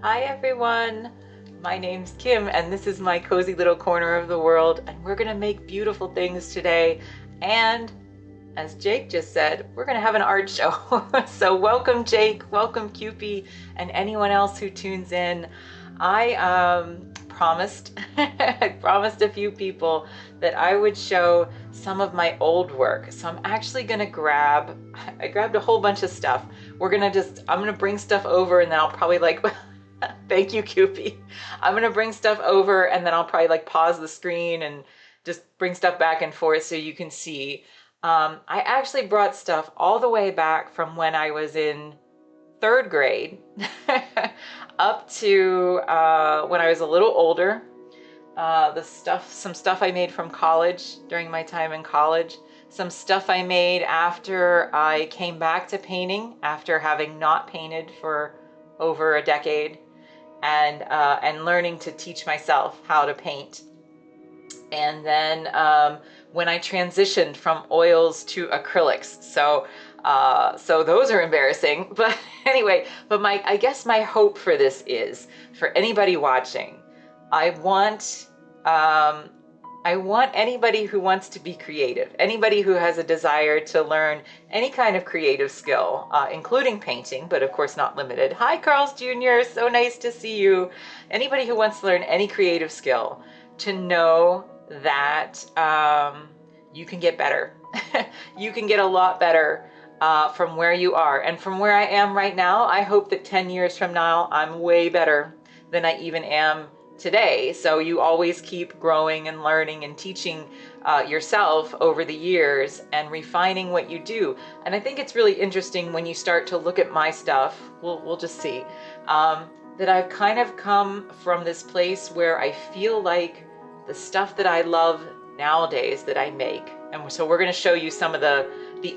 Hi everyone, my name's Kim and this is my cozy little corner of the world, and we're gonna make beautiful things today. And as Jake just said, we're gonna have an art show. So welcome Jake, welcome Cupie, and anyone else who tunes in. I promised, I promised a few people that I would show some of my old work. So I'm actually gonna I grabbed a whole bunch of stuff. I'm gonna bring stuff over and then I'll probably thank you, Cupie. I'm gonna bring stuff over and then I'll probably pause the screen and just bring stuff back and forth so you can see. I actually brought stuff all the way back from when I was in 3rd grade up to when I was a little older. Some stuff I made from college during my time in college. Some stuff I made after I came back to painting after having not painted for over a decade. And learning to teach myself how to paint. And then when I transitioned from oils to acrylics. So those are embarrassing, but anyway, I guess my hope for this is, for anybody watching, I want anybody who wants to be creative, anybody who has a desire to learn any kind of creative skill, including painting, but of course not limited. Hi, Carl's Jr., so nice to see you. Anybody who wants to learn any creative skill, to know that you can get better. You can get a lot better from where you are. And from where I am right now, I hope that 10 years from now, I'm way better than I even am today. So you always keep growing and learning and teaching yourself over the years and refining what you do. And I think it's really interesting when you start to look at my stuff, we'll just see, that I've kind of come from this place where I feel like the stuff that I love nowadays that I make. And so we're going to show you some of the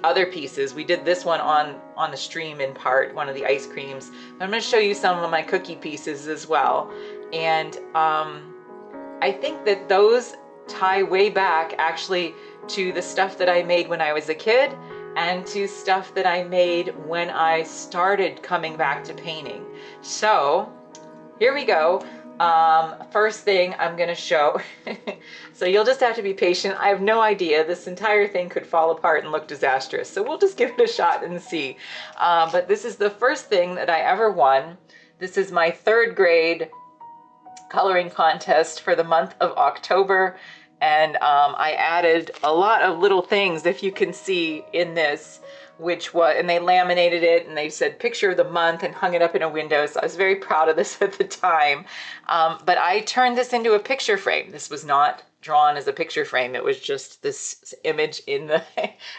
other pieces. We did this one on the stream in part, one of the ice creams. I'm going to show you some of my cookie pieces as well. And I think that those tie way back actually to the stuff that I made when I was a kid and to stuff that I made when I started coming back to painting. So here we go. First thing I'm going to show. So you'll just have to be patient. I have no idea. This entire thing could fall apart and look disastrous. So we'll just give it a shot and see. But this is the first thing that I ever won. This is my 3rd grade coloring contest for the month of October. And I added a lot of little things, if you can see in this, which was, and they laminated it and they said picture of the month and hung it up in a window. So I was very proud of this at the time. But I turned this into a picture frame. This was not drawn as a picture frame. It was just this image in the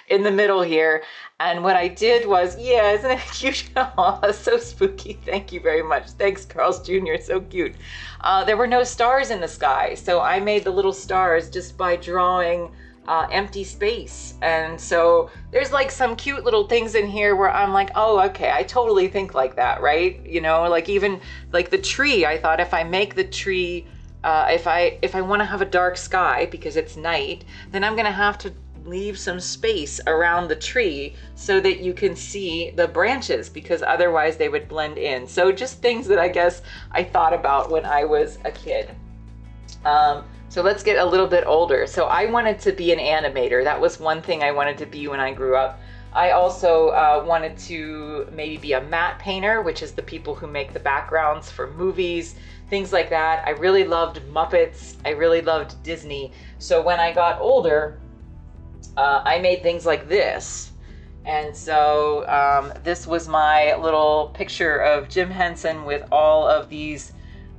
in the middle here. And what I did was, yeah, isn't it cute? Oh, so spooky. Thank you very much. Thanks, Carl's Jr. So cute. There were no stars in the sky, so I made the little stars just by drawing empty space. And so there's like some cute little things in here where I'm like, oh, okay, I totally think like that, right? You know, like even like the tree, I thought if I make the tree, if I want to have a dark sky because it's night, then I'm gonna have to leave some space around the tree so that you can see the branches, because otherwise they would blend in. So just things that I guess I thought about when I was a kid. So let's get a little bit older. So I wanted to be an animator. That was one thing I wanted to be when I grew up. I also wanted to maybe be a matte painter, which is the people who make the backgrounds for movies, things like that. I really loved Muppets. I really loved Disney. So when I got older, I made things like this. And so this was my little picture of Jim Henson with all of these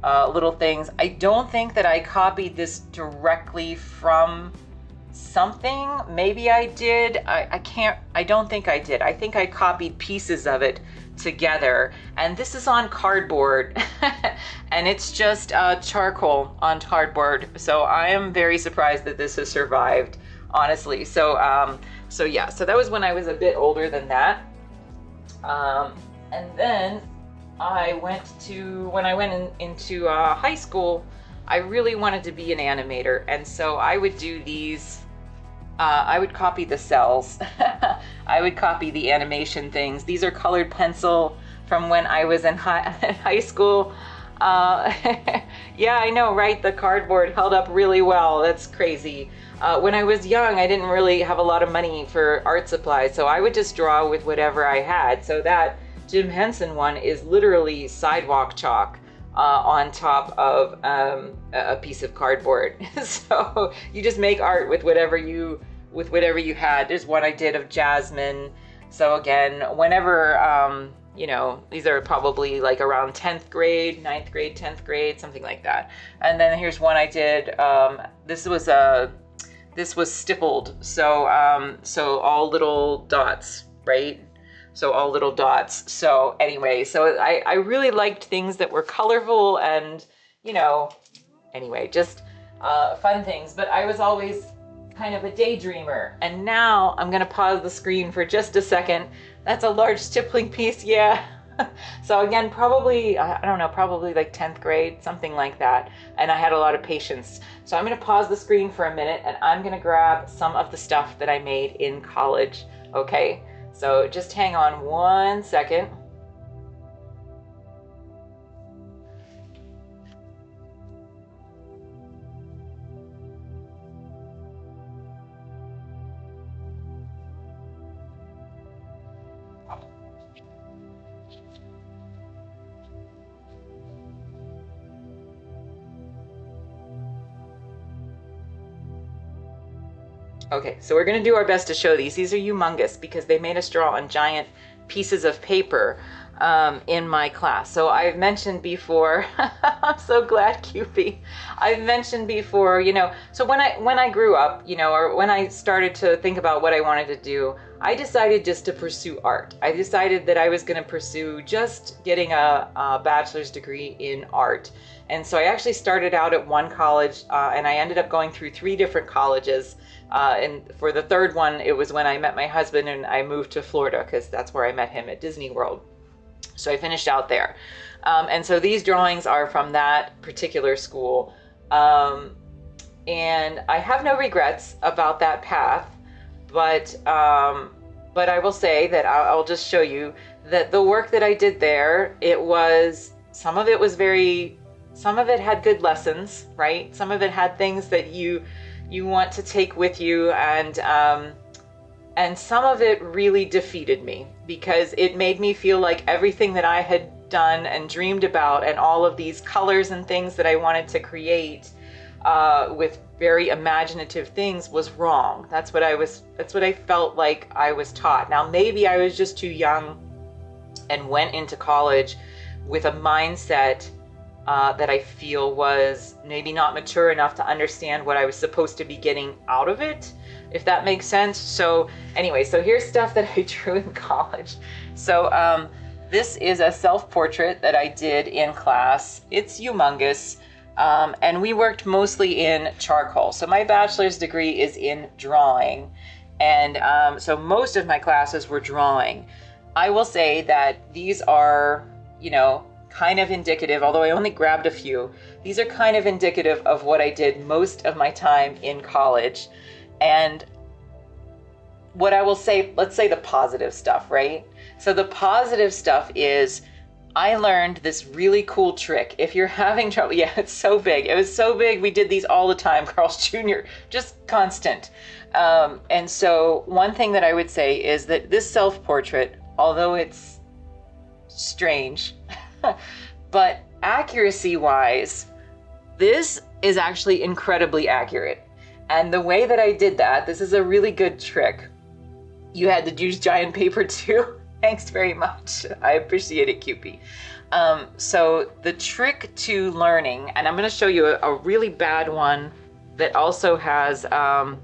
little things. I don't think that I copied this directly from something. Maybe I did. I don't think I did. I think I copied pieces of it together. And this is on cardboard and it's just charcoal on cardboard. So I am very surprised that this has survived, honestly. So yeah, so that was when I was a bit older than that. And then when I went into high school, I really wanted to be an animator. And so I would do these, I would copy the cells. I would copy the animation things. These are colored pencil from when I was in high school. Yeah, I know, right? The cardboard held up really well. That's crazy. When I was young, I didn't really have a lot of money for art supplies, so I would just draw with whatever I had. So that Jim Henson one is literally sidewalk chalk on top of a piece of cardboard. So you just make art with whatever you had. There's one I did of Jasmine. So again, whenever you know, these are probably like around 10th grade, 9th grade, 10th grade, something like that. And then here's one I did. This was stippled, so so all little dots, right? So all little dots. So anyway, so I really liked things that were colorful and, you know, anyway, just fun things. But I was always kind of a daydreamer. And now I'm gonna pause the screen for just a second. That's a large stippling piece, yeah. So again, probably, I don't know, probably like 10th grade, something like that. And I had a lot of patience. So I'm gonna pause the screen for a minute and I'm gonna grab some of the stuff that I made in college, okay? So just hang on one second. Okay, so we're gonna do our best to show these. These are humongous because they made us draw on giant pieces of paper in my class. So I've mentioned before, I'm so glad, Cupie. I've mentioned before, you know, so when I grew up, you know, or when I started to think about what I wanted to do, I decided just to pursue art. I decided that I was gonna pursue just getting a bachelor's degree in art. And so I actually started out at one college and I ended up going through 3 different colleges. And for the third one, it was when I met my husband and I moved to Florida because that's where I met him at Disney World. So I finished out there. And so these drawings are from that particular school. And I have no regrets about that path, but I will say that I'll just show you that the work that I did there, some of it had good lessons, right? Some of it had things that you want to take with you, and some of it really defeated me because it made me feel like everything that I had done and dreamed about and all of these colors and things that I wanted to create with very imaginative things was wrong. That's what I felt like I was taught. Now, maybe I was just too young and went into college with a mindset that I feel was maybe not mature enough to understand what I was supposed to be getting out of it, if that makes sense. So anyway, so here's stuff that I drew in college. So this is a self-portrait that I did in class. It's humongous. And we worked mostly in charcoal. So my bachelor's degree is in drawing. And so most of my classes were drawing. I will say that these are, you know, kind of indicative, although I only grabbed a few. These are kind of indicative of what I did most of my time in college. And what I will say, let's say the positive stuff, right? So the positive stuff is I learned this really cool trick. If you're having trouble, yeah, it's so big. It was so big. We did these all the time, Carl's Jr., just constant. And so one thing that I would say is that this self-portrait, although it's strange, but accuracy-wise, this is actually incredibly accurate. And the way that I did that, this is a really good trick. You had to use giant paper too. Thanks very much. I appreciate it, Cupie. So the trick to learning, and I'm going to show you a really bad one that also has a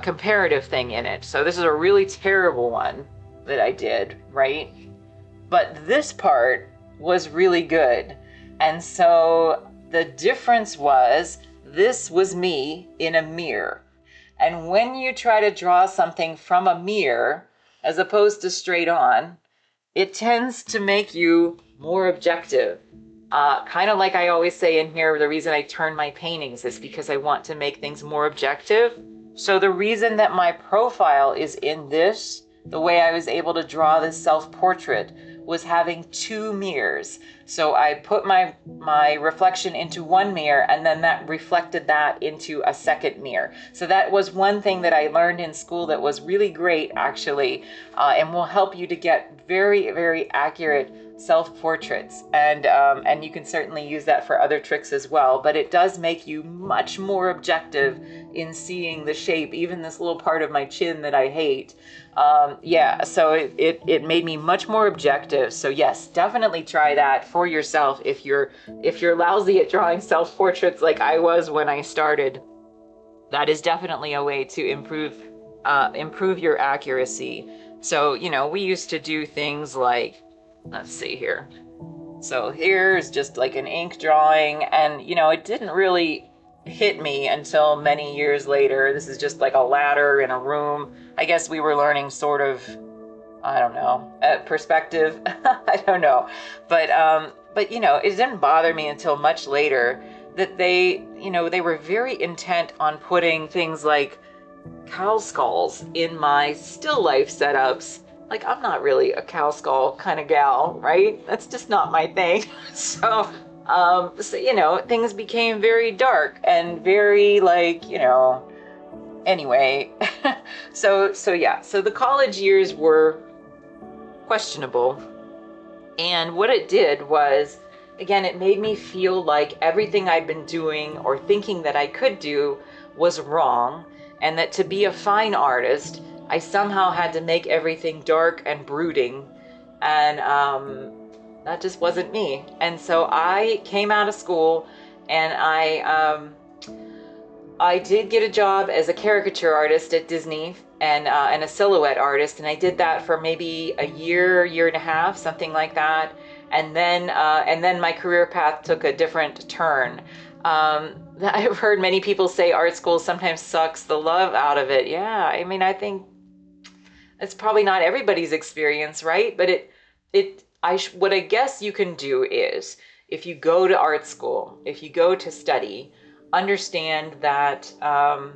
comparative thing in it. So this is a really terrible one that I did, right? But this part was really good. And so the difference was, this was me in a mirror. And when you try to draw something from a mirror, as opposed to straight on, it tends to make you more objective. Kind of like I always say in here, the reason I turn my paintings is because I want to make things more objective. So the reason that my profile is in this, the way I was able to draw this self-portrait, was having two mirrors. So I put my reflection into one mirror, and then that reflected that into a second mirror. So that was one thing that I learned in school that was really great, actually, and will help you to get very, very accurate self-portraits. And you can certainly use that for other tricks as well, but it does make you much more objective in seeing the shape, even this little part of my chin that I hate. Yeah, so it made me much more objective. So yes, definitely try that for yourself if you're lousy at drawing self-portraits like I was when I started. That is definitely a way to improve your accuracy. So, you know, we used to do things like, let's see here. So here's just like an ink drawing, and you know, it didn't really hit me until many years later. This is just like a ladder in a room. I guess we were learning sort of, I don't know, perspective. I don't know. But you know, it didn't bother me until much later that they were very intent on putting things like cow skulls in my still life setups. Like, I'm not really a cow skull kind of gal, right? That's just not my thing. So you know, things became very dark and very like, you know, anyway. So yeah, so the college years were questionable. And what it did was, again, it made me feel like everything I'd been doing or thinking that I could do was wrong, and that to be a fine artist, I somehow had to make everything dark and brooding, and that just wasn't me. And so I came out of school, and I did get a job as a caricature artist at Disney, and a silhouette artist, and I did that for maybe a year and a half, something like that. And then my career path took a different turn. I've heard many people say art school sometimes sucks the love out of it. Yeah, I mean, I think it's probably not everybody's experience, right? But what I guess you can do is, if you go to art school, if you go to study, understand that how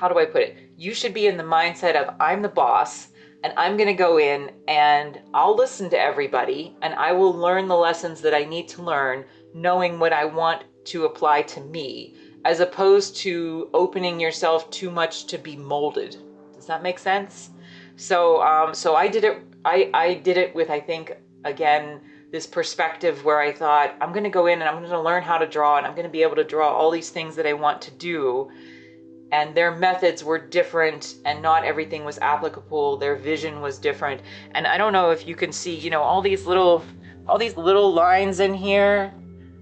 do I put it? You should be in the mindset of, I'm the boss, and I'm going to go in and I'll listen to everybody, and I will learn the lessons that I need to learn, knowing what I want to apply to me, as opposed to opening yourself too much to be molded. Does that make sense? So I did it. I did it with, I think, again, this perspective where I thought, I'm going to go in and I'm going to learn how to draw, and I'm going to be able to draw all these things that I want to do. And their methods were different, and not everything was applicable. Their vision was different. And I don't know if you can see, you know, all these little lines in here.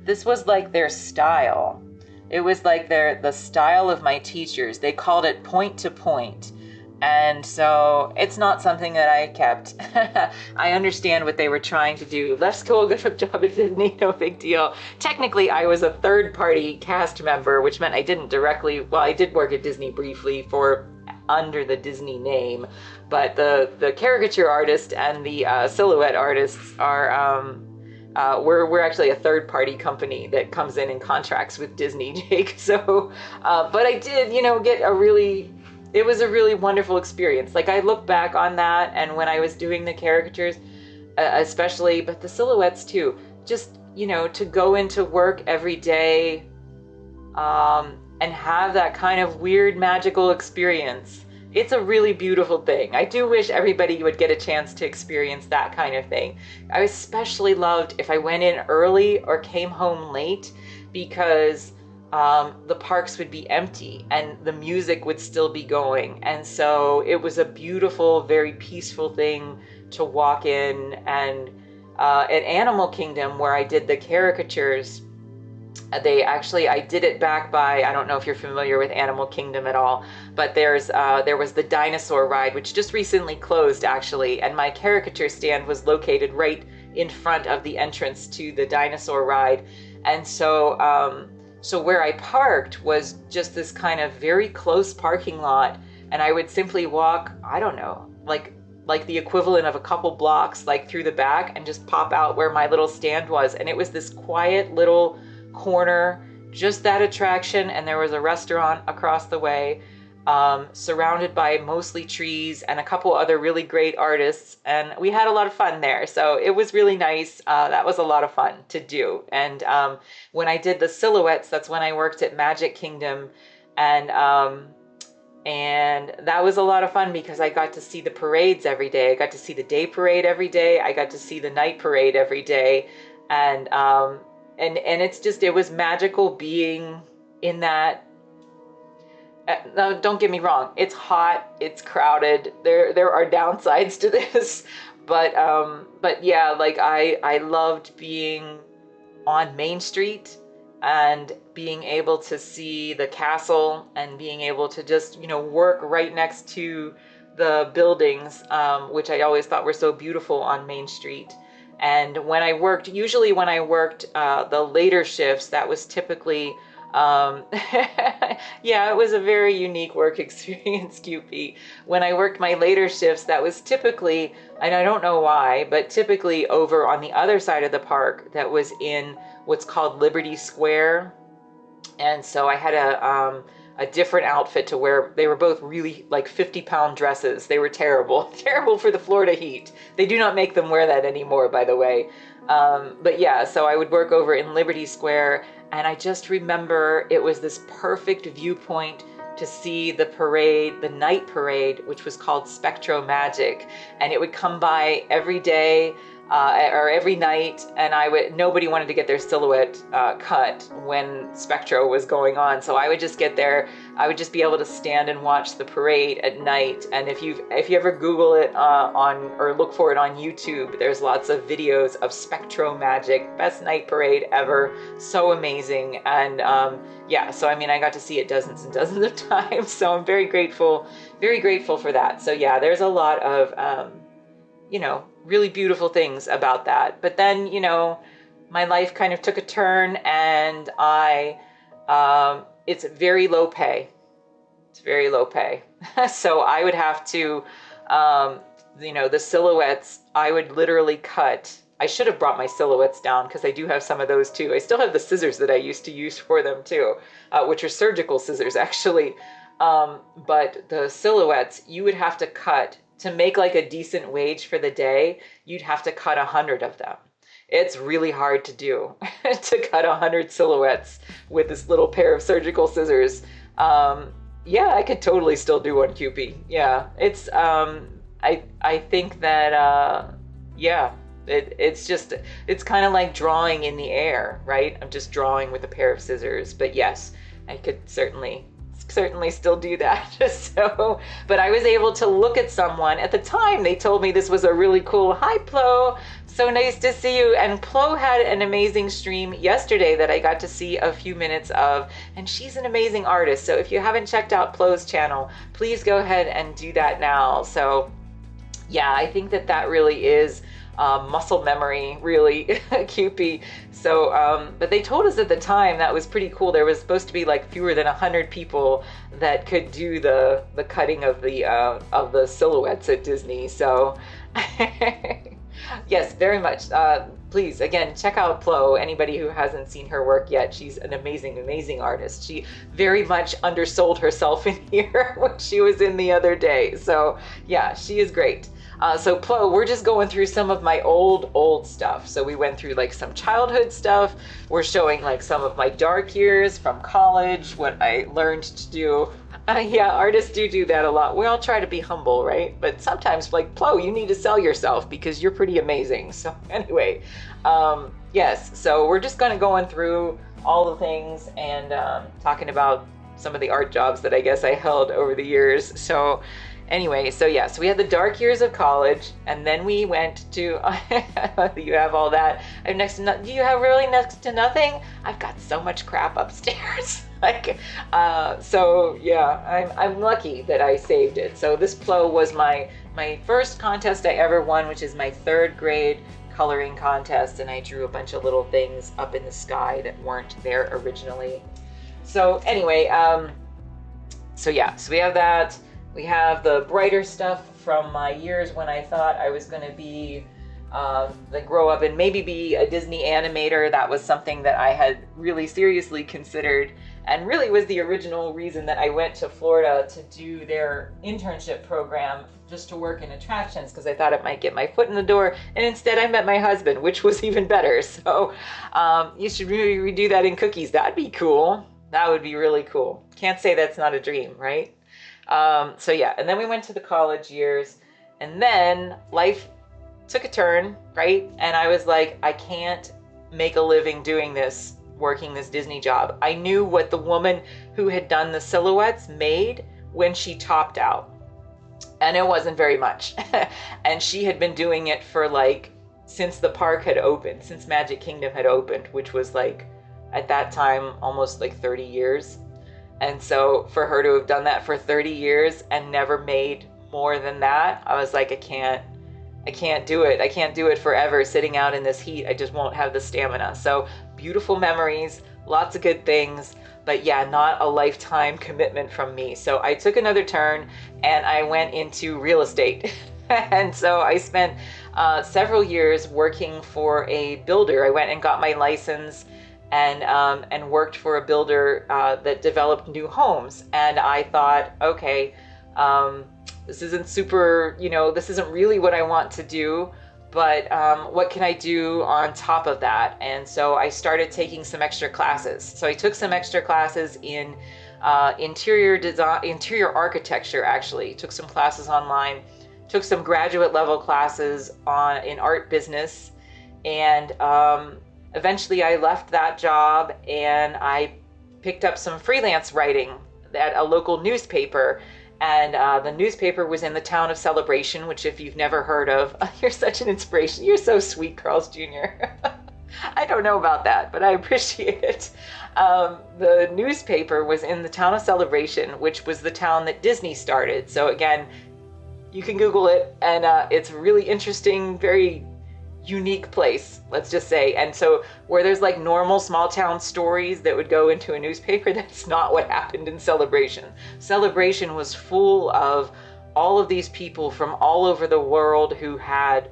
This was like their style. It was like the style of my teachers. They called it point to point. And so it's not something that I kept. I understand what they were trying to do. Left school, good job at Disney, no big deal. Technically, I was a third-party cast member, which meant I didn't directly, well, I did work at Disney briefly for under the Disney name, but the caricature artist and the silhouette artists are, we're actually a third-party company that comes in and contracts with Disney, Jake. So, but I did, you know, get it was a really wonderful experience. Like, I look back on that, and when I was doing the caricatures, especially, but the silhouettes too, just, you know, to go into work every day, and have that kind of weird magical experience. It's a really beautiful thing. I do wish everybody would get a chance to experience that kind of thing. I especially loved if I went in early or came home late, because the parks would be empty and the music would still be going. And so it was a beautiful, very peaceful thing to walk in. And at Animal Kingdom, where I did the caricatures, I did it back by, I don't know if you're familiar with Animal Kingdom at all, but there was the dinosaur ride, which just recently closed actually, and my caricature stand was located right in front of the entrance to the dinosaur ride. And so so where I parked was just this kind of very close parking lot, and I would simply walk, I don't know, like the equivalent of a couple blocks, like through the back, and just pop out where my little stand was. And it was this quiet little corner, just that attraction, and there was a restaurant across the way, surrounded by mostly trees and a couple other really great artists, and we had a lot of fun there. So it was really nice. That was a lot of fun to do. And when I did the silhouettes, that's when I worked at Magic Kingdom, and that was a lot of fun because I got to see the parades every day. I got to see the day parade every day. I got to see the night parade every day, and it's just, it was magical being in that. No, don't get me wrong. It's hot. It's crowded. There are downsides to this, but yeah, like I loved being on Main Street and being able to see the castle and being able to just, you know, work right next to the buildings, which I always thought were so beautiful on Main Street. And usually when I worked the later shifts, that was typically, yeah, it was a very unique work experience, QP. When I worked my later shifts, that was typically, and I don't know why, but typically over on the other side of the park that was in what's called Liberty Square. And so I had a different outfit to wear. They were both really like 50-pound dresses. They were terrible, terrible for the Florida heat. They do not make them wear that anymore, by the way. But yeah, so I would work over in Liberty Square, and I just remember it was this perfect viewpoint to see the parade, the night parade, which was called Spectro Magic. And it would come by every day, or every night, and nobody wanted to get their silhouette cut when Spectro was going on. So I would just get there. I would just be able to stand and watch the parade at night. And if you ever Google it or look for it on YouTube, there's lots of videos of Spectro Magic, best night parade ever. So amazing. And yeah, so I mean, I got to see it dozens and dozens of times. So I'm very grateful for that. So yeah, there's a lot of you know, really beautiful things about that. But then, you know, my life kind of took a turn, and it's very low pay. It's very low pay. So I would have to, you know, the silhouettes, I would literally cut. I should have brought my silhouettes down because I do have some of those too. I still have the scissors that I used to use for them too, which are surgical scissors actually. But the silhouettes, you would have to cut. To make like a decent wage for the day, you'd have to cut 100 of them. It's really hard to do, to cut 100 silhouettes with this little pair of surgical scissors. Yeah, I could totally still do one, QP. Yeah, it's, I think that, yeah, It's kind of like drawing in the air, right? I'm just drawing with a pair of scissors. But yes, I could certainly still do that. So, but I was able to look at someone at the time. They told me this was a really cool, hi Plo, so nice to see you. And Plo had an amazing stream yesterday that I got to see a few minutes of, and she's an amazing artist. So if you haven't checked out Plo's channel, please go ahead and do that now. So yeah, I think that really is muscle memory, really cupey. So, but they told us at the time that was pretty cool. There was supposed to be like fewer than 100 people that could do the cutting of the silhouettes at Disney. So, yes, very much. Please, again, check out Plo. Anybody who hasn't seen her work yet, she's an amazing, amazing artist. She very much undersold herself in here when she was in the other day. So, yeah, she is great. So Plo, we're just going through some of my old stuff. So we went through like some childhood stuff. We're showing like some of my dark years from college, what I learned to do. Yeah, artists do that a lot. We all try to be humble, right? But sometimes like Plo, you need to sell yourself because you're pretty amazing. So anyway, yes, so we're just going to go through all the things and talking about some of the art jobs that I guess I held over the years. So anyway, so yeah, so we had the dark years of college, and then we went to, you have all that. I have do you have really next to nothing? I've got so much crap upstairs. Like, so yeah, I'm lucky that I saved it. So this Plo was my first contest I ever won, which is my 3rd grade coloring contest, and I drew a bunch of little things up in the sky that weren't there originally. So anyway, so yeah, so we have that. We have the brighter stuff from my years when I thought I was going to be, grow up and maybe be a Disney animator. That was something that I had really seriously considered, and really was the original reason that I went to Florida to do their internship program, just to work in attractions, because I thought it might get my foot in the door. And instead I met my husband, which was even better. So you should really redo that in cookies. That'd be cool. That would be really cool. Can't say that's not a dream, right? So yeah, and then we went to the college years, and then life took a turn, right? And I was like, I can't make a living doing this, working this Disney job. I knew what the woman who had done the silhouettes made when she topped out, and it wasn't very much. And she had been doing it for like, since the park had opened, since Magic Kingdom had opened, which was like, at that time, almost like 30 years. And so for her to have done that for 30 years and never made more than that, I was like, I can't do it. I can't do it forever sitting out in this heat. I just won't have the stamina. So beautiful memories, lots of good things, but yeah, not a lifetime commitment from me. So I took another turn and I went into real estate. And so I spent several years working for a builder. I went and got my license and worked for a builder that developed new homes. And I thought, okay, this isn't super, this isn't really what I want to do, but what can I do on top of that? And so I started taking some extra classes. So I took some extra classes in interior design, interior architecture, actually. Took some classes online, took some graduate level classes in art business, and eventually I left that job and I picked up some freelance writing at a local newspaper. And the newspaper was in the town of Celebration, which if you've never heard of, you're such an inspiration. You're so sweet, Carl's Jr. I don't know about that, but I appreciate it. The newspaper was in the town of Celebration, which was the town that Disney started. So again, you can Google it, and it's a really interesting, very unique place, let's just say. And so where there's like normal small town stories that would go into a newspaper, that's not what happened in Celebration. Celebration was full of all of these people from all over the world who had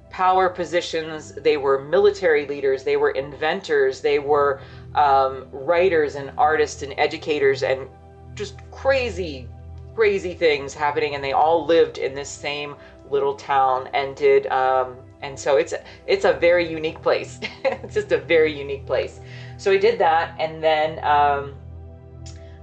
power positions. They were military leaders, they were inventors, they were writers and artists and educators, and just crazy things happening. And they all lived in this same little town and did and so it's a very unique place. It's just a very unique place. So I did that, and then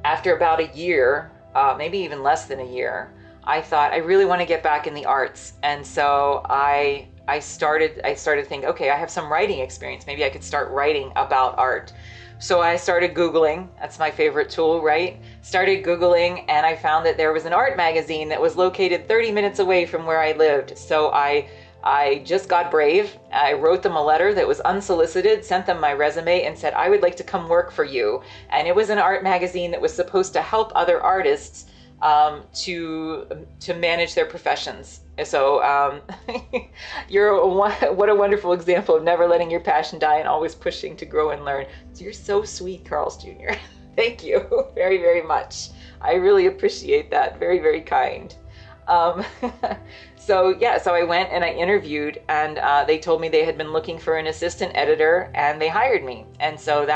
after about a year, maybe even less than a year, I thought I really want to get back in the arts. And so I I started to think, okay, I have some writing experience. Maybe I could start writing about art. So I started Googling. That's my favorite tool, right? Started Googling, and I found that there was an art magazine that was located 30 minutes away from where I lived. So I just got brave. I wrote them a letter that was unsolicited, sent them my resume, and said, I would like to come work for you. And it was an art magazine that was supposed to help other artists to manage their professions. So what a wonderful example of never letting your passion die and always pushing to grow and learn. So you're so sweet, Carls Jr. Thank you very, very much. I really appreciate that. Very, very kind. Um, so I went and I interviewed, and they told me they had been looking for an assistant editor, and they hired me. And so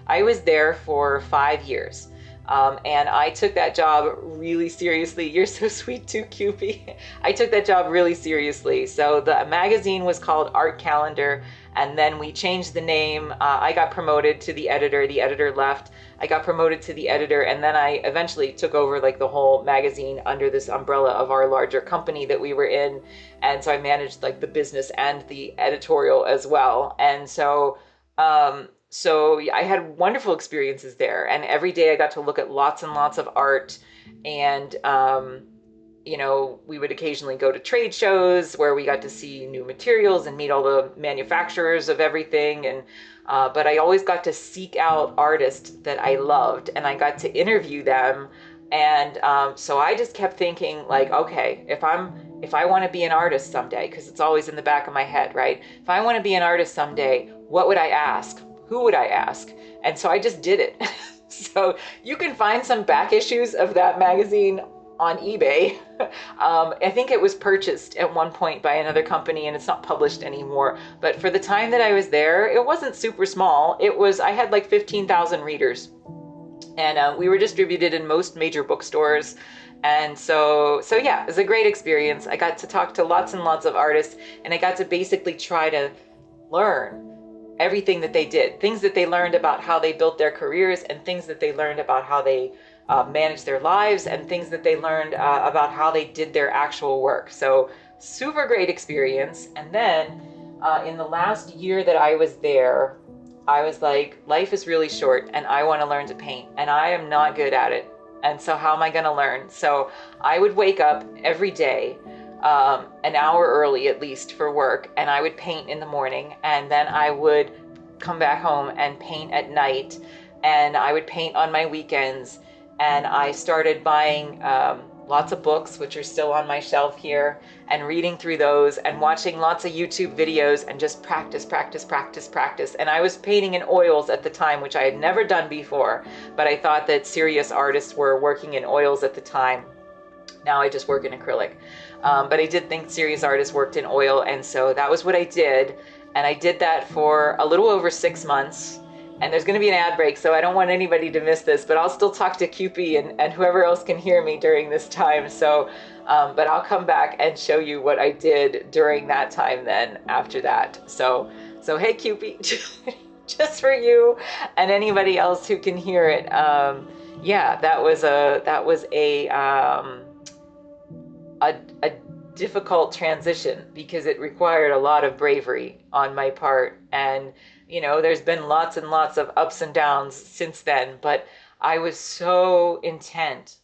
I was there for 5 years. And I took that job really seriously. You're so sweet too, Cupie. I took that job really seriously. So the magazine was called Art Calendar, and then we changed the name. I got promoted to the editor. The editor left. I got promoted to the editor, and then I eventually took over like the whole magazine under this umbrella of our larger company that we were in. And so I managed like the business and the editorial as well. And so I had wonderful experiences there, and every day I got to look at lots and lots of art. And we would occasionally go to trade shows where we got to see new materials and meet all the manufacturers of everything. And but I always got to seek out artists that I loved, and I got to interview them. And so I just kept thinking, like, okay, if I want to be an artist someday, because it's always in the back of my head, right? If I want to be an artist someday, what would I ask? Who would I ask? And so I just did it. So you can find some back issues of that magazine on eBay. I think it was purchased at one point by another company, and it's not published anymore. But for the time that I was there, it wasn't super small. I had like 15,000 readers, and we were distributed in most major bookstores. And so yeah, it was a great experience. I got to talk to lots and lots of artists, and I got to basically try to learn everything that they did, things that they learned about how they built their careers, and things that they learned about how they managed their lives, and things that they learned about how they did their actual work. So super great experience. And then in the last year that I was there, I was like, life is really short, and I want to learn to paint, and I am not good at it. And so how am I going to learn? So I would wake up every day an hour early at least for work, and I would paint in the morning, and then I would come back home and paint at night, and I would paint on my weekends. And I started buying lots of books, which are still on my shelf here, and reading through those and watching lots of YouTube videos and just practice. And I was painting in oils at the time, which I had never done before, but I thought that serious artists were working in oils at the time. Now I just work in acrylic. But I did think serious artists worked in oil, and so that was what I did. And I did that for a little over 6 months. And there's going to be an ad break, so I don't want anybody to miss this, but I'll still talk to Cupie and whoever else can hear me during this time. So, but I'll come back and show you what I did during that time then after that. So hey, Cupie, just for you and anybody else who can hear it. Yeah, that was a difficult transition because it required a lot of bravery on my part. And there's been lots and lots of ups and downs since then, but I was so intent.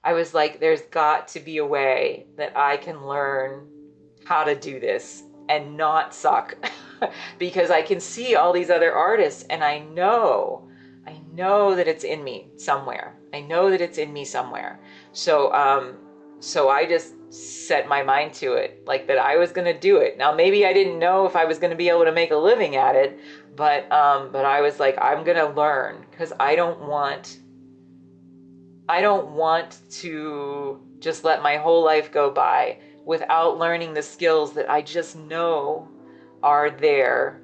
I was like, there's got to be a way that I can learn how to do this and not suck because I can see all these other artists, and I know that it's in me somewhere. So I just set my mind to it, like that I was going to do it. Now, maybe I didn't know if I was going to be able to make a living at it, but I was like, I'm going to learn, because I don't want to just let my whole life go by without learning the skills that I just know are there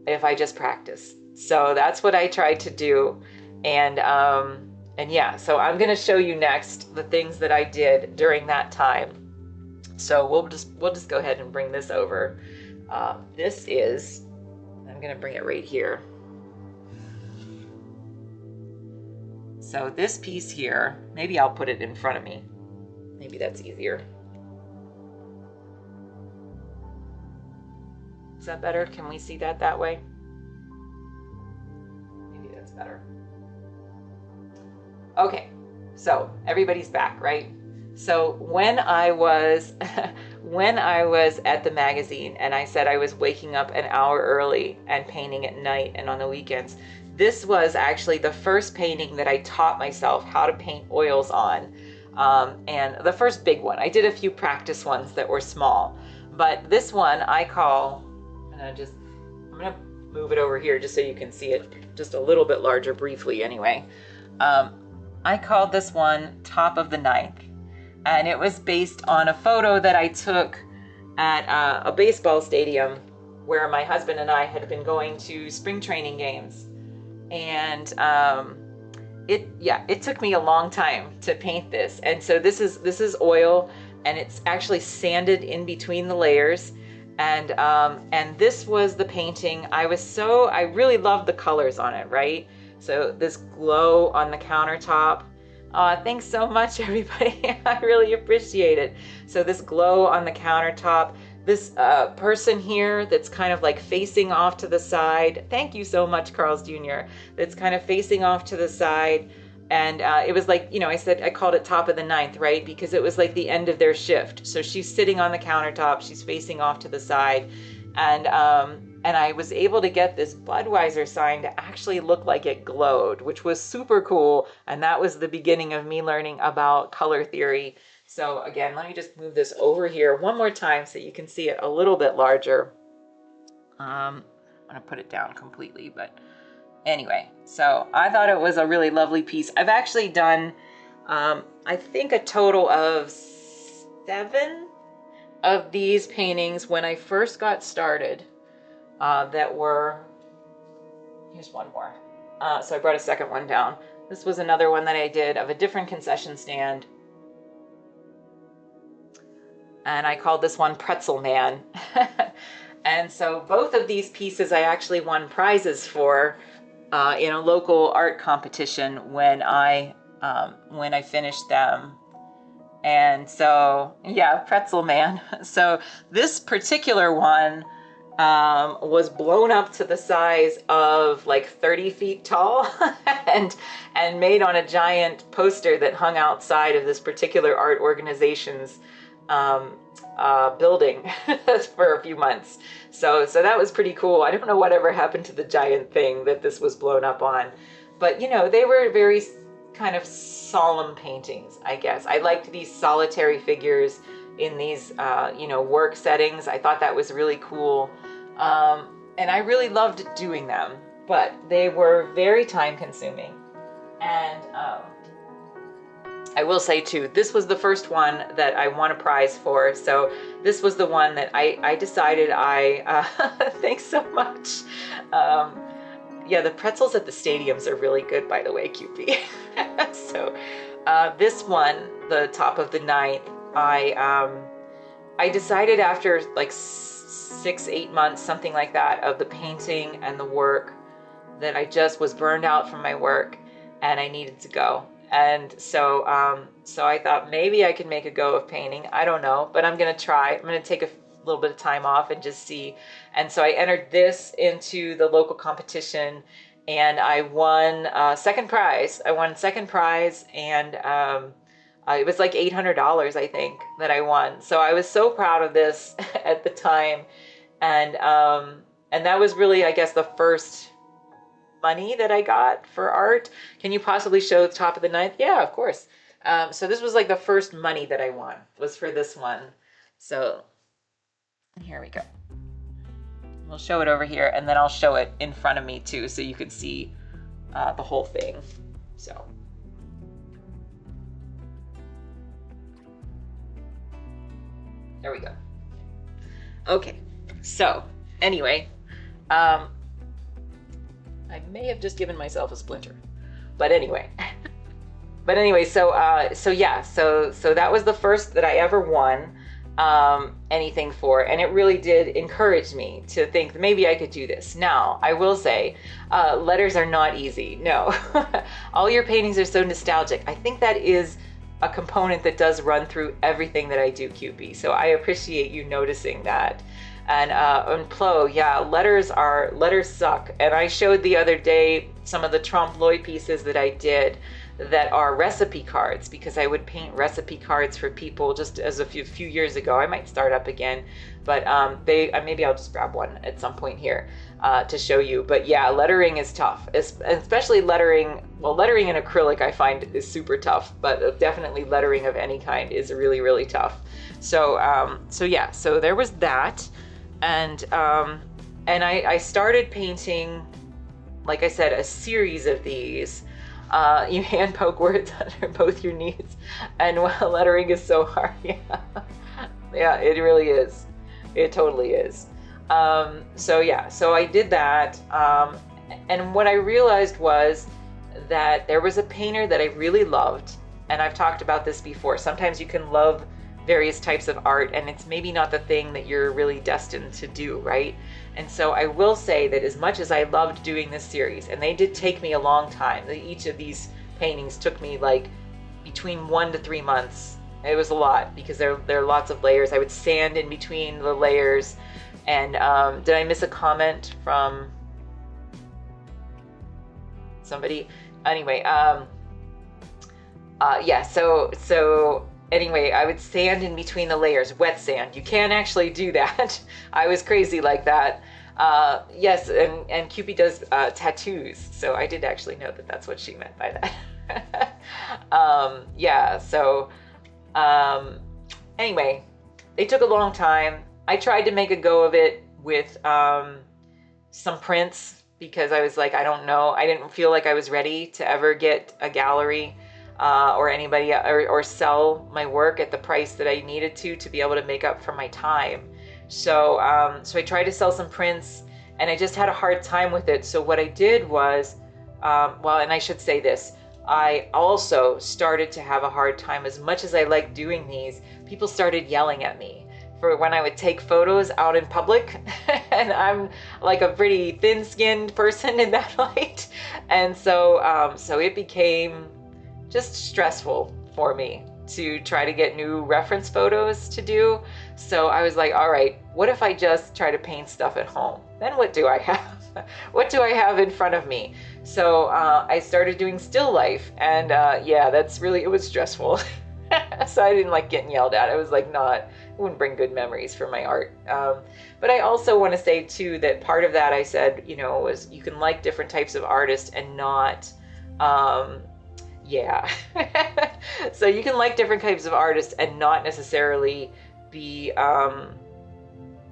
if I just practice. So that's what I tried to do. And yeah, so I'm going to show you next the things that I did during that time. So we'll just go ahead and bring this over. I'm going to bring it right here. So this piece here, maybe I'll put it in front of me. Maybe that's easier. that better? Can we see that way? Maybe that's better. Okay, so everybody's back, right? So when I was when I was at the magazine and I said I was waking up an hour early and painting at night and on the weekends, this was actually the first painting that I taught myself how to paint oils on. And the first big one. I did a few practice ones that were small, but this one I call, I'm gonna move it over here just so you can see it just a little bit larger briefly anyway. I called this one Top of the Ninth, and it was based on a photo that I took at a baseball stadium where my husband and I had been going to spring training games. And it took me a long time to paint this. And so this is oil, and it's actually sanded in between the layers. And this was the painting. I really loved the colors on it, right? So this glow on the countertop. Thanks so much, everybody. I really appreciate it. So this glow on the countertop, this person here that's kind of like facing off to the side. Thank you so much, Carl's Jr. That's kind of facing off to the side. And it was like, I called it Top of the Ninth, right? Because it was like the end of their shift. So she's sitting on the countertop, she's facing off to the side. And I was able to get this Budweiser sign to actually look like it glowed, which was super cool. And that was the beginning of me learning about color theory. So again, let me just move this over here one more time so you can see it a little bit larger. I'm gonna put it down completely, but anyway, so I thought it was a really lovely piece. I've actually done, I think a total of 7 of these paintings when I first got started. Here's one more. So I brought a second one down. This was another one that I did of a different concession stand. And I called this one Pretzel Man. And so both of these pieces I actually won prizes for in a local art competition when I finished them. And so, yeah, Pretzel Man. So this particular one was blown up to the size of like 30 feet tall and made on a giant poster that hung outside of this particular art organization's building for a few months. So that was pretty cool. I don't know whatever happened to the giant thing that this was blown up on, but they were very kind of solemn paintings, I guess. I liked these solitary figures in these, work settings. I thought that was really cool. And I really loved doing them, but they were very time consuming. And I will say too, this was the first one that I won a prize for. So this was the one that I decided thanks so much. Yeah, the pretzels at the stadiums are really good, by the way, QP. So this one, the Top of the Ninth, I decided after like 6-8 months, something like that, of the painting and the work, that I just was burned out from my work and I needed to go. And so I thought maybe I could make a go of painting. I don't know, but I'm going to try. I'm going to take a little bit of time off and just see. And so I entered this into the local competition and I won second prize. I won second prize, and it was like $800, I think, that I won. So I was so proud of this at the time. And that was really, I guess, the first money that I got for art. Can you possibly show the Top of the Ninth? Yeah, of course. So this was like the first money that I won, was for this one. So here we go. We'll show it over here, and then I'll show it in front of me too, so you can see the whole thing. So there we go. Okay, so anyway, I may have just given myself a splinter, but anyway. So that was the first that I ever won anything for, and it really did encourage me to think that maybe I could do this. Now, I will say, letters are not easy. No, all your paintings are so nostalgic. I think that is a component that does run through everything that I do, QB. So I appreciate you noticing that. And Plo, yeah, letters suck. And I showed the other day some of the trompe l'oeil pieces that I did that are recipe cards, because I would paint recipe cards for people just as a few years ago. I might start up again, but maybe I'll just grab one at some point here to show you. But yeah, lettering is tough, especially lettering. Well, lettering in acrylic I find is super tough, but definitely lettering of any kind is really, really tough. So yeah, so there was that. And I started painting, like I said, a series of these. You hand poke words under both your knees, and well, lettering is so hard. Yeah, yeah, it really is. It totally is. So yeah, so I did that, and what I realized was that there was a painter that I really loved, and I've talked about this before. Sometimes you can love various types of art and it's maybe not the thing that you're really destined to do, right? And so I will say that as much as I loved doing this series, and they did take me a long time, each of these paintings took me like between 1 to 3 months. It was a lot because there are lots of layers. I would sand in between the layers. And did I miss a comment from somebody? Anyway, yeah, so anyway, I would sand in between the layers, wet sand. You can actually do that. I was crazy like that. Yes, and Cupid does tattoos. So I did actually know that that's what she meant by that. Yeah, so anyway, they took a long time. I tried to make a go of it with some prints because I was like, I don't know. I didn't feel like I was ready to ever get a gallery or anybody or sell my work at the price that I needed to be able to make up for my time. So I tried to sell some prints and I just had a hard time with it. So what I did was, well, and I should say this, I also started to have a hard time. As much as I like doing these, people started yelling at me for when I would take photos out in public. And I'm like a pretty thin-skinned person in that light. And so, so it became just stressful for me to try to get new reference photos to do. So I was like, all right, what if I just try to paint stuff at home? Then what do I have? What do I have in front of me? So I started doing still life, and yeah, that's really, it was stressful. So I didn't like getting yelled at. I was like, it wouldn't bring good memories for my art. But I also want to say too, that part of that I said, was you can like different types of artists and not, yeah. So you can like different types of artists and not necessarily be,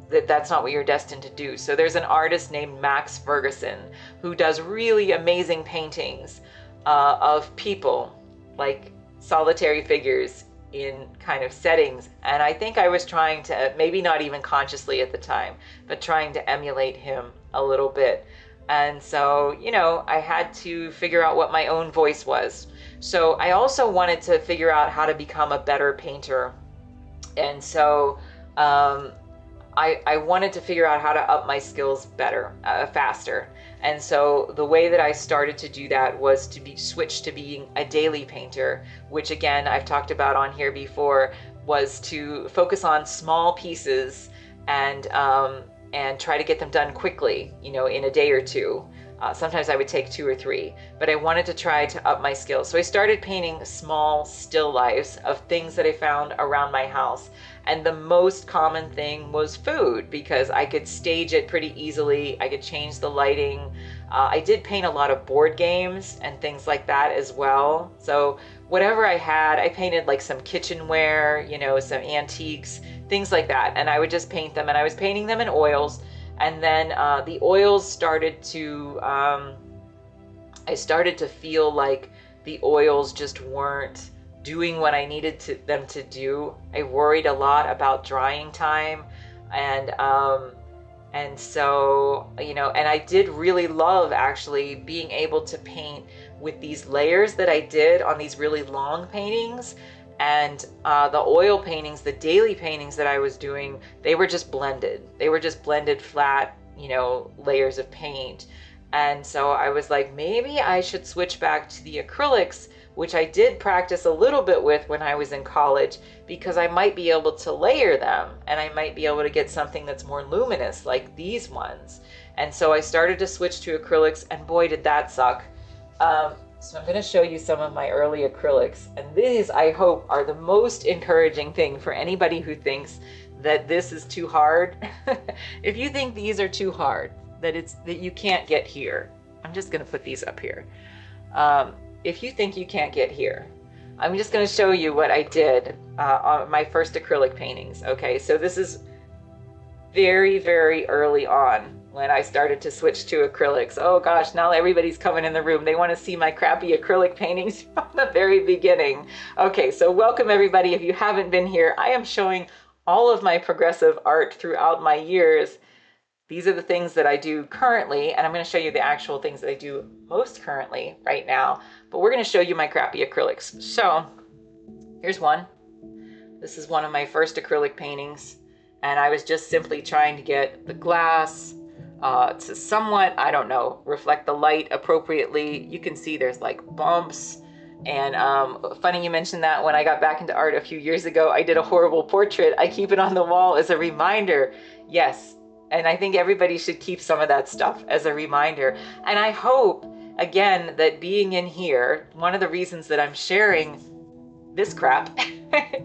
that's not what you're destined to do. So there's an artist named Max Ferguson who does really amazing paintings of people, like solitary figures in kind of settings. And I think I was trying to, maybe not even consciously at the time, but trying to emulate him a little bit. And so, I had to figure out what my own voice was. So I also wanted to figure out how to become a better painter. And so I wanted to figure out how to up my skills better, faster. And so the way that I started to do that was to switch to being a daily painter, which again, I've talked about on here before, was to focus on small pieces and try to get them done quickly, in a day or two. Sometimes I would take 2 or 3, but I wanted to try to up my skills. So I started painting small still lifes of things that I found around my house. And the most common thing was food, because I could stage it pretty easily. I could change the lighting. I did paint a lot of board games and things like that as well. So whatever I had, I painted like some kitchenware, some antiques, things like that. And I would just paint them, and I was painting them in oils. And then the oils started to, I started to feel like the oils just weren't doing what I needed them to do. I worried a lot about drying time. And so, and I did really love actually being able to paint with these layers that I did on these really long paintings. And the oil paintings, the daily paintings that I was doing, they were just blended. They were just blended flat, layers of paint. And so I was like, maybe I should switch back to the acrylics, which I did practice a little bit with when I was in college, because I might be able to layer them and I might be able to get something that's more luminous like these ones. And so I started to switch to acrylics, and boy, did that suck. So I'm going to show you some of my early acrylics, and these, I hope, are the most encouraging thing for anybody who thinks that this is too hard. If you think these are too hard, that you can't get here, I'm just going to put these up here. If you think you can't get here, I'm just going to show you what I did on my first acrylic paintings. Okay, so this is very, very early on when I started to switch to acrylics. Oh gosh, now everybody's coming in the room. They want to see my crappy acrylic paintings from the very beginning. Okay, so welcome everybody. If you haven't been here, I am showing all of my progressive art throughout my years. These are the things that I do currently, and I'm going to show you the actual things that I do most currently right now, but we're going to show you my crappy acrylics. So here's one. This is one of my first acrylic paintings, and I was just simply trying to get the glass to somewhat, I don't know, reflect the light appropriately. You can see there's like bumps. And funny you mentioned that. When I got back into art a few years ago, I did a horrible portrait. I keep it on the wall as a reminder. Yes, and I think everybody should keep some of that stuff as a reminder. And I hope, again, that being in here, one of the reasons that I'm sharing this crap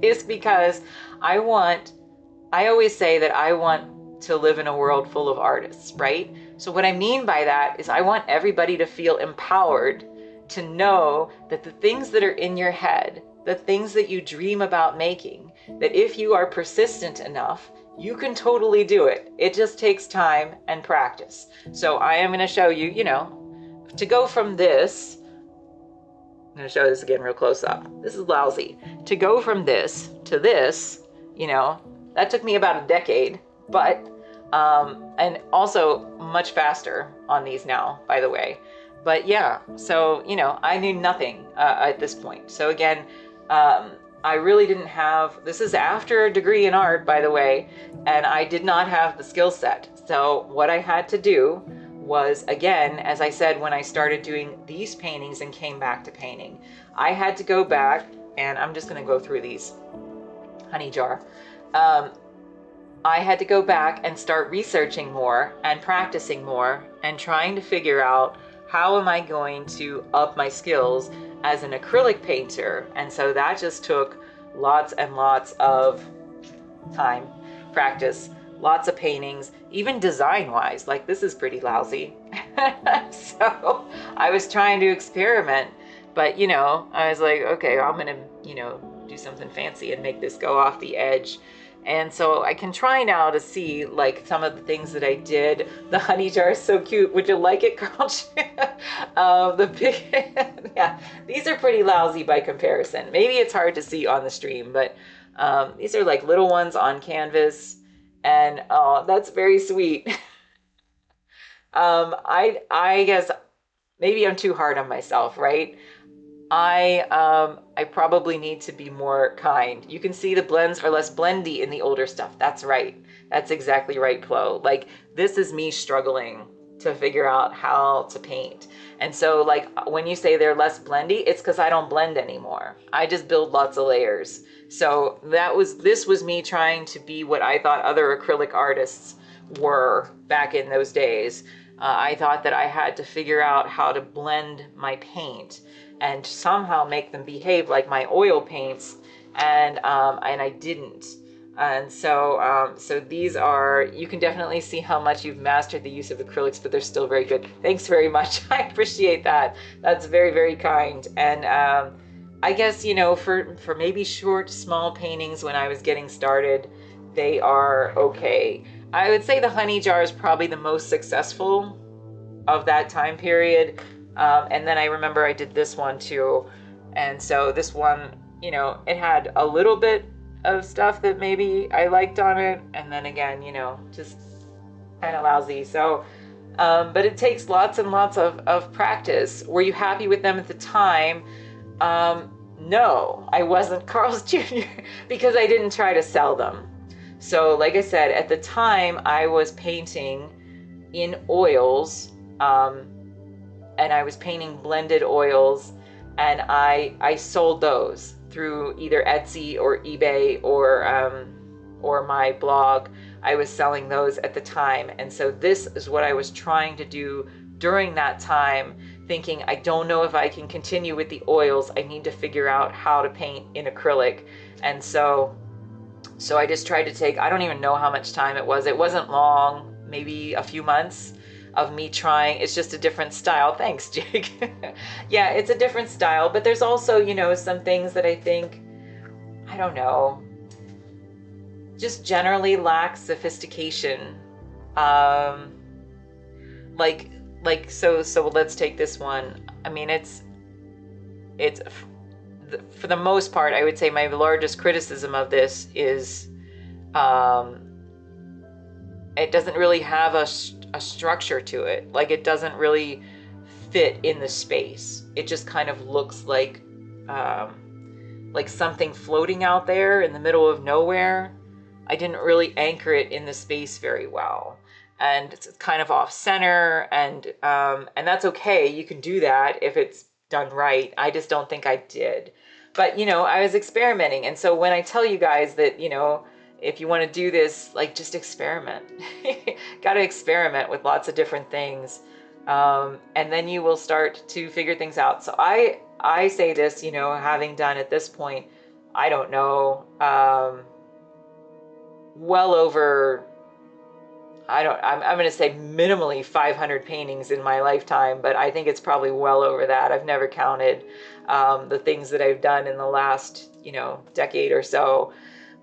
is because I always say that I want to live in a world full of artists, right? So what I mean by that is I want everybody to feel empowered to know that the things that are in your head, the things that you dream about making, that if you are persistent enough, you can totally do it. It just takes time and practice. So I am going to show you, to go from this, I'm going to show this again real close up. This is lousy. To go from this to this, that took me about a decade, but and also much faster on these now, by the way. But yeah, so, I knew nothing at this point. So again, I really didn't have, this is after a degree in art, by the way, and I did not have the skill set. So what I had to do was, again, as I said, when I started doing these paintings and came back to painting, I had to go back, and I'm just going to go through these honey jar. I had to go back and start researching more and practicing more and trying to figure out how am I going to up my skills as an acrylic painter. And so that just took lots and lots of time, practice, lots of paintings, even design-wise, like this is pretty lousy. So I was trying to experiment, but I was like, okay, I'm gonna, do something fancy and make this go off the edge. And so I can try now to see like some of the things that I did. The honey jar is so cute. Would you like it, Carl? The big, yeah, these are pretty lousy by comparison. Maybe it's hard to see on the stream, but these are like little ones on canvas, and oh, that's very sweet. I guess maybe I'm too hard on myself, right? I probably need to be more kind. You can see the blends are less blendy in the older stuff. That's right. That's exactly right, Plo. Like this is me struggling to figure out how to paint. And so like when you say they're less blendy, it's because I don't blend anymore. I just build lots of layers. So this was me trying to be what I thought other acrylic artists were back in those days. I thought that I had to figure out how to blend my paint and somehow make them behave like my oil paints, and I didn't. And so these are, you can definitely see how much you've mastered the use of acrylics, but they're still very good. Thanks very much. I appreciate that. That's very, very kind. And I guess, for maybe short, small paintings when I was getting started, they are okay. I would say the honey jar is probably the most successful of that time period. And then I remember I did this one too. And so this one, it had a little bit of stuff that maybe I liked on it. And then again, just kind of lousy. So, but it takes lots and lots of practice. Were you happy with them at the time? No, I wasn't, Carl's Jr., because I didn't try to sell them. So like I said, at the time I was painting in oils, and I was painting blended oils, and I sold those through either Etsy or eBay or my blog. I was selling those at the time, and so this is what I was trying to do during that time, thinking I don't know if I can continue with the oils. I need to figure out how to paint in acrylic. And so I just tried to take, I don't even know how much time it was. It wasn't long, maybe a few months of me trying. It's just a different style. Thanks, Jake. Yeah, it's a different style, but there's also, you know, some things that I think, I don't know, just generally lack sophistication. Um, like, so let's take this one. I mean, it's for the most part, I would say my largest criticism of this is it doesn't really have a structure to it. Like, it doesn't really fit in the space. It just kind of looks like something floating out there in the middle of nowhere. I didn't really anchor it in the space very well. And it's kind of off center, and that's okay. You can do that if it's done right. I just don't think I did. But, you know, I was experimenting. And so when I tell you guys that, you know, if you want to do this, like, just experiment. Got to experiment with lots of different things. And then you will start to figure things out. So I say this, you know, having done at this point, I don't know, well over, I'm going to say minimally 500 paintings in my lifetime, but I think it's probably well over that. I've never counted the things that I've done in the last, you know, decade or so.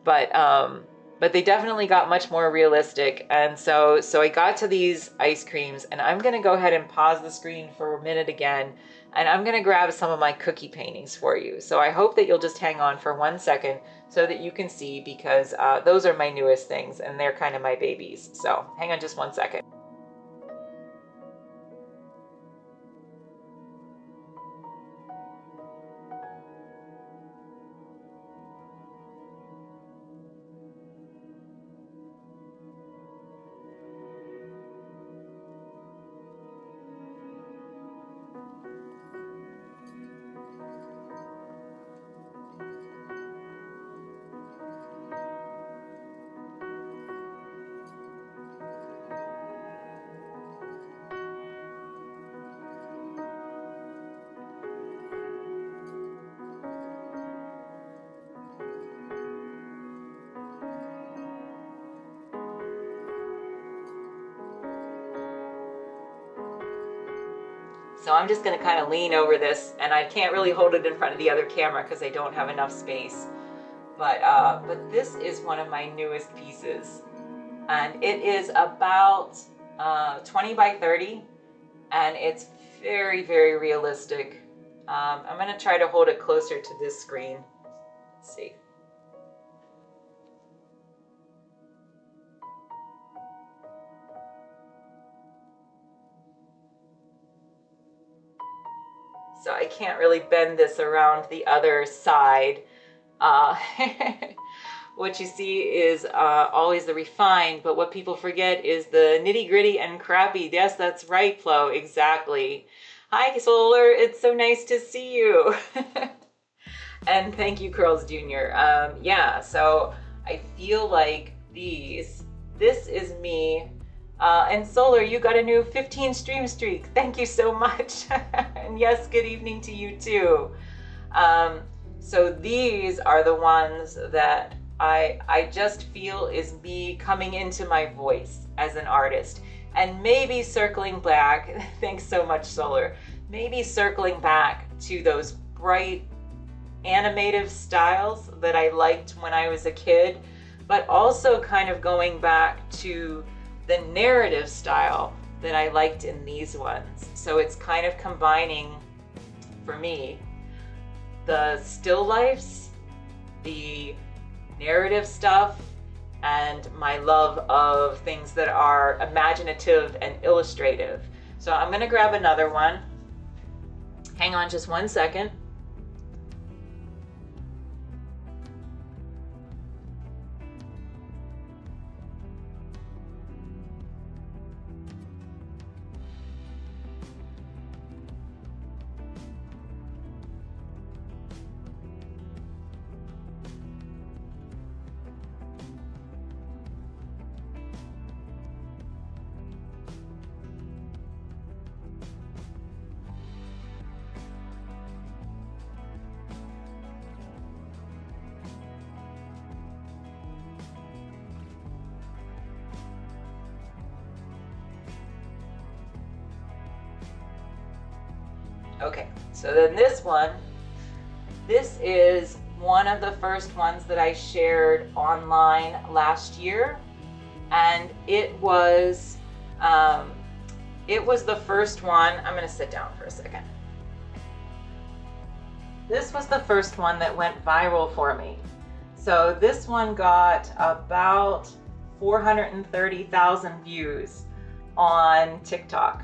But they definitely got much more realistic. And so I got to these ice creams, and I'm going to go ahead and pause the screen for a minute again, and I'm going to grab some of my cookie paintings for you. So I hope that you'll just hang on for 1 second so that you can see, because those are my newest things, and they're kind of my babies. So hang on just 1 second. So I'm just going to kind of lean over this, and I can't really hold it in front of the other camera because I don't have enough space. But this is one of my newest pieces, and it is about 20 by 30, and it's very, very realistic. I'm going to try to hold it closer to this screen. Let's see. So I can't really bend this around the other side. What you see is always the refined, but what people forget is the nitty gritty and crappy. Yes, that's right, Flo, exactly. Hi, Solar, it's so nice to see you. And thank you, Curls Jr. Yeah, so I feel like this is me. And Solar, you got a new 15 stream streak. Thank you so much. And yes, good evening to you too. So these are the ones that I just feel is me coming into my voice as an artist. And maybe circling back, thanks so much, Solar, maybe circling back to those bright animative styles that I liked when I was a kid, but also kind of going back to the narrative style that I liked in these ones. So it's kind of combining, for me, the still lifes, the narrative stuff, and my love of things that are imaginative and illustrative. So I'm gonna grab another one. Hang on just 1 second. Okay, so then this is one of the first ones that I shared online last year, and it was the first one. I'm going to sit down for a second. This was the first one that went viral for me. So this one got about 430,000 views on TikTok.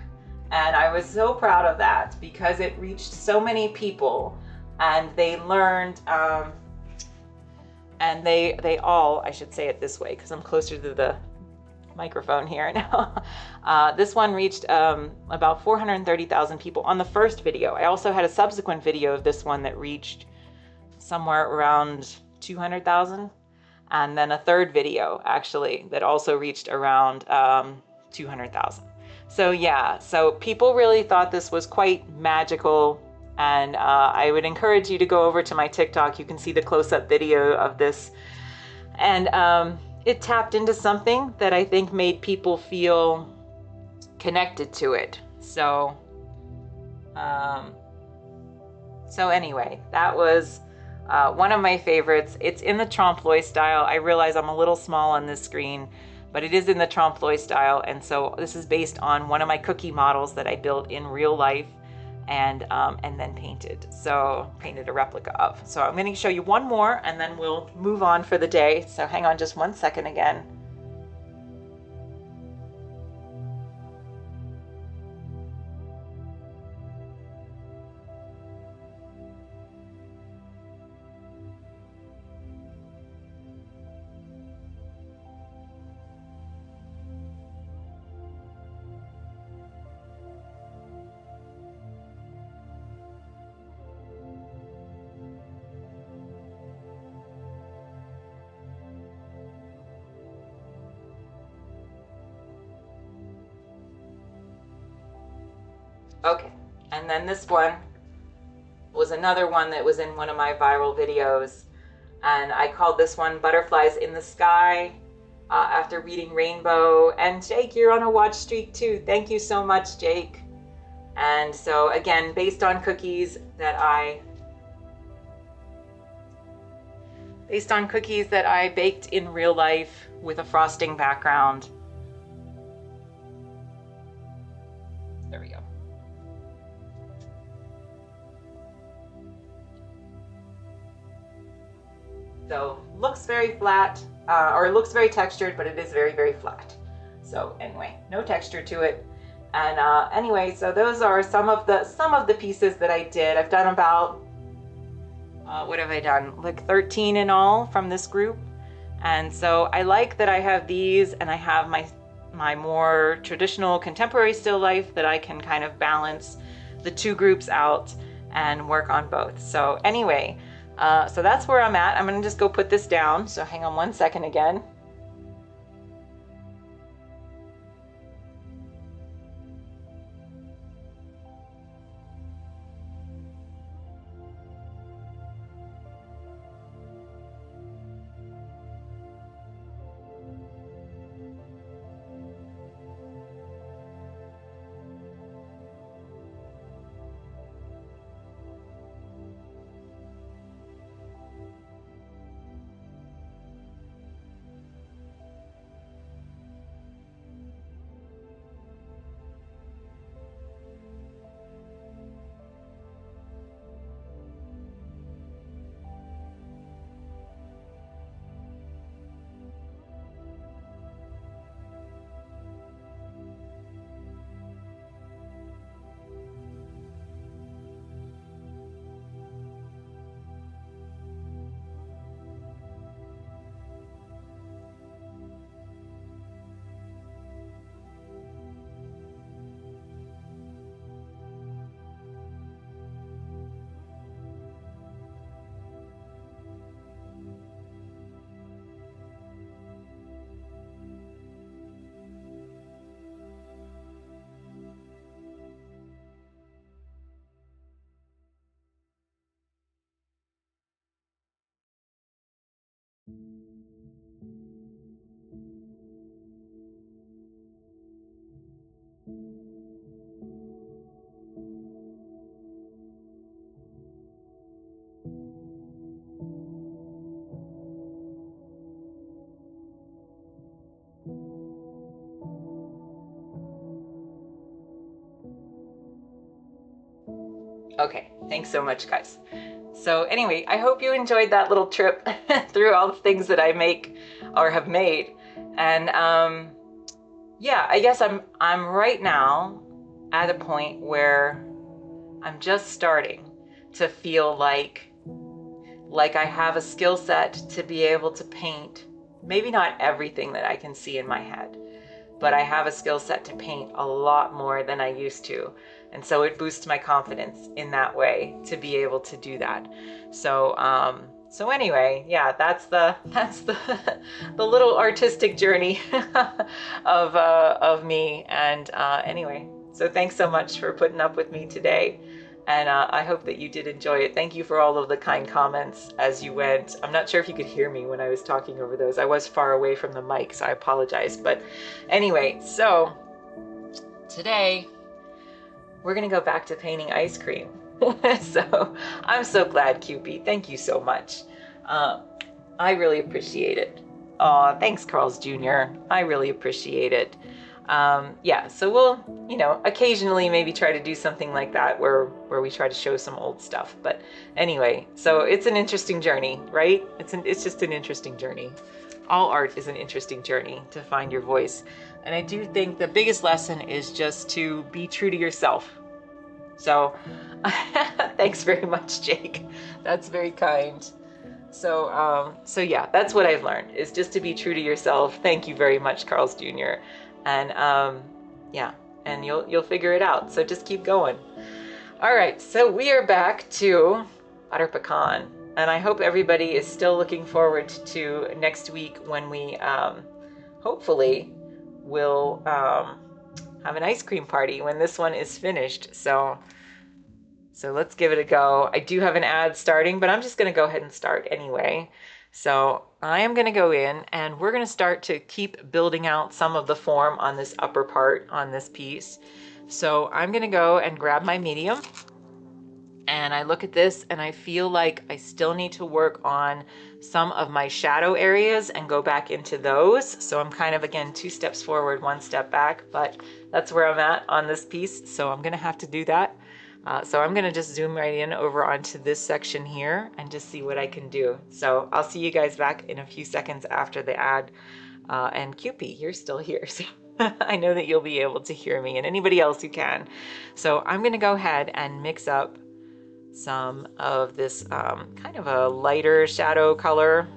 And I was so proud of that because it reached so many people, and they learned, and they all, I should say it this way because I'm closer to the microphone here now. This one reached about 430,000 people on the first video. I also had a subsequent video of this one that reached somewhere around 200,000, and then a third video actually that also reached around 200,000. So yeah, so people really thought this was quite magical, and I would encourage you to go over to my TikTok. You can see the close-up video of this, and it tapped into something that I think made people feel connected to it. So anyway, that was one of my favorites. It's in the trompe-l'oeil style. I realize I'm a little small on this screen, but it is in the trompe-l'oeil style. And so this is based on one of my cookie models that I built in real life, and then painted a replica of. So I'm going to show you one more, and then we'll move on for the day. So hang on just 1 second again. Okay, and then this one was another one that was in one of my viral videos, and I called this one Butterflies in the Sky, after reading Rainbow. And Jake, you're on a watch streak too. Thank you so much, Jake. And so again, based on cookies that I baked in real life with a frosting background. There we go. So looks very flat, or it looks very textured, but it is very, very flat. So anyway, no texture to it. And anyway, so those are some of the pieces that I did. I've done about, what have I done? Like 13 in all from this group. And so I like that I have these, and I have my more traditional contemporary still life that I can kind of balance the two groups out and work on both. So anyway, so that's where I'm at. I'm gonna just go put this down. So hang on 1 second again. Okay, thanks so much, guys. So anyway, I hope you enjoyed that little trip through all the things that I make or have made. And yeah, I guess I'm right now at a point where I'm just starting to feel like I have a skill set to be able to paint, maybe not everything that I can see in my head, but I have a skill set to paint a lot more than I used to. And so it boosts my confidence in that way to be able to do that. So anyway, yeah, that's the the little artistic journey of me. And anyway, so thanks so much for putting up with me today. And I hope that you did enjoy it. Thank you for all of the kind comments as you went. I'm not sure if you could hear me when I was talking over those. I was far away from the mic, so I apologize. But anyway, so today we're going to go back to painting ice cream. So I'm so glad, Cupid. Thank you so much. I really appreciate it. Aw, thanks, Carl's Jr. I really appreciate it. Yeah, so we'll, occasionally maybe try to do something like that where we try to show some old stuff. But anyway, so it's an interesting journey, right? It's just an interesting journey. All art is an interesting journey to find your voice. And I do think the biggest lesson is just to be true to yourself. So thanks very much, Jake. That's very kind. So yeah, that's what I've learned, is just to be true to yourself. Thank you very much, Carl's Jr. And yeah, and you'll figure it out. So just keep going. All right, so we are back to butter pecan, and I hope everybody is still looking forward to next week when we hopefully will have an ice cream party when this one is finished. So let's give it a go. I do have an ad starting, but I'm just going to go ahead and start anyway. So I am going to go in and we're going to start to keep building out some of the form on this upper part on this piece. So I'm going to go and grab my medium, and I look at this and I feel like I still need to work on some of my shadow areas and go back into those. So I'm kind of, again, 2 steps forward, 1 step back, but that's where I'm at on this piece. So I'm going to have to do that. So I'm going to just zoom right in over onto this section here and just see what I can do. So I'll see you guys back in a few seconds after the ad. And Cupid, you're still here. So I know that you'll be able to hear me, and anybody else who can. So I'm going to go ahead and mix up some of this kind of a lighter shadow color.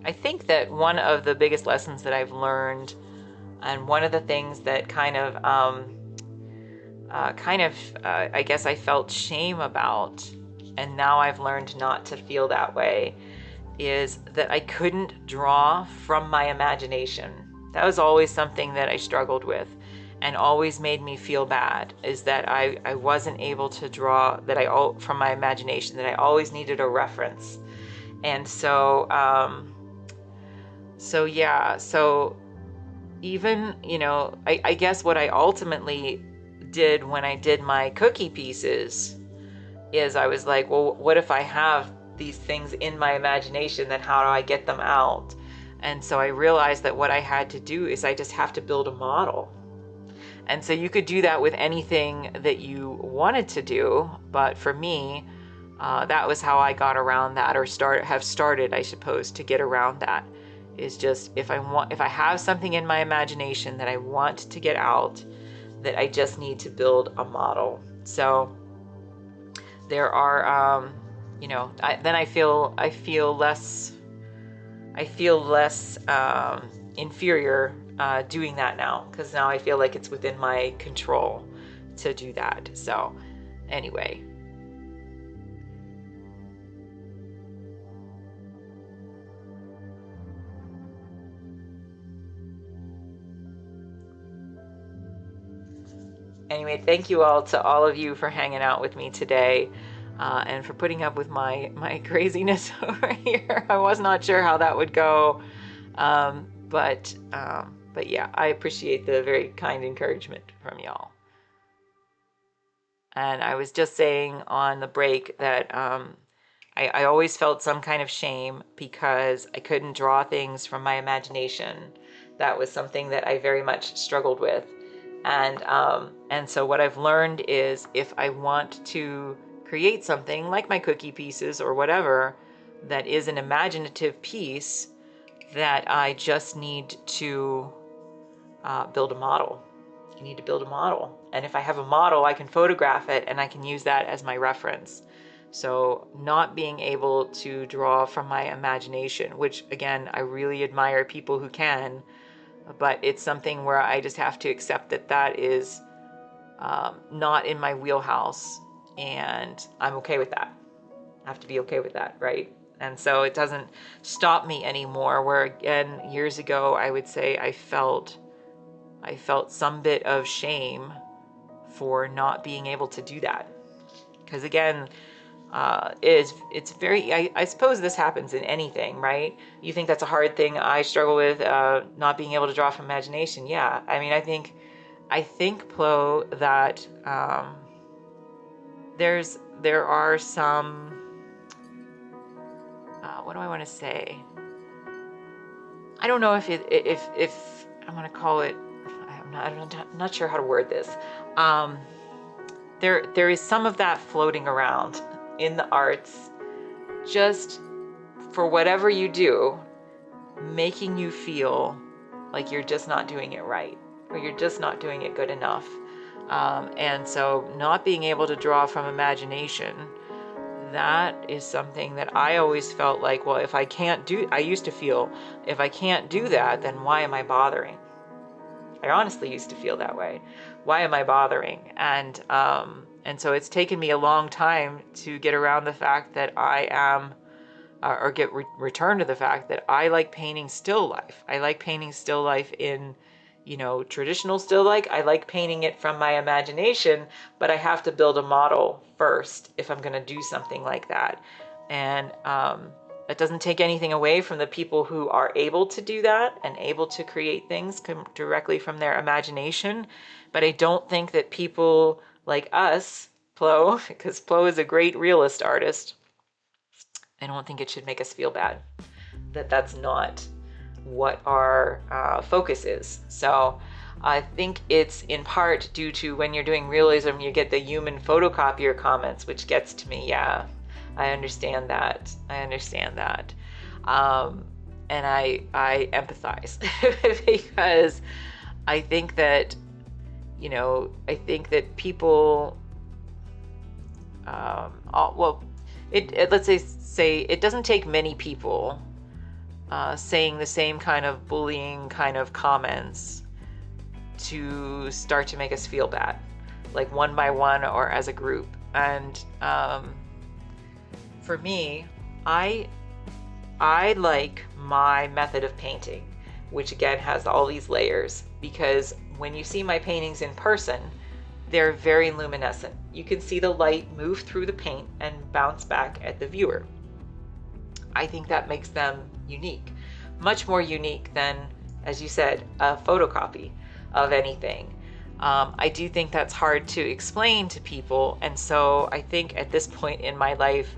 I think that one of the biggest lessons that I've learned, and one of the things that I guess I felt shame about, and now I've learned not to feel that way, is that I couldn't draw from my imagination. That was always something that I struggled with and always made me feel bad, is that I wasn't able to draw from my imagination, that I always needed a reference. And so even, I guess what I ultimately did when I did my cookie pieces is I was like, well, what if I have these things in my imagination, then how do I get them out? And so I realized that what I had to do is I just have to build a model. And so you could do that with anything that you wanted to do, but for me, that was how I got around that, or have started, I suppose, to get around that. Is just if I have something in my imagination that I want to get out, that I just need to build a model. So there are, then I feel less inferior doing that now, because now I feel like it's within my control to do that. So anyway. Anyway, thank you all to all of you for hanging out with me today, and for putting up with my craziness over here. I was not sure how that would go, but yeah, I appreciate the very kind encouragement from y'all. And I was just saying on the break that I always felt some kind of shame because I couldn't draw things from my imagination That was something that I very much struggled with. And so what I've learned is if I want to create something like my cookie pieces or whatever that is an imaginative piece, that I just need to build a model. I need to build a model. And if I have a model, I can photograph it and I can use that as my reference. So not being able to draw from my imagination, which again, I really admire people who can, but it's something where I just have to accept that that is not in my wheelhouse, and I'm okay with that. I have to be okay with that, right? And so it doesn't stop me anymore, where again, years ago, I would say I felt some bit of shame for not being able to do that. Because again, it's very, I suppose this happens in anything, right? You think that's a hard thing. I struggle with not being able to draw from imagination. Yeah, I mean, I think Plo, that there are some, what do I want to say? I don't know if I'm going to call it, I'm not sure how to word this. There is some of that floating around in the arts, just for whatever you do, making you feel like you're just not doing it right, or you're just not doing it good enough. And so not being able to draw from imagination, that is something that I always felt like, well, if I can't do, I used to feel, if I can't do that, then why am I bothering? I honestly used to feel that way. Why am I bothering? And so it's taken me a long time to get around the fact that I am, or get return to the fact that I like painting still life. I like painting still life in, traditional still life. I like painting it from my imagination, but I have to build a model first if I'm going to do something like that. And that doesn't take anything away from the people who are able to do that and able to create things directly from their imagination. But I don't think that people like us, Plo, because Plo is a great realist artist, I don't think it should make us feel bad that that's not what our focus is. So I think it's in part due to when you're doing realism, you get the human photocopier comments, which gets to me. Yeah, I understand that. And I empathize because I think that, people, let's say it doesn't take many people saying the same kind of bullying kind of comments to start to make us feel bad, like one by one or as a group. And for me, I like my method of painting, which again has all these layers, because when you see my paintings in person, they're very luminescent. You can see the light move through the paint and bounce back at the viewer. I think that makes them unique, much more unique than, as you said, a photocopy of anything. I do think that's hard to explain to people, and so I think at this point in my life,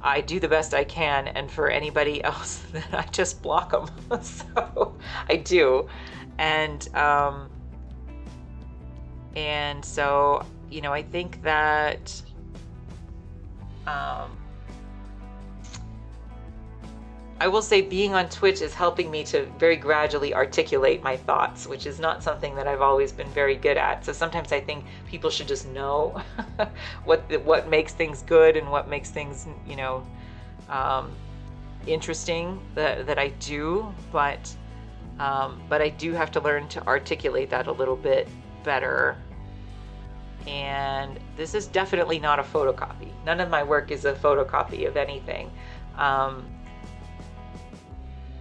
I do the best I can, and for anybody else, then I just block them. So I do, and so I think that I will say being on Twitch is helping me to very gradually articulate my thoughts, which is not something that I've always been very good at. So sometimes I think people should just know what makes things good and what makes things, interesting that I do. But I do have to learn to articulate that a little bit better. And this is definitely not a photocopy. None of my work is a photocopy of anything.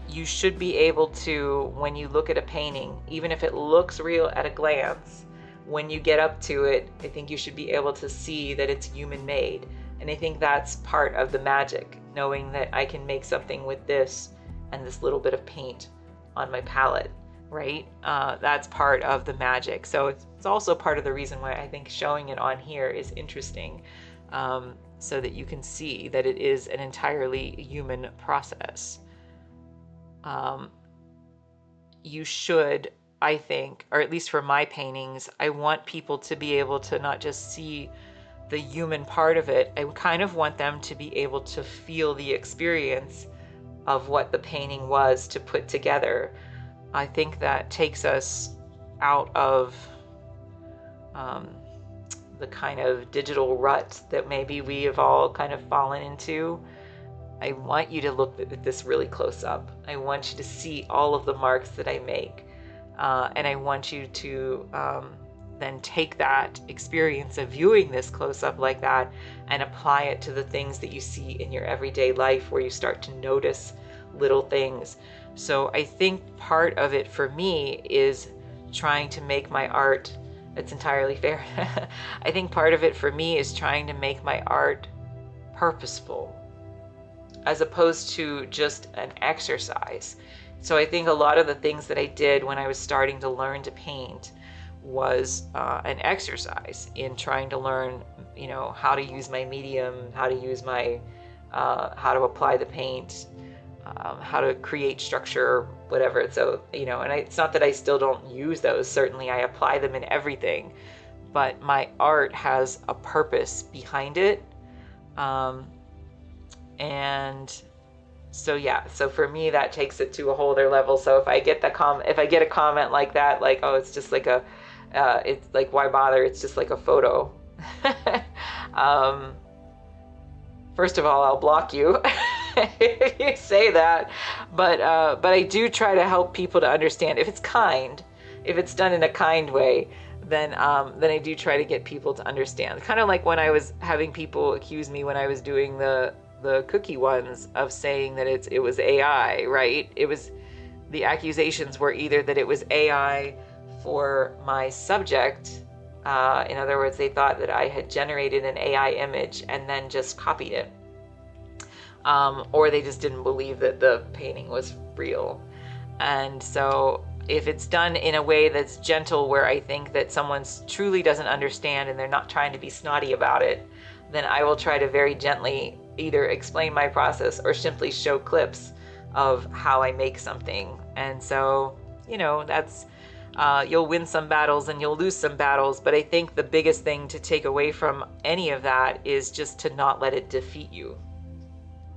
You should be able to, when you look at a painting, even if it looks real at a glance, when you get up to it, I think you should be able to see that it's human made. And I think that's part of the magic, knowing that I can make something with this and this little bit of paint on my palette, right? That's part of the magic. So it's also part of the reason why I think showing it on here is interesting, so that you can see that it is an entirely human process. you should, I think, or at least for my paintings, I want people to be able to not just see the human part of it. I kind of want them to be able to feel the experience of what the painting was to put together. I think that takes us out of the kind of digital rut that maybe we have all kind of fallen into. I want you to look at this really close up. I want you to see all of the marks that I make. And I want you to then take that experience of viewing this close up like that and apply it to the things that you see in your everyday life, where you start to notice little things. So I think part of it for me is trying to make my art, it's entirely fair. I think part of it for me is trying to make my art purposeful, as opposed to just an exercise. So I think a lot of the things that I did when I was starting to learn to paint was an exercise in trying to learn, how to use my medium, how to use my, how to apply the paint, how to create structure, whatever. So, and it's not that I still don't use those. Certainly I apply them in everything, but my art has a purpose behind it. And so yeah, so for me that takes it to a whole other level. So if I get a comment like that, like, oh, it's just like it's like, why bother? It's just like a photo. First of all, I'll block you if you say that. But I do try to help people to understand, if it's kind, if it's done in a kind way, then I do try to get people to understand. Kind of like when I was having people accuse me when I was doing the cookie ones of saying that it was AI, right? The accusations were either that it was AI for my subject. In other words, they thought that I had generated an AI image and then just copied it. Or they just didn't believe that the painting was real. And so if it's done in a way that's gentle, where I think that someone truly doesn't understand and they're not trying to be snotty about it, then I will try to very gently either explain my process or simply show clips of how I make something. And so, that's, you'll win some battles and you'll lose some battles, but I think the biggest thing to take away from any of that is just to not let it defeat you.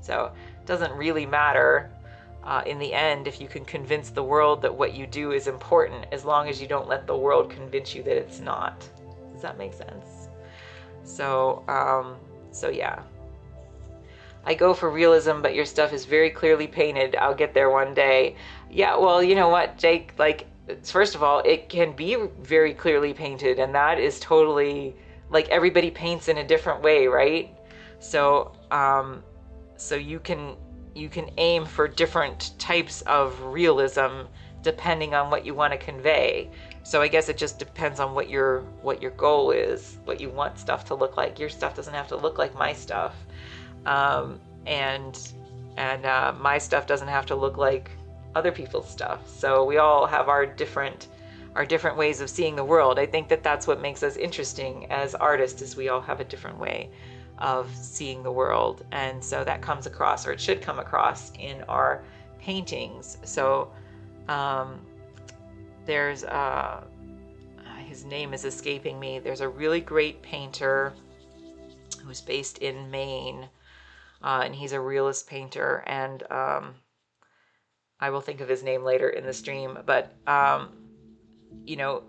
So it doesn't really matter in the end if you can convince the world that what you do is important, as long as you don't let the world convince you that it's not. Does that make sense? So yeah. I go for realism, but your stuff is very clearly painted. I'll get there one day. Yeah, well, you know what, Jake, like, first of all, it can be very clearly painted, and that is totally, like, everybody paints in a different way, right? So you can aim for different types of realism depending on what you want to convey. So I guess it just depends on what your goal is, what you want stuff to look like. Your stuff doesn't have to look like my stuff. And my stuff doesn't have to look like other people's stuff. So we all have our different ways of seeing the world. I think that that's what makes us interesting as artists, is we all have a different way of seeing the world. And so that comes across, or it should come across, in our paintings. So there's his name is escaping me. There's a really great painter who's based in Maine. And he's a realist painter, and I will think of his name later in the stream. But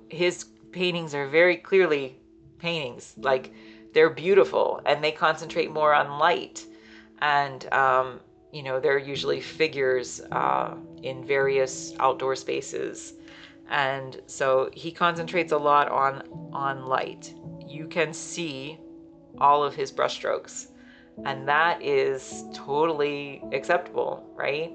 his paintings are very clearly paintings. Like, they're beautiful, and they concentrate more on light, and they're usually figures in various outdoor spaces, and so he concentrates a lot on light. You can see all of his brushstrokes. And that is totally acceptable, right?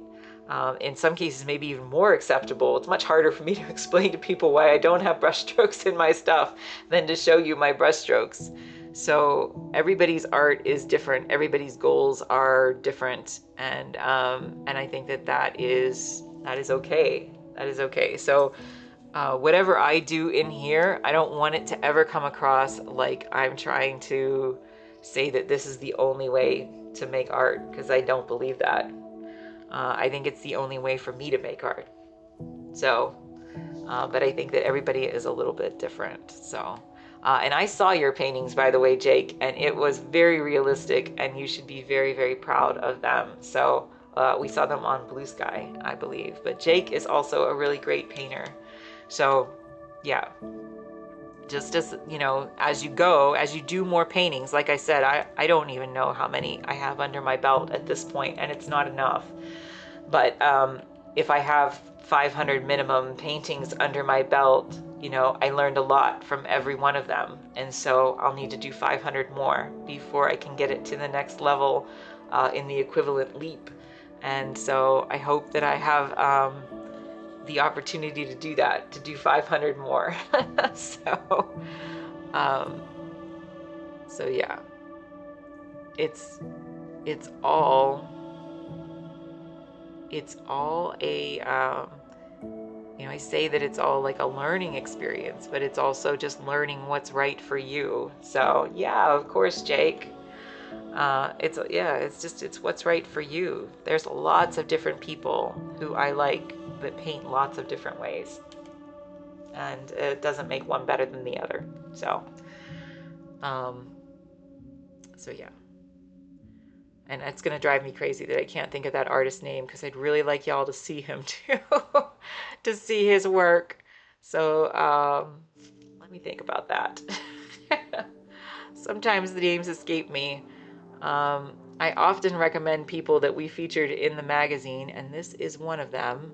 In some cases, maybe even more acceptable. It's much harder for me to explain to people why I don't have brushstrokes in my stuff than to show you my brushstrokes. So everybody's art is different. Everybody's goals are different, and I think that is okay. That is okay. So whatever I do in here, I don't want it to ever come across like I'm trying to say that this is the only way to make art, because I don't believe that. I think it's the only way for me to make art. So, but I think that everybody is a little bit different. So, and I saw your paintings, by the way, Jake, and it was very realistic, and you should be very, very proud of them. So we saw them on BlueSky, I believe. But Jake is also a really great painter. So, yeah, just as you know, as you go, as you do more paintings, like I said, I don't even know how many I have under my belt at this point, and it's not enough. But if I have 500 minimum paintings under my belt, you know, I learned a lot from every one of them. And so I'll need to do 500 more before I can get it to the next level in the equivalent leap. And so I hope that I have the opportunity to do that, to do 500 more. So, um, so yeah, it's it's all a you know, I say that it's all like a learning experience, but it's also just learning what's right for you. So yeah, of course, Jake. It's what's right for you. There's lots of different people who I like that paint lots of different ways, and it doesn't make one better than the other. So, um, so yeah. And it's gonna drive me crazy that I can't think of that artist's name, because I'd really like y'all to see him too, to see his work. So let me think about that. Sometimes the names escape me. I often recommend people that we featured in the magazine, and this is one of them.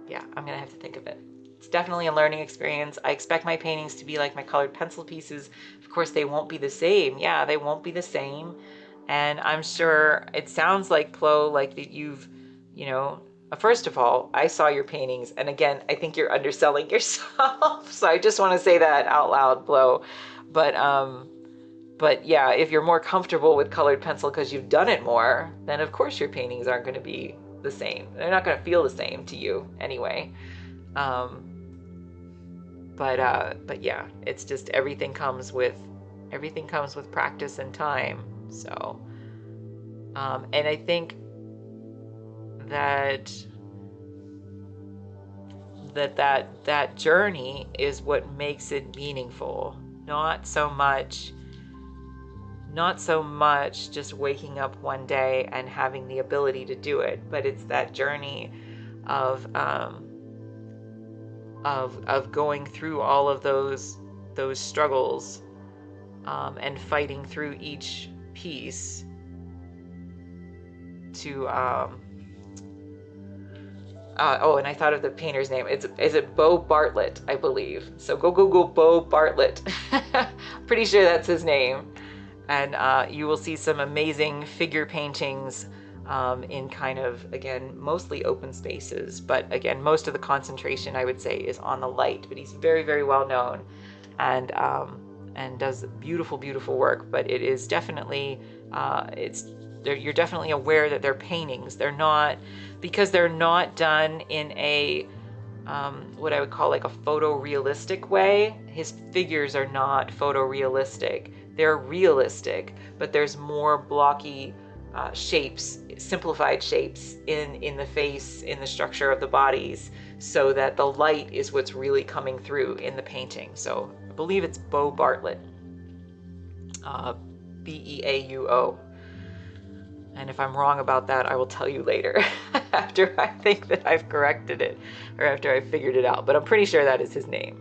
Yeah, I'm gonna have to think of it. It's definitely a learning experience. I expect my paintings to be like my colored pencil pieces. Of course, they won't be the same. Yeah, they won't be the same. And I'm sure it sounds like, Plo, like that you've, you know, first of all, I saw your paintings, and again, I think you're underselling yourself. So I just want to say that out loud, Plo. But but yeah, if you're more comfortable with colored pencil because you've done it more, then of course your paintings aren't going to be the same. They're not going to feel the same to you anyway. Um, but yeah, it's just everything comes with practice and time. So, and I think that that journey is what makes it meaningful. Not so much just waking up one day and having the ability to do it, but it's that journey of going through all of those struggles, and fighting through each piece to oh, and I thought of the painter's name. Is it Bo Bartlett, I believe. So go Google Bo Bartlett. Pretty sure that's his name. And you will see some amazing figure paintings in kind of, again, mostly open spaces. But again, most of the concentration, I would say, is on the light. But he's very, very well known, and does beautiful, beautiful work. But it is definitely, you're definitely aware that they're paintings. They're not, because they're not done in a what I would call like a photorealistic way. His figures are not photorealistic. They're realistic, but there's more blocky shapes, simplified shapes in the face, in the structure of the bodies, so that the light is what's really coming through in the painting. So I believe it's Bo Bartlett, Beauo. And if I'm wrong about that, I will tell you later after I think that I've corrected it, or after I've figured it out. But I'm pretty sure that is his name.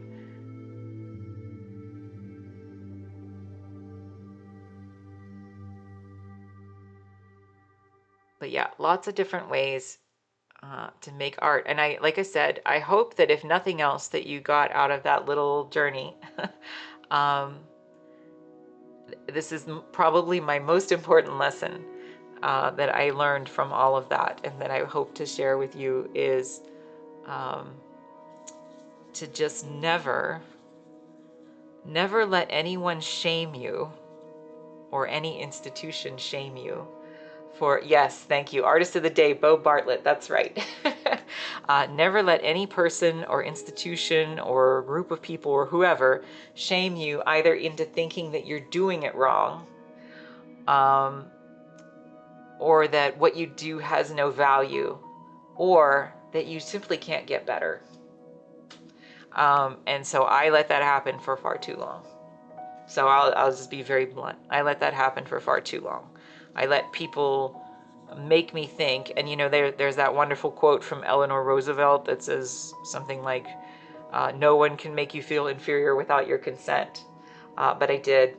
But yeah, lots of different ways to make art. And like I said, I hope that if nothing else, that you got out of that little journey. This is probably my most important lesson that I learned from all of that, and that I hope to share with you, is to just never let anyone shame you, or any institution shame you for, yes, thank you, Artist of the Day, Bo Bartlett, that's right. Never let any person or institution or group of people or whoever shame you either into thinking that you're doing it wrong, or that what you do has no value, or that you simply can't get better. And so I let that happen for far too long. So I'll just be very blunt. I let that happen for far too long. I let people make me think, and there's that wonderful quote from Eleanor Roosevelt that says something like, no one can make you feel inferior without your consent. But I did.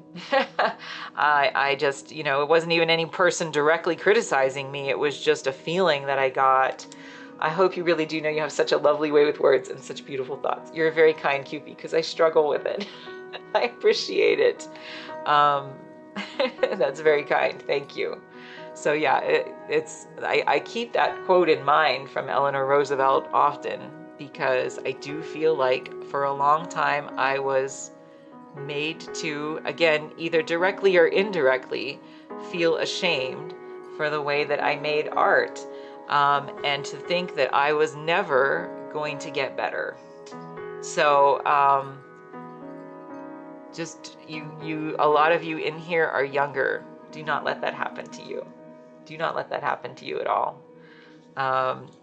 I just, it wasn't even any person directly criticizing me. It was just a feeling that I got. I hope you really do know you have such a lovely way with words and such beautiful thoughts. You're very kind, Cupid, because I struggle with it. I appreciate it. That's very kind. Thank you. So yeah, I keep that quote in mind from Eleanor Roosevelt often, because I do feel like for a long time I was made to, again, either directly or indirectly, feel ashamed for the way that I made art, and to think that I was never going to get better. So just a lot of you in here are younger. Do not let that happen to you. Do not let that happen to you at all.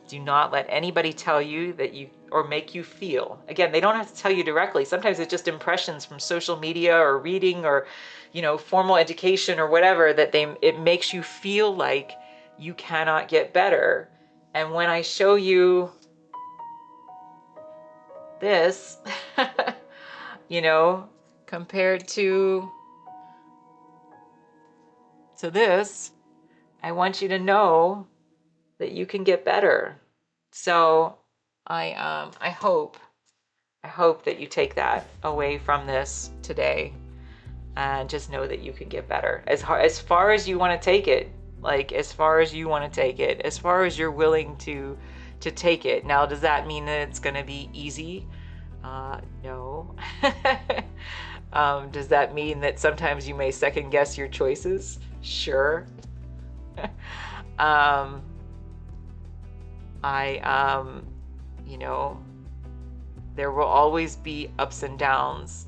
Do not let anybody tell you that or make you feel. Again, they don't have to tell you directly. Sometimes it's just impressions from social media or reading or, formal education or whatever, that it makes you feel like you cannot get better. And when I show you this, compared to this, I want you to know that you can get better. So I hope that you take that away from this today, and just know that you can get better as far as you want to take it. Like, as far as you want to take it, as far as you're willing to take it. Now, does that mean that it's going to be easy? No. Does that mean that sometimes you may second guess your choices? Sure. There will always be ups and downs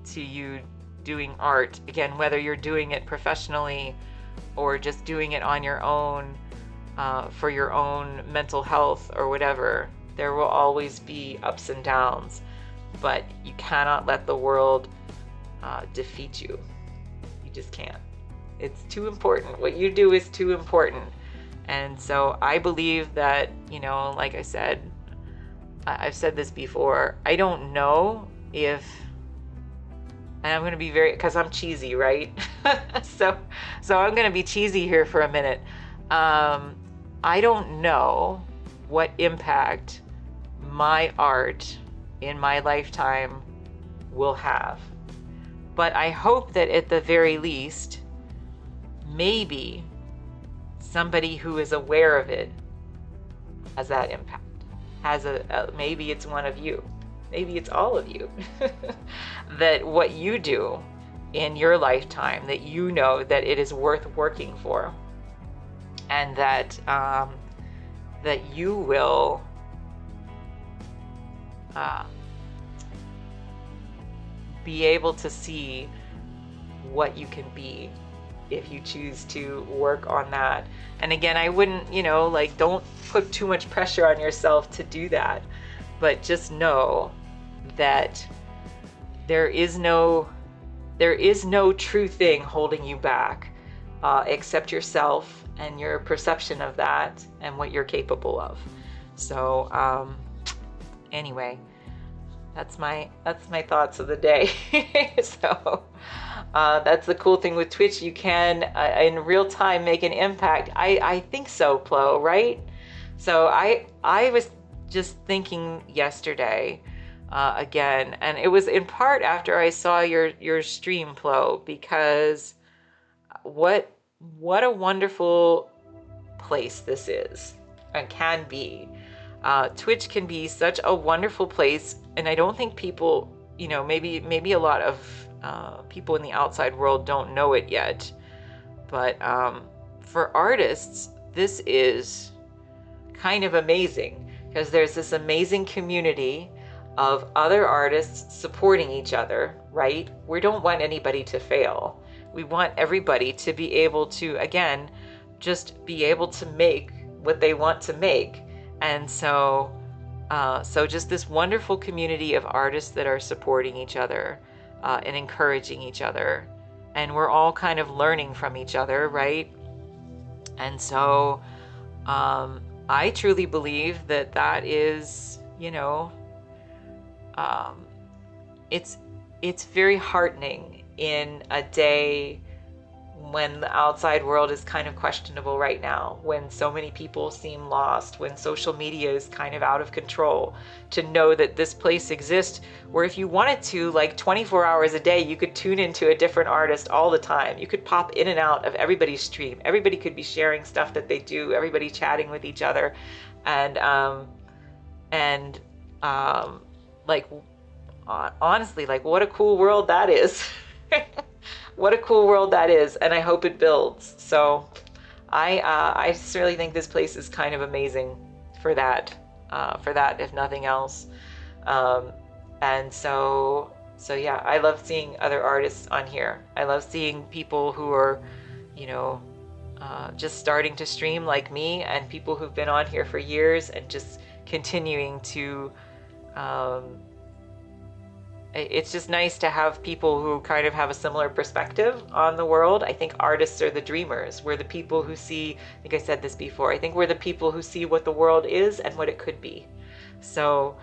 to you doing art. Again, whether you're doing it professionally or just doing it on your own, for your own mental health or whatever, there will always be ups and downs, but you cannot let the world defeat you. You just can't. It's too important. What you do is too important. And so I believe that, like I said, I've said this before, I don't know if, and I'm going to be because I'm cheesy, right? so I'm going to be cheesy here for a minute. I don't know what impact my art in my lifetime will have, but I hope that at the very least, maybe somebody who is aware of it has that impact. Maybe it's one of you, maybe it's all of you, that what you do in your lifetime, that that it is worth working for, and that you will be able to see what you can be if you choose to work on that. And again, I wouldn't, don't put too much pressure on yourself to do that, but just know that there is no true thing holding you back, except yourself and your perception of that and what you're capable of. So anyway, that's my thoughts of the day. So that's the cool thing with Twitch. You can in real time make an impact. I think so, Plo, right? So I was just thinking yesterday again, and it was in part after I saw your stream, Plo, because what a wonderful place this is and can be. Twitch can be such a wonderful place, and I don't think people, maybe a lot of people in the outside world don't know it yet, but for artists, this is kind of amazing, because there's this amazing community of other artists supporting each other, right? We don't want anybody to fail. We want everybody to be able to, again, just be able to make what they want to make. And so just this wonderful community of artists that are supporting each other and encouraging each other. And we're all kind of learning from each other, right? And so I truly believe that that is, it's very heartening in a day when the outside world is kind of questionable right now, when so many people seem lost, when social media is kind of out of control, to know that this place exists where if you wanted to, like 24 hours a day, you could tune into a different artist all the time. You could pop in and out of everybody's stream. Everybody could be sharing stuff that they do, everybody chatting with each other. And like, honestly, like, what a cool world that is. What a cool world that is, and I hope it builds. So I certainly think this place is kind of amazing for that, if nothing else. And so yeah, I love seeing other artists on here. I love seeing people who are, just starting to stream like me, and people who've been on here for years and just continuing to it's just nice to have people who kind of have a similar perspective on the world. I think artists are the dreamers. We're the people who see, I think I said this before, I think we're the people who see what the world is and what it could be. So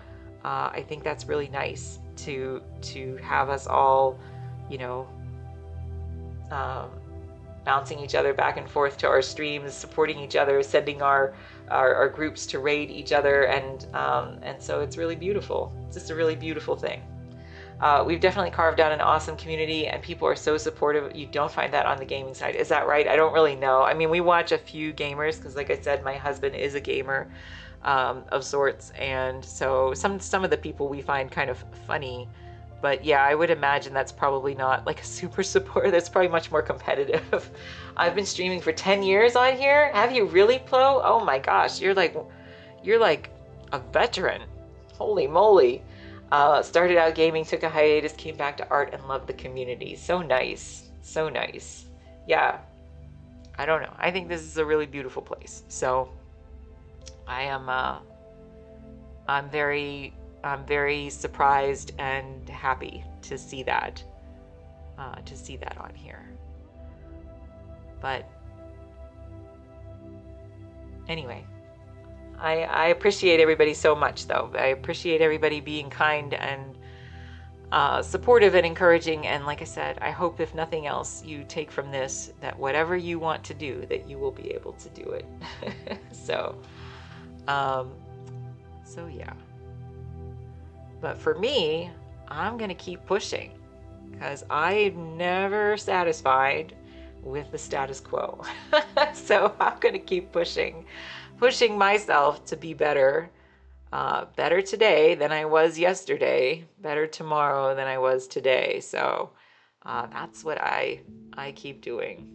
I think that's really nice to have us all, bouncing each other back and forth to our streams, supporting each other, sending our groups to raid each other. And so it's really beautiful. It's just a really beautiful thing. We've definitely carved out an awesome community, and people are so supportive. You don't find that on the gaming side. Is that right? I don't really know. I mean, we watch a few gamers because, like I said, my husband is a gamer of sorts, and so some of the people we find kind of funny. But yeah, I would imagine that's probably not like a super support. That's probably much more competitive. I've been streaming for 10 years on here. Have you really, Plo? Oh my gosh, you're like a veteran. Holy moly. Started out gaming, took a hiatus, came back to art, and loved the community. So nice. So nice. Yeah. I don't know. I think this is a really beautiful place. So I am I'm very surprised and happy to see that on here. But anyway, I appreciate everybody so much, though. I appreciate everybody being kind and supportive and encouraging. And like I said, I hope if nothing else, you take from this that whatever you want to do, that you will be able to do it. So yeah. But for me, I'm going to keep pushing because I'm never satisfied with the status quo. So I'm going to keep pushing myself to be better, better today than I was yesterday, better tomorrow than I was today. So that's what I keep doing.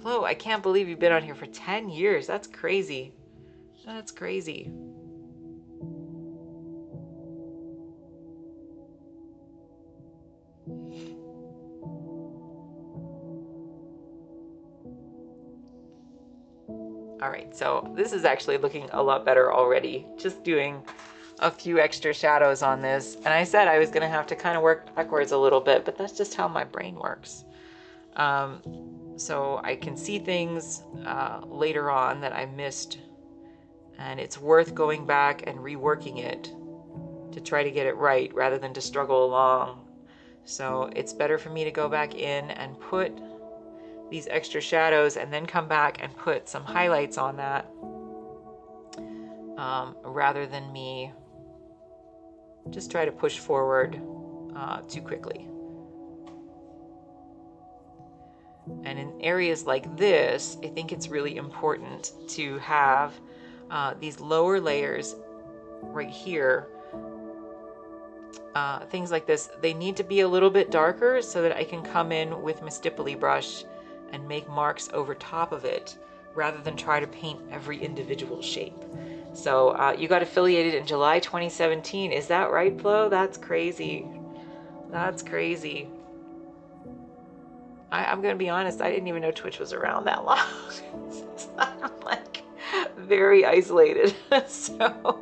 Flo, I can't believe you've been on here for 10 years. That's crazy. That's crazy. All right, so this is actually looking a lot better already. Just doing a few extra shadows on this. And I said I was gonna have to kind of work backwards a little bit, but that's just how my brain works. So I can see things later on that I missed, and it's worth going back and reworking it to try to get it right rather than to struggle along. So it's better for me to go back in and put these extra shadows and then come back and put some highlights on that rather than me just try to push forward too quickly. And in areas like this, I think it's really important to have these lower layers right here. Things like this, they need to be a little bit darker so that I can come in with my stipply brush and make marks over top of it rather than try to paint every individual shape. So you got affiliated in July 2017. Is that right, Flo? That's crazy. That's crazy. I'm going to be honest, I didn't even know Twitch was around that long. I'm like very isolated. So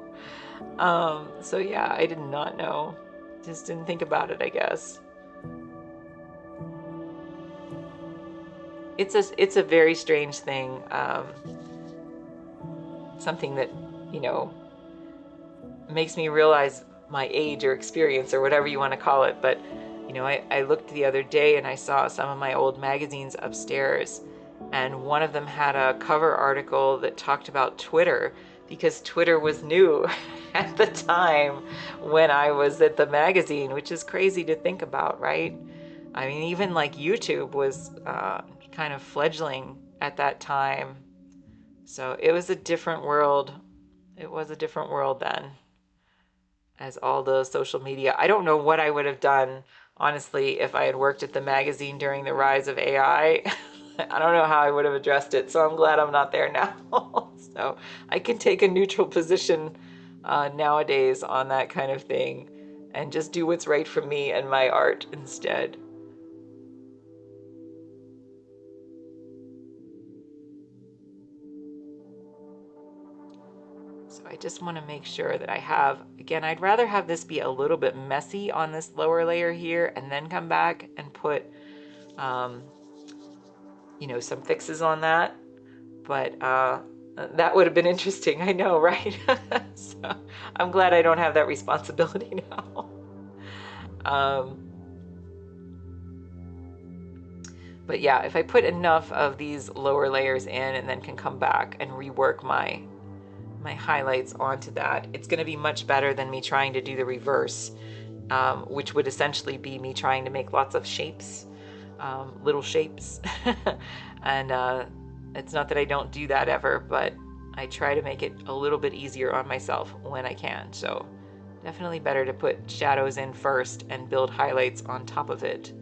yeah, I did not know. Just didn't think about it, I guess. It's a very strange thing. Something that, you know, makes me realize my age or experience or whatever you want to call it. But, you know, I looked the other day and I saw some of my old magazines upstairs, and one of them had a cover article that talked about Twitter, because Twitter was new at the time when I was at the magazine, which is crazy to think about, right? I mean, even like YouTube was kind of fledgling at that time. So it was a different world. It was a different world then, as all the social media. I don't know what I would have done, honestly, if I had worked at the magazine during the rise of AI. I don't know how I would have addressed it, so I'm glad I'm not there now. So I can take a neutral position nowadays on that kind of thing and just do what's right for me and my art instead. So I just want to make sure that I have, again, I'd rather have this be a little bit messy on this lower layer here and then come back and put, you know, some fixes on that. But that would have been interesting, I know, right? So I'm glad I don't have that responsibility now. Um, but yeah, if I put enough of these lower layers in and then can come back and rework my highlights onto that, it's going to be much better than me trying to do the reverse, which would essentially be me trying to make lots of shapes, little shapes. And it's not that I don't do that ever, but I try to make it a little bit easier on myself when I can. So definitely better to put shadows in first and build highlights on top of it,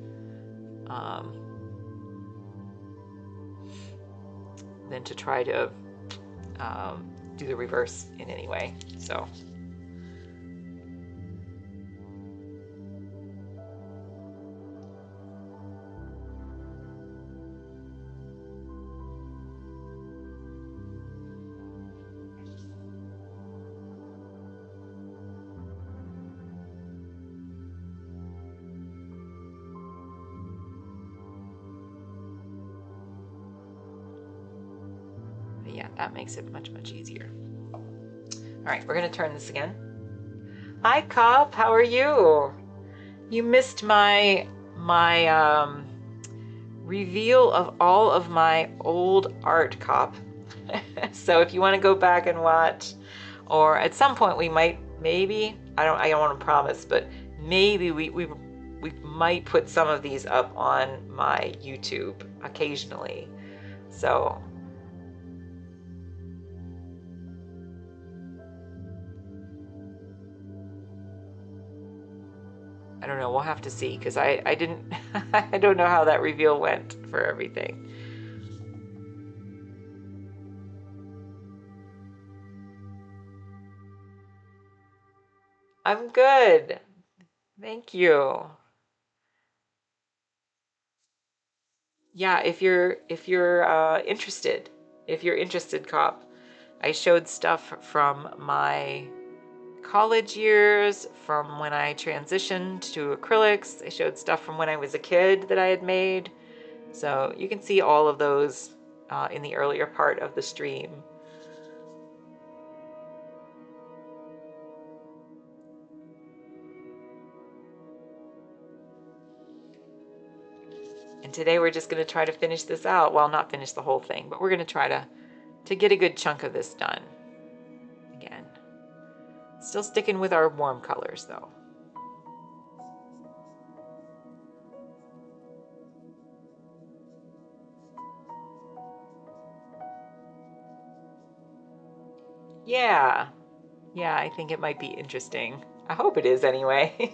um, than to try to do the reverse in any way. So yeah, that makes it much, much easier. All right, we're gonna turn this again. Hi, Cop, how are you? You missed my reveal of all of my old art, Cop. So if you want to go back and watch, or at some point we might, maybe, I don't want to promise, but maybe we might put some of these up on my YouTube occasionally. So I don't know, we'll have to see, because I didn't I don't know how that reveal went for everything. I'm good. Thank you. Yeah, if you're interested, Cop, I showed stuff from my college years, from when I transitioned to acrylics. I showed stuff from when I was a kid that I had made. So you can see all of those in the earlier part of the stream. And today we're just going to try to finish this out. Well, not finish the whole thing, but we're going to try to get a good chunk of this done. Again, still sticking with our warm colors though. Yeah, yeah, I think it might be interesting. I hope it is anyway.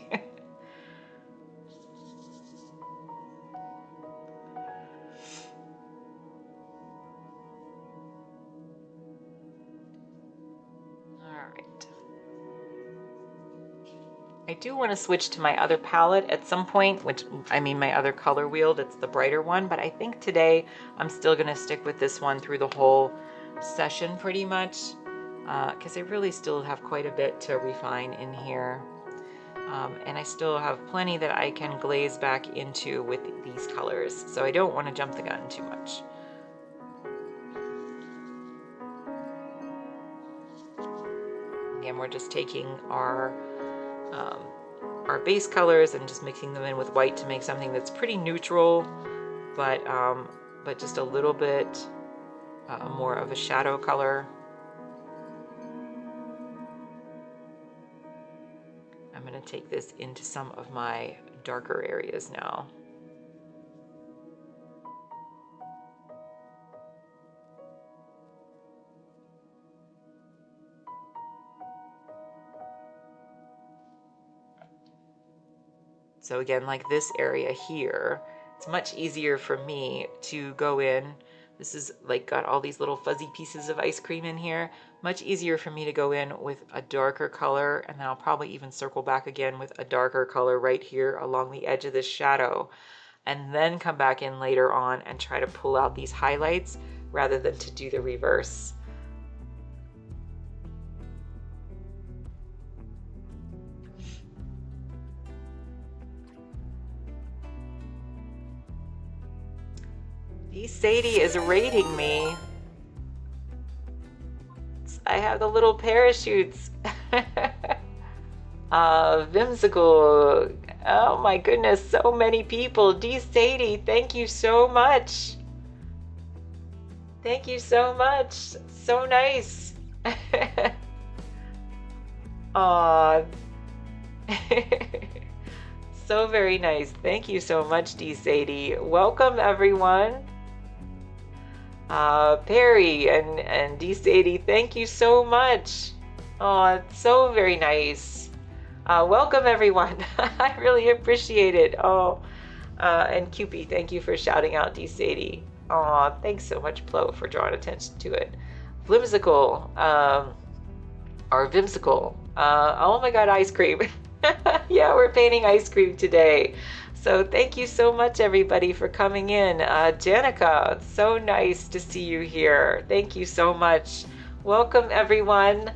All right. I do want to switch to my other palette at some point, which I mean my other color wheel, that's the brighter one, but I think today I'm still going to stick with this one through the whole session pretty much, because I really still have quite a bit to refine in here. And I still have plenty that I can glaze back into with these colors, so I don't want to jump the gun too much. Again, we're just taking our base colors and just mixing them in with white to make something that's pretty neutral, but just a little bit more of a shadow color. I'm going to take this into some of my darker areas now. So again, like this area here, it's much easier for me to go in. This is like got all these little fuzzy pieces of ice cream in here. Much easier for me to go in with a darker color, and then I'll probably even circle back again with a darker color right here along the edge of this shadow, and then come back in later on and try to pull out these highlights rather than to do the reverse. Sadie is rating me. I have the little parachutes. Whimsical. Oh my goodness, so many people. Sadie, thank you so much. Thank you so much. So nice. Aw. So very nice. Thank you so much, Sadie. Welcome everyone. Perry and Sadie, thank you so much. Oh, it's so very nice. Welcome everyone. I really appreciate it. Oh, and Cupie, thank you for shouting out Sadie. Oh, thanks so much, Plo, for drawing attention to it. Whimsical, or Vimsicle. Oh my God, ice cream. Yeah, we're painting ice cream today. So thank you so much, everybody, for coming in. Janica, it's so nice to see you here. Thank you so much. Welcome, everyone.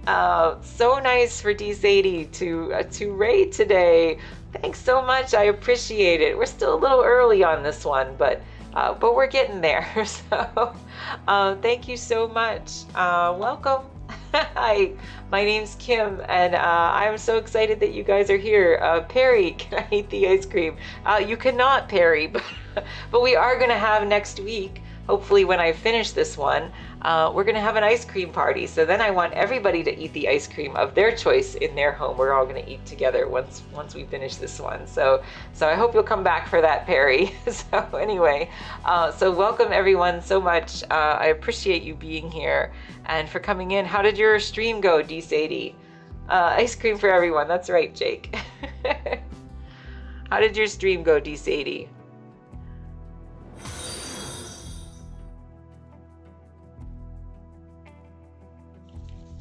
So nice for Sadie to raid today. Thanks so much. I appreciate it. We're still a little early on this one, but we're getting there. So thank you so much. Welcome. Hi, my name's Kim, and I'm so excited that you guys are here. Perry, can I eat the ice cream? You cannot, Perry, but we are going to have next week, hopefully when I finish this one, we're going to have an ice cream party. So then I want everybody to eat the ice cream of their choice in their home. We're all going to eat together once we finish this one. So I hope you'll come back for that, Perry. So anyway, so welcome everyone so much. I appreciate you being here and for coming in. How did your stream go, Sadie? Ice cream for everyone. That's right, Jake. How did your stream go, Sadie?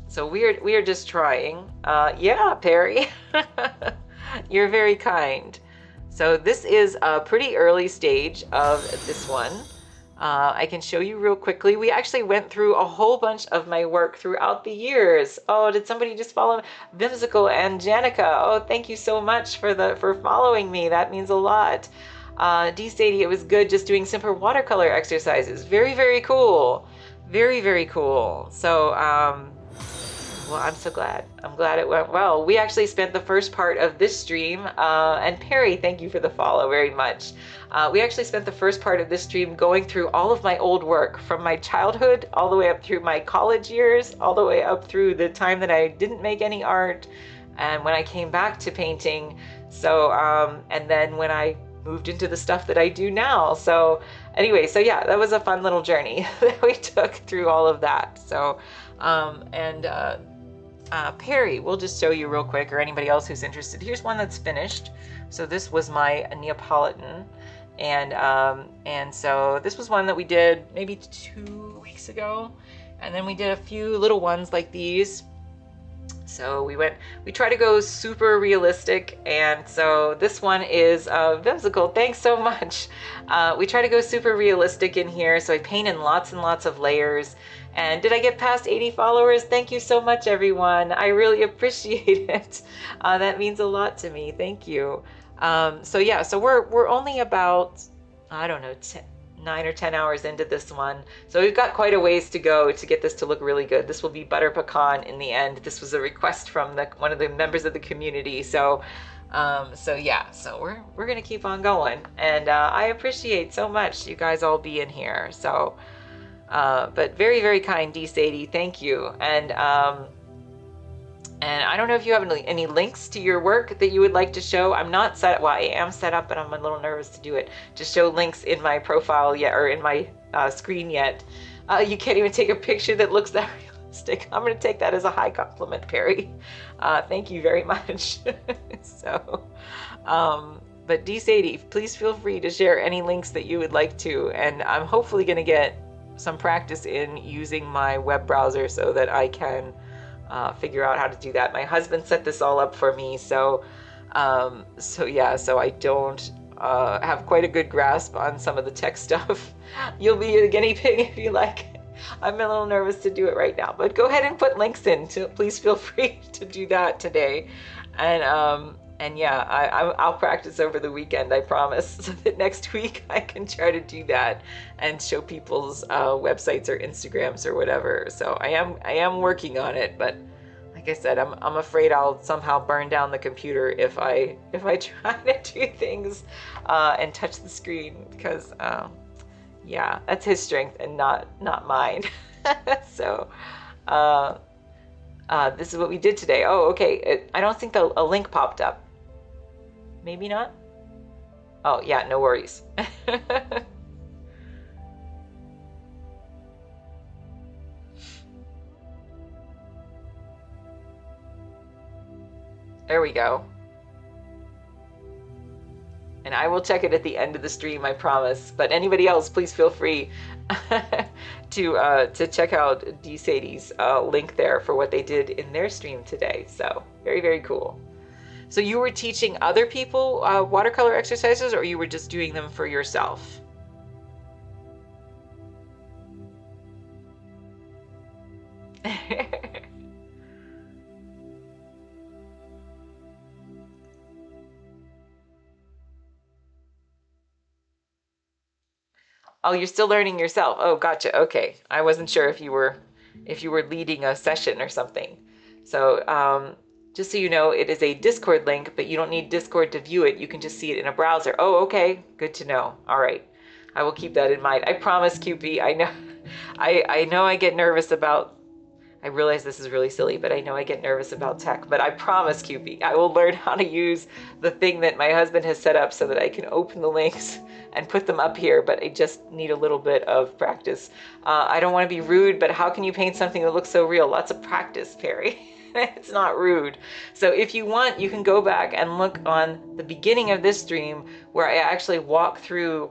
So we are just trying. Yeah, Perry. You're very kind. So this is a pretty early stage of this one. I can show you real quickly. We actually went through a whole bunch of my work throughout the years. Oh, did somebody just follow me? Vimsicle and Janica. Oh, thank you so much for following me. That means a lot. Sadie, it was good just doing simple watercolor exercises. Very, very cool. Very, very cool. So, well, I'm so glad. I'm glad it went well. We actually spent the first part of this stream, and Perry, thank you for the follow very much. We actually spent the first part of this stream going through all of my old work from my childhood, all the way up through my college years, all the way up through the time that I didn't make any art, and when I came back to painting. So, and then when I moved into the stuff that I do now. So anyway, so yeah, that was a fun little journey that we took through all of that. So, Perry, we'll just show you real quick, or anybody else who's interested. Here's one that's finished. So this was my Neapolitan, and so this was one that we did maybe 2 weeks ago, and then we did a few little ones like these. So we try to go super realistic. And so this one is whimsical. Thanks so much. We try to go super realistic in here. So I paint in lots and lots of layers. And did I get past 80 followers? Thank you so much, everyone. I really appreciate it. That means a lot to me. Thank you. So yeah, so we're only about, I don't know, 9 or 10 hours into this one. So we've got quite a ways to go to get this to look really good. This will be butter pecan in the end. This was a request from one of the members of the community. So yeah, so we're gonna keep on going. And I appreciate so much you guys all being here. So, but very, very kind, D. Sadie, thank you. And I don't know if you have any links to your work that you would like to show. I'm not set, well, I am set up, but I'm a little nervous to do it, to show links in my profile yet, or in my screen yet. You can't even take a picture that looks that realistic. I'm gonna take that as a high compliment, Perry. Thank you very much. So, but D. Sadie, please feel free to share any links that you would like to. And I'm hopefully gonna get some practice in using my web browser so that I can figure out how to do that. My husband set this all up for me, so yeah, so I don't have quite a good grasp on some of the tech stuff. You'll be a guinea pig if you like. I'm a little nervous to do it right now, but go ahead and put links in. Please feel free to do that today. And yeah, I'll practice over the weekend, I promise, so that next week I can try to do that and show people's websites or Instagrams or whatever. So I am working on it, but like I said, I'm afraid I'll somehow burn down the computer if I try to do things and touch the screen, because yeah, that's his strength and not mine. So this is what we did today. Oh, okay. I don't think a link popped up. Maybe not? Oh, yeah, no worries. There we go. And I will check it at the end of the stream, I promise. But anybody else, please feel free to check out D. Sadie's link there for what they did in their stream today. So very, very cool. So you were teaching other people watercolor exercises, or you were just doing them for yourself? Oh, you're still learning yourself. Oh, gotcha. Okay. I wasn't sure if you were leading a session or something. So just so you know, it is a Discord link, but you don't need Discord to view it. You can just see it in a browser. Oh, okay. Good to know. All right. I will keep that in mind. I promise, QP. I know I know I get nervous about, I realize this is really silly, but I know I get nervous about tech. But I promise, QP, I will learn how to use the thing that my husband has set up so that I can open the links and put them up here, but I just need a little bit of practice. I don't want to be rude, but how can you paint something that looks so real? Lots of practice, Perry. It's not rude. So if you want, you can go back and look on the beginning of this stream where I actually walk through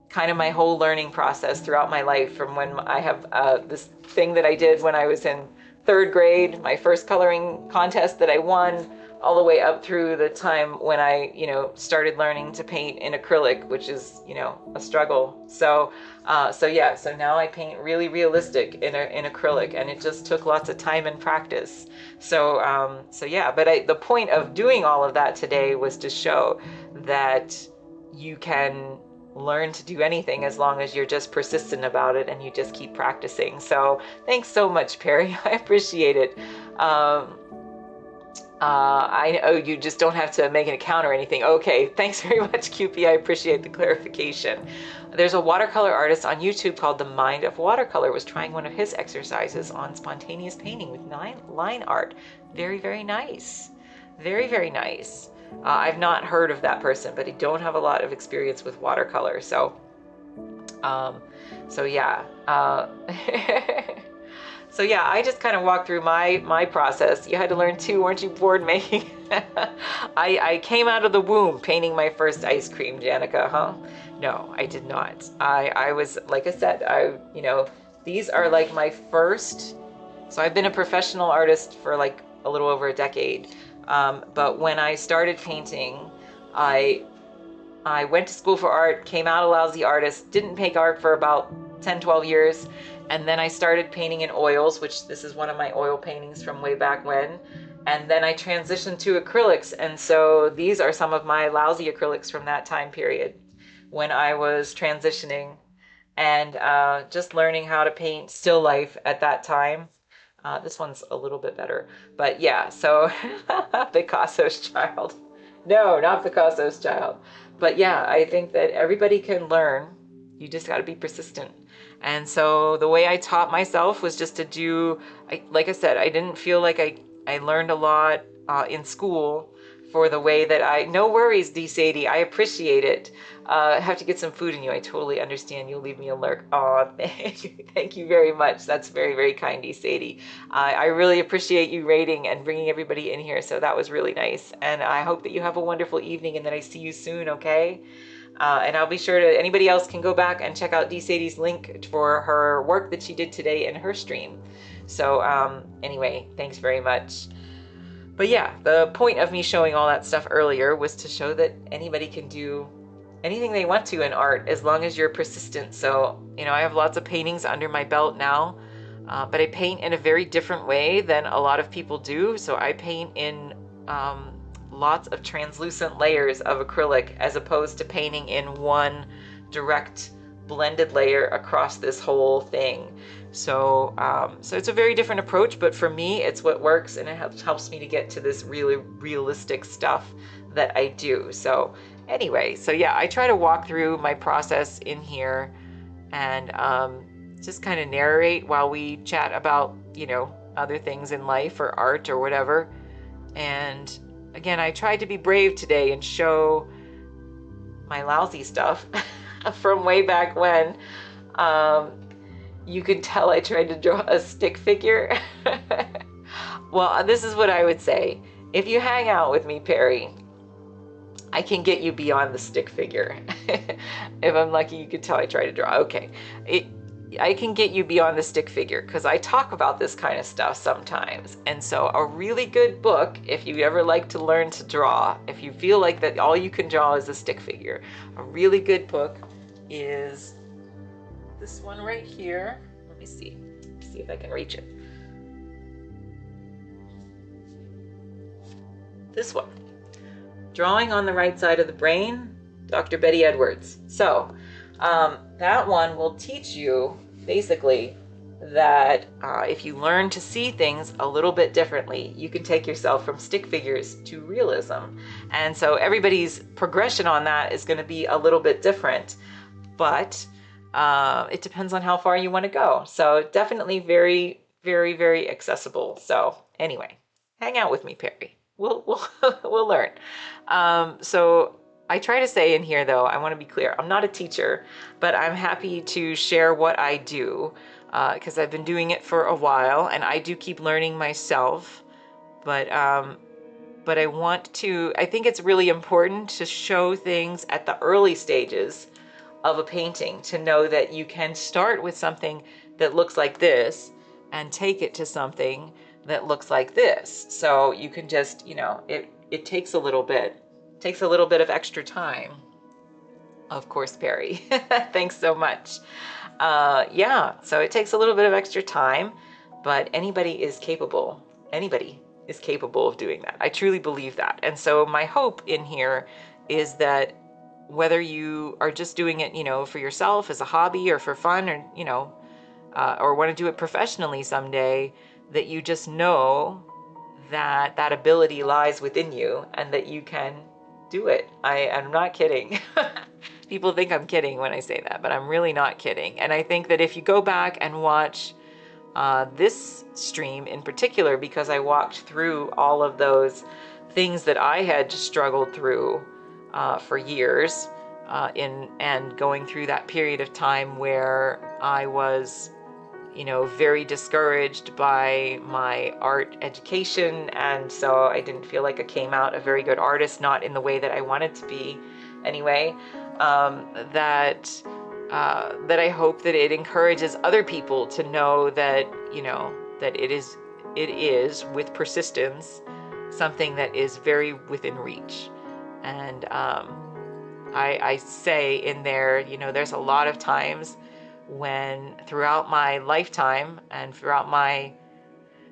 kind of my whole learning process throughout my life, from when I have this thing that I did when I was in 3rd grade, my first coloring contest that I won, all the way up through the time when I, started learning to paint in acrylic, which is, a struggle. So yeah, so now I paint really realistic in acrylic, and it just took lots of time and practice. So yeah, but the point of doing all of that today was to show that you can learn to do anything as long as you're just persistent about it and you just keep practicing. So thanks so much, Perry. I appreciate it. I know you just don't have to make an account or anything. Okay, thanks very much, QP. I appreciate the clarification. There's a watercolor artist on YouTube called The Mind of Watercolor, was trying one of his exercises on spontaneous painting with line art. Very, very nice. Very, very nice. I've not heard of that person, but I don't have a lot of experience with watercolor. So yeah. So yeah, I just kind of walked through my process. You had to learn too, weren't you, board making? I came out of the womb painting my first ice cream, Janica, huh? No, I did not. I was, like I said, these are like my first. So I've been a professional artist for like a little over a decade. But when I started painting, I I went to school for art, came out a lousy artist, didn't paint art for about 10, 12 years. And then I started painting in oils, which this is one of my oil paintings from way back when. And then I transitioned to acrylics. And so these are some of my lousy acrylics from that time period when I was transitioning and just learning how to paint still life at that time. This one's a little bit better, but yeah, so Picasso's child. No, not Picasso's child. But yeah, I think that everybody can learn. You just got to be persistent. And so the way I taught myself was just to do, like I said, I didn't feel like I learned a lot in school for the way that no worries, D. Sadie, I appreciate it. I have to get some food in you. I totally understand. You'll leave me a lurk. Oh, thank you very much. That's very, very kind, D. Sadie. I really appreciate you rating and bringing everybody in here. So that was really nice. And I hope that you have a wonderful evening and that I see you soon, okay? And I'll be sure to, anybody else can go back and check out D. Sadie's link for her work that she did today in her stream. So anyway, thanks very much. But yeah, the point of me showing all that stuff earlier was to show that anybody can do anything they want to in art as long as you're persistent. So, I have lots of paintings under my belt now, but I paint in a very different way than a lot of people do. So I paint in lots of translucent layers of acrylic as opposed to painting in one direct blended layer across this whole thing. So it's a very different approach, but for me, it's what works, and it helps me to get to this really realistic stuff that I do. So anyway, so yeah, I try to walk through my process in here and just kind of narrate while we chat about, other things in life or art or whatever. And again, I tried to be brave today and show my lousy stuff from way back when. You can tell I tried to draw a stick figure. Well, this is what I would say. If you hang out with me, Perry, I can get you beyond the stick figure. If I'm lucky, you can tell I try to draw. Okay. I can get you beyond the stick figure because I talk about this kind of stuff sometimes. And so a really good book, if you ever like to learn to draw, if you feel like that all you can draw is a stick figure, a really good book is this one right here. Let me see if I can reach it. This one, Drawing on the Right Side of the Brain, Dr. Betty Edwards. So that one will teach you basically that if you learn to see things a little bit differently, you can take yourself from stick figures to realism. And so everybody's progression on that is going to be a little bit different, but it depends on how far you want to go. So definitely very, very, very accessible. So anyway, hang out with me, Perry. We'll we'll learn. So I try to say in here, though, I want to be clear. I'm not a teacher, but I'm happy to share what I do because I've been doing it for a while, and I do keep learning myself. But I think it's really important to show things at the early stages of a painting to know that you can start with something that looks like this and take it to something that looks like this. So you can just, it takes a little bit of extra time. Of course, Perry. Thanks so much. Yeah, so it takes a little bit of extra time, but anybody is capable of doing that. I truly believe that. And so my hope in here is that whether you are just doing it, for yourself as a hobby or for fun or, or want to do it professionally someday, that you just know that that ability lies within you and that you can do it. I'm not kidding. People think I'm kidding when I say that, but I'm really not kidding. And I think that if you go back and watch this stream in particular, because I walked through all of those things that I had struggled through for years and going through that period of time where I was very discouraged by my art education. And so I didn't feel like I came out a very good artist, not in the way that I wanted to be anyway, that I hope that it encourages other people to know that, that it is it is, with persistence, something that is very within reach. And I say in there, you know, there's a lot of times when throughout my lifetime and throughout my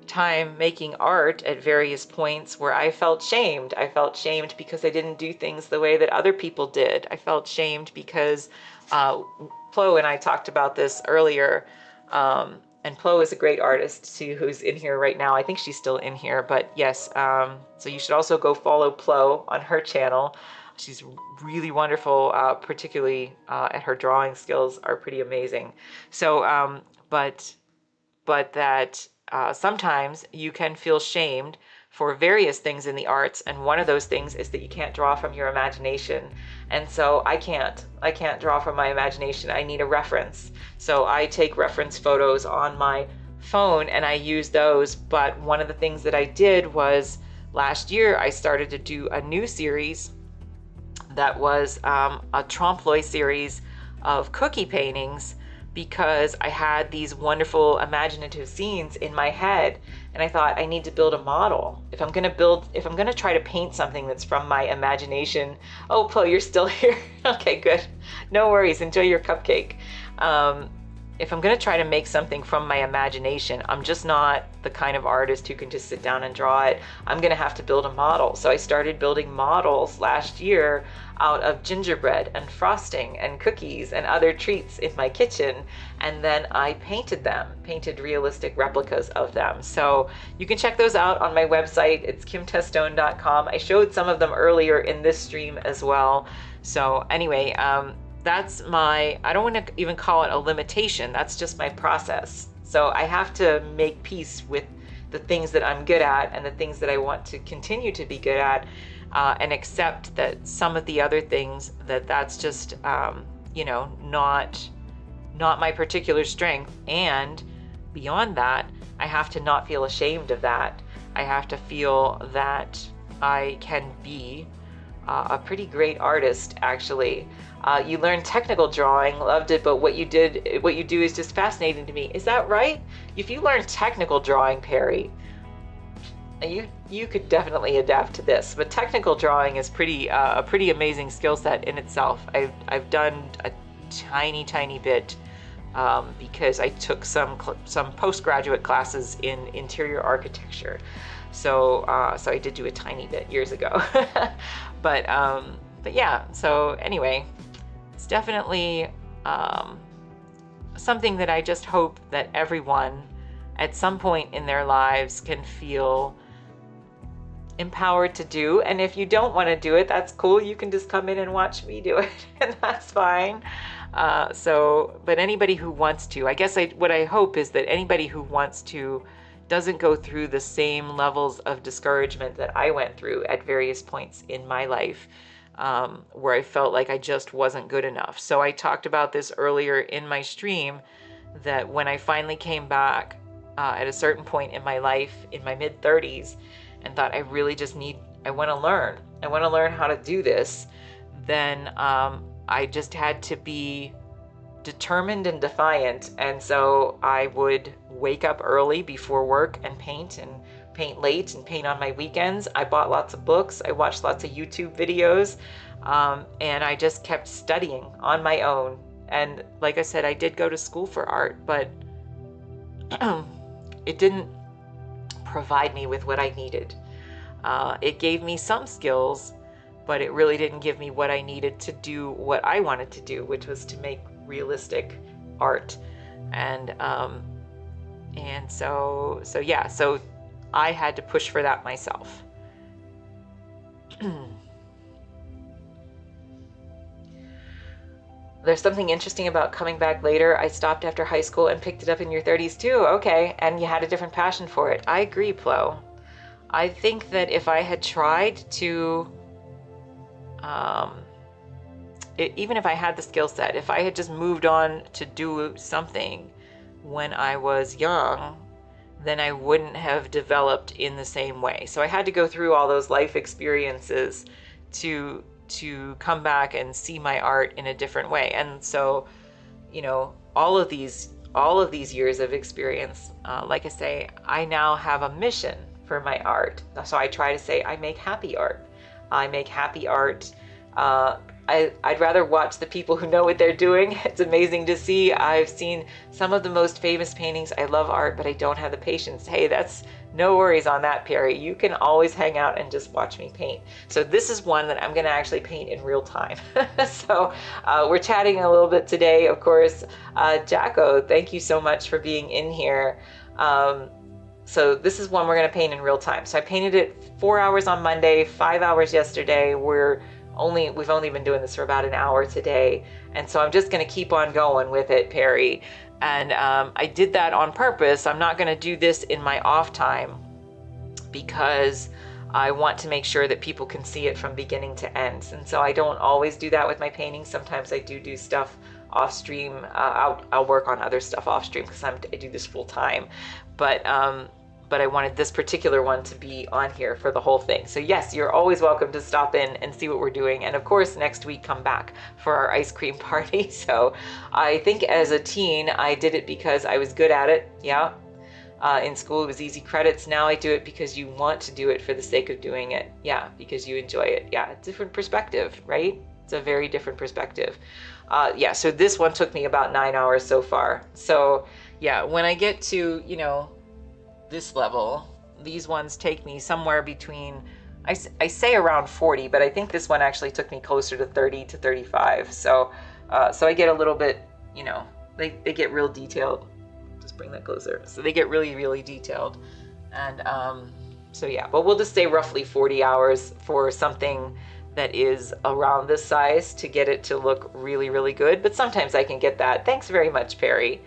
time making art at various points where I felt shamed. I felt shamed because I didn't do things the way that other people did. I felt shamed because Plo and I talked about this earlier. And Plo is a great artist too, who's in here right now. I think she's still in here, but yes. So you should also go follow Plo on her channel. She's really wonderful, particularly at her drawing skills are pretty amazing. So, but that sometimes you can feel shamed for various things in the arts, and one of those things is that you can't draw from your imagination. And so I can't draw from my imagination. I need a reference. So I take reference photos on my phone and I use those. But one of the things that I did was last year I started to do a new series that was a trompe-l'oeil series of cookie paintings, because I had these wonderful imaginative scenes in my head, and I thought I need to build a model. If I'm gonna try to paint something that's from my imagination. Oh, Plo, you're still here. Okay, good. No worries, enjoy your cupcake. If I'm gonna try to make something from my imagination, I'm just not the kind of artist who can just sit down and draw it. I'm gonna have to build a model. So I started building models last year out of gingerbread and frosting and cookies and other treats in my kitchen. And then I painted them, painted realistic replicas of them. So you can check those out on my website. It's kimtestone.com. I showed some of them earlier in this stream as well. So anyway, that's my, I don't want to even call it a limitation. That's just my process. So I have to make peace with the things that I'm good at and the things that I want to continue to be good at, and accept that some of the other things, that's just, you know, not my particular strength. And beyond that, I have to not feel ashamed of that. I have to feel that I can be a pretty great artist, actually. You learn technical drawing, loved it, but what you do is just fascinating to me. Is that right? If you learn technical drawing, Perry, you could definitely adapt to this. But technical drawing is a pretty amazing skill set in itself. I've done a tiny bit because I took some postgraduate classes in interior architecture. So I did do a tiny bit years ago. But yeah. So anyway, it's definitely something that I just hope that everyone at some point in their lives can feel empowered to do. And if you don't want to do it, that's cool. You can just come in and watch me do it, and that's fine. But anybody who wants to, I guess what I hope is that anybody who wants to doesn't go through the same levels of discouragement that I went through at various points in my life, where I felt like I just wasn't good enough. So I talked about this earlier in my stream, that when I finally came back at a certain point in my life, in my mid-30s, and thought I really just I want to learn how to do this, then I just had to be determined and defiant. And so I would wake up early before work and paint late and paint on my weekends. I bought lots of books. I watched lots of YouTube videos, and I just kept studying on my own. And like I said, I did go to school for art, but it didn't provide me with what I needed. It gave me some skills, but it really didn't give me what I needed to do what I wanted to do, which was to make realistic art. And so yeah, so I had to push for that myself. There's something interesting about coming back later. I stopped after high school and picked it up in your 30s too. Okay, and you had a different passion for it. I agree, Plo. I think that if I had tried to, even if I had the skill set, if I had just moved on to do something when I was young, then I wouldn't have developed in the same way. So I had to go through all those life experiences to come back and see my art in a different way. And so, you know, all of these all of these years of experience, like I say, I now have a mission for my art. So I try to say I make happy art. I make happy art. I'd rather watch the people who know what they're doing. It's amazing to see. I've seen some of the most famous paintings. I love art, but I don't have the patience. Hey, that's no worries on that, Perry. You can always hang out and just watch me paint. So this is one that I'm going to actually paint in real time. So we're chatting a little bit today, of course. Jacko, thank you so much for being in here. So this is one we're going to paint in real time. So I painted it 4 hours on Monday, 5 hours yesterday. We've only been doing this for about an hour today. And so I'm just going to keep on going with it, Perry. And I did that on purpose. I'm not going to do this in my off time because I want to make sure that people can see it from beginning to end. And so I don't always do that with my paintings. Sometimes I do stuff off stream. I'll work on other stuff off stream because I do this full time. But I wanted this particular one to be on here for the whole thing. So yes, you're always welcome to stop in and see what we're doing. And of course, next week, come back for our ice cream party. So I think as a teen, I did it because I was good at it. Yeah. In school, it was easy credits. Now I do it because you want to do it for the sake of doing it. Yeah, because you enjoy it. Yeah, different perspective, right? It's a very different perspective. Yeah, so this one took me about 9 hours so far. So yeah, when I get to, this level, these ones take me somewhere between, I say around 40, but I think this one actually took me closer to 30 to 35. So I get a little bit, they get real detailed. Just bring that closer. So they get really, really detailed. And so yeah, but we'll just say roughly 40 hours for something that is around this size to get it to look really, really good. But sometimes I can get that. Thanks very much, Perry.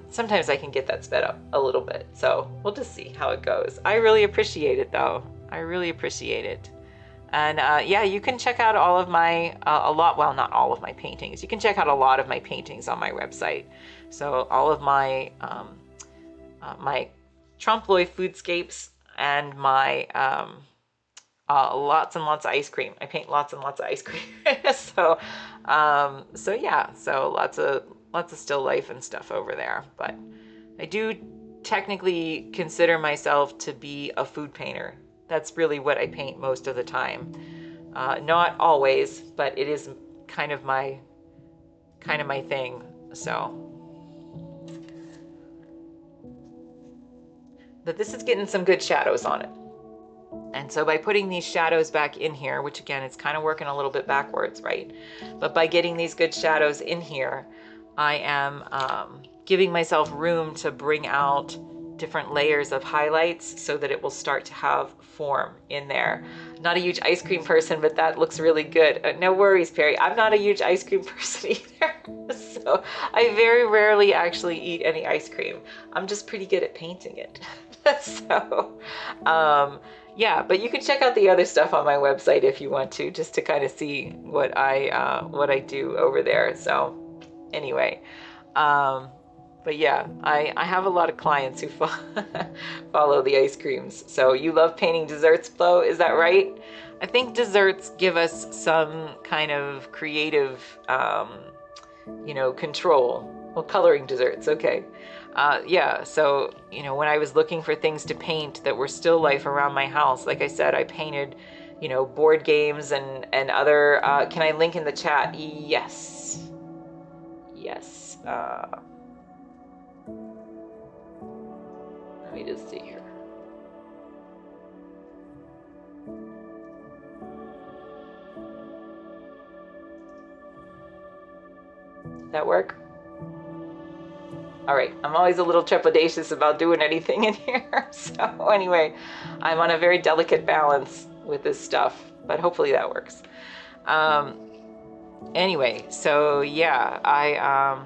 Sometimes I can get that sped up a little bit. So we'll just see how it goes. I really appreciate it though. I really appreciate it. And yeah, you can check out all of my, well, not all of my paintings. You can check out a lot of my paintings on my website. So all of my, my trompe l'oeil foodscapes and my, lots and lots of ice cream. I paint lots and lots of ice cream. So yeah, so lots of still life and stuff over there. But I do technically consider myself to be a food painter. That's really what I paint most of the time. Not always, but it is kind of my thing. So, but this is getting some good shadows on it. And so by putting these shadows back in here, which again, it's kind of working a little bit backwards, right? But by getting these good shadows in here, I am giving myself room to bring out different layers of highlights so that it will start to have form in there. Not a huge ice cream person, but that looks really good. No worries, Perry. I'm not a huge ice cream person either. So I very rarely actually eat any ice cream. I'm just pretty good at painting it. So, yeah, but you can check out the other stuff on my website if you want to, just to kind of see what I do over there. So anyway, but yeah, I have a lot of clients who follow the ice creams. So you love painting desserts, Flo, is that right? I think desserts give us some kind of creative, control. Well, coloring desserts, okay. Yeah, so, when I was looking for things to paint that were still life around my house, like I said, I painted, board games and other, can I link in the chat? Yes. Yes. Let me just see here. Does that work? All right, I'm always a little trepidatious about doing anything in here. So anyway, I'm on a very delicate balance with this stuff, but hopefully that works. Anyway, so yeah, I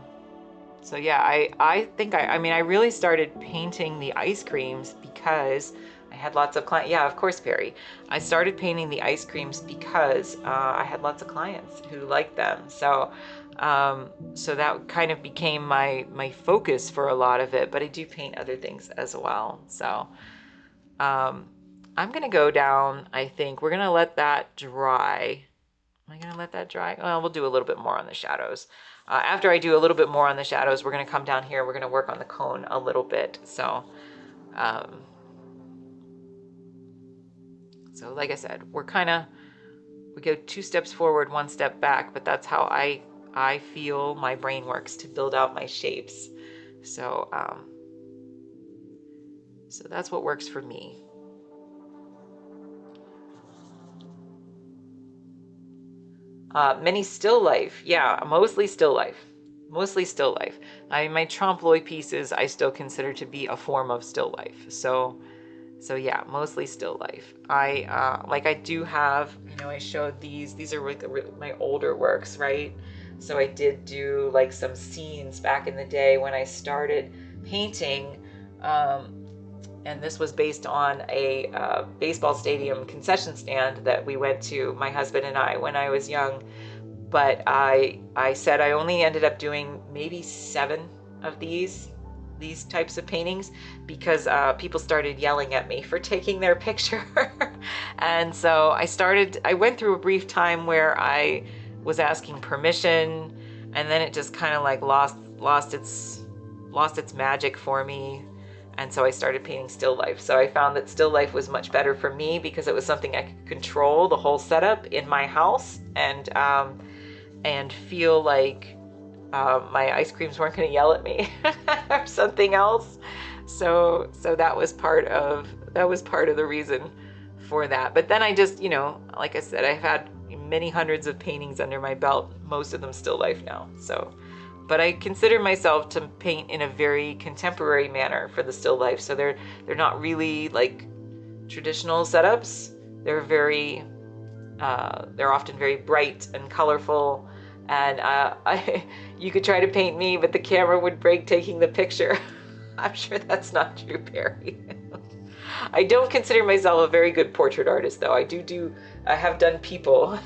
think I really started painting the ice creams because I had lots of clients. Yeah, of course, Perry. I started painting the ice creams because I had lots of clients who liked them. So that kind of became my focus for a lot of it, but I do paint other things as well. So I'm gonna go down. I think we're gonna let that dry. Am I gonna let that dry? Well, we'll do a little bit more on the shadows. After I do a little bit more on the shadows, we're gonna come down here. We're gonna work on the cone a little bit. Um, so like I said, we go 2 steps forward, 1 step back, but that's how I feel my brain works to build out my shapes. So, so that's what works for me. Many still life. Yeah, mostly still life. Mostly still life. My trompe l'oeil pieces I still consider to be a form of still life. So yeah, mostly still life. I do have, I showed these are my older works, right? So I did do like some scenes back in the day when I started painting. And this was based on a baseball stadium concession stand that we went to, my husband and I, when I was young. But I said I only ended up doing maybe 7 of these types of paintings because people started yelling at me for taking their picture. And so I went through a brief time where I was asking permission, and then it just kind of like lost its magic for me. And so I started painting still life. So I found that still life was much better for me because it was something I could control the whole setup in my house, and feel like my ice creams weren't going to yell at me or something else. So that was part of the reason for that. But then I just, like I said, I've had many hundreds of paintings under my belt, most of them still life now. So, but I consider myself to paint in a very contemporary manner for the still life. So they're not really like traditional setups. They're they're often very bright and colorful, and you could try to paint me, but the camera would break taking the picture. I'm sure that's not true, Perry. I don't consider myself a very good portrait artist, though. I have done people.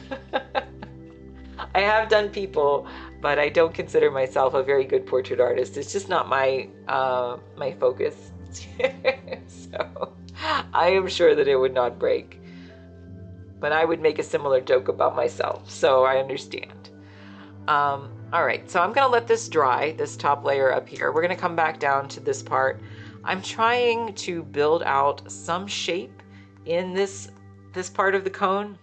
I have done people, but I don't consider myself a very good portrait artist. It's just not my focus. So I am sure that it would not break. But I would make a similar joke about myself, so I understand. All right, so I'm gonna let this dry, this top layer up here. We're gonna come back down to this part. I'm trying to build out some shape in this part of the cone.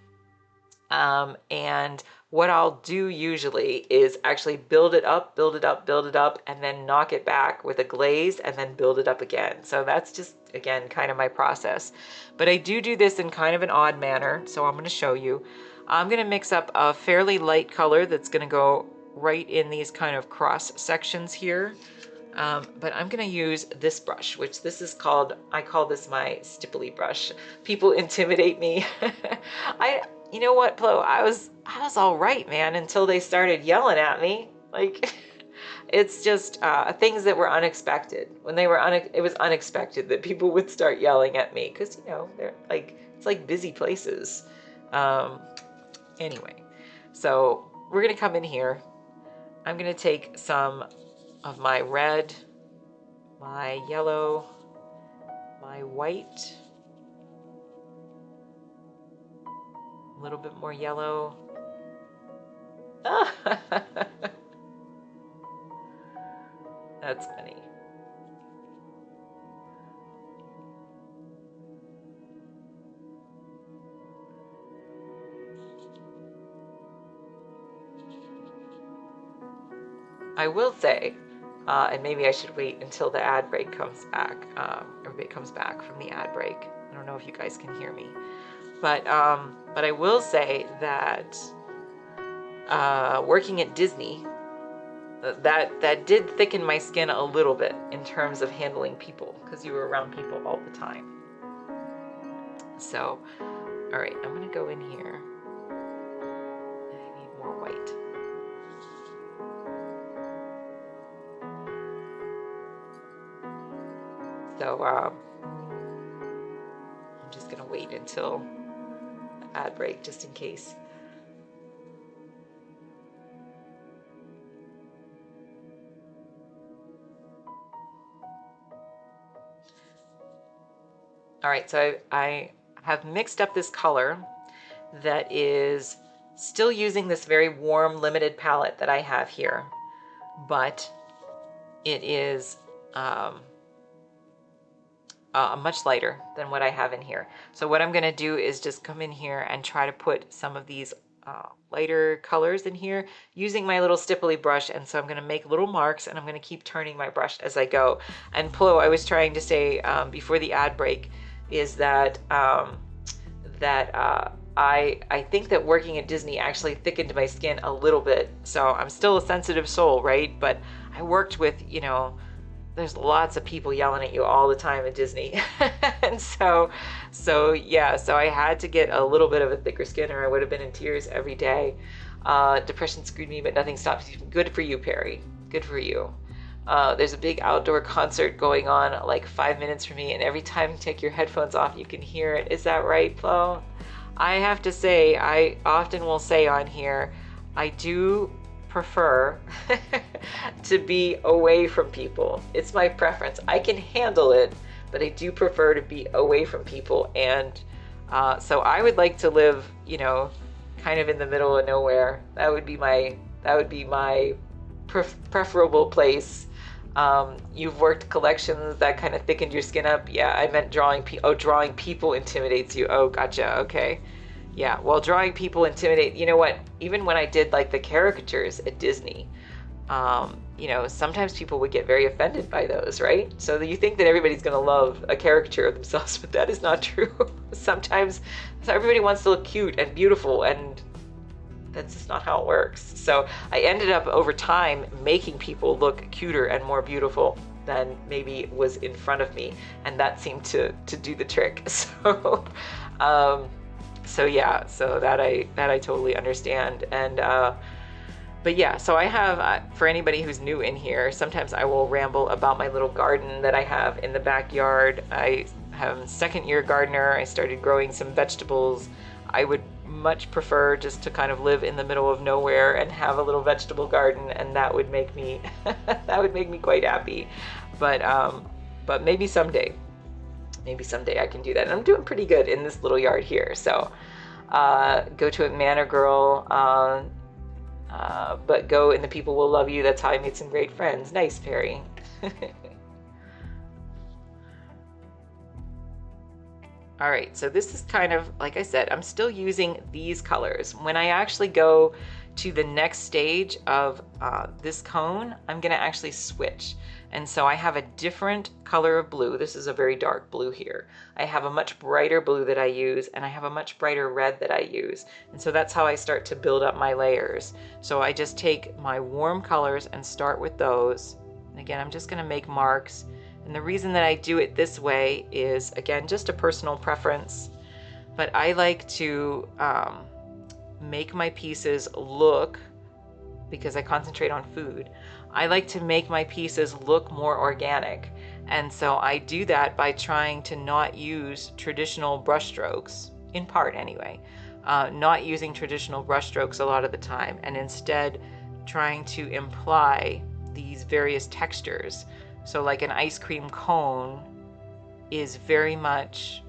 And what I'll do usually is actually build it up, and then knock it back with a glaze and then build it up again. So that's just, again, kind of my process. But I do this in kind of an odd manner, so I'm going to show you. I'm going to mix up a fairly light color that's going to go right in these kind of cross sections here. But I'm going to use this brush, which I call this my stipply brush. People intimidate me. You know what, Flo? I was all right, man, until they started yelling at me. Like, it's just things that were unexpected. When they were it was unexpected that people would start yelling at me because they're like, it's like busy places. Anyway, so we're gonna come in here. I'm gonna take some of my red, my yellow, my white, a little bit more yellow. That's funny. I will say, and maybe I should wait until the ad break comes back. Everybody comes back from the ad break. I don't know if you guys can hear me, but I will say that working at Disney, that did thicken my skin a little bit in terms of handling people, because you were around people all the time. So, all right, I'm gonna go in here. I need more white. So I'm just gonna wait until the ad break just in case. All right, so I have mixed up this color that is Still using this very warm, limited palette that I have here, but it is much lighter than what I have in here. So what I'm gonna do is just come in here and try to put some of these lighter colors in here using my little stipply brush. And so I'm gonna make little marks, and I'm gonna keep turning my brush as I go. And Plo, I was trying to say before the ad break is that I think that working at Disney actually thickened my skin a little bit. So I'm still a sensitive soul, right? But I worked with, you know, there's lots of people yelling at you all the time at Disney. And so yeah, so I had to get a little bit of a thicker skin or I would have been in tears every day. Depression screwed me, but nothing stops you. Good for you, Perry. Good for you. There's a big outdoor concert going on like 5 minutes from me, and every time you take your headphones off, you can hear it. Is that right, Flo? I have to say, I often will say on here, I do prefer to be away from people. It's my preference. I can handle it, but I do prefer to be away from people. And so I would like to live, you know, kind of in the middle of nowhere. That would be my preferable place. You've worked collections that kind of thickened your skin up. Yeah, I meant drawing drawing people intimidates you. Oh, gotcha. Okay. Yeah, well, drawing people intimidate, you know what, even when I did like the caricatures at Disney, you know, sometimes people would get very offended by those, right? So you think that everybody's gonna love a caricature of themselves, but that is not true. Sometimes everybody wants to look cute and beautiful, and that's just not how it works. So I ended up over time making people look cuter and more beautiful than maybe was in front of me, and that seemed to do the trick. So yeah, so that I totally understand. And but yeah, so I have for anybody who's new in here, sometimes I will ramble about my little garden that I have in the backyard. I have a second-year gardener. I started growing some vegetables. I would much prefer just to kind of live in the middle of nowhere and have a little vegetable garden, and that would make me that would make me quite happy. But maybe someday I can do that. And I'm doing pretty good in this little yard here. So go to it, man or girl, but go and the people will love you. That's how I made some great friends. Nice, Perry. All right, so this is kind of, like I said, I'm still using these colors. When I actually go to the next stage of this cone, I'm gonna actually switch. And so I have a different color of blue. This is a very dark blue here. I have a much brighter blue that I use, and I have a much brighter red that I use. And so that's how I start to build up my layers. So I just take my warm colors and start with those. And again, I'm just gonna make marks. And the reason that I do it this way is, again, just a personal preference. But I like to make my pieces look, because I concentrate on food, I like to make my pieces look more organic. And so I do that by trying to not use traditional brush strokes, in part anyway, not using traditional brush strokes a lot of the time, and instead trying to imply these various textures. So like an ice cream cone is very much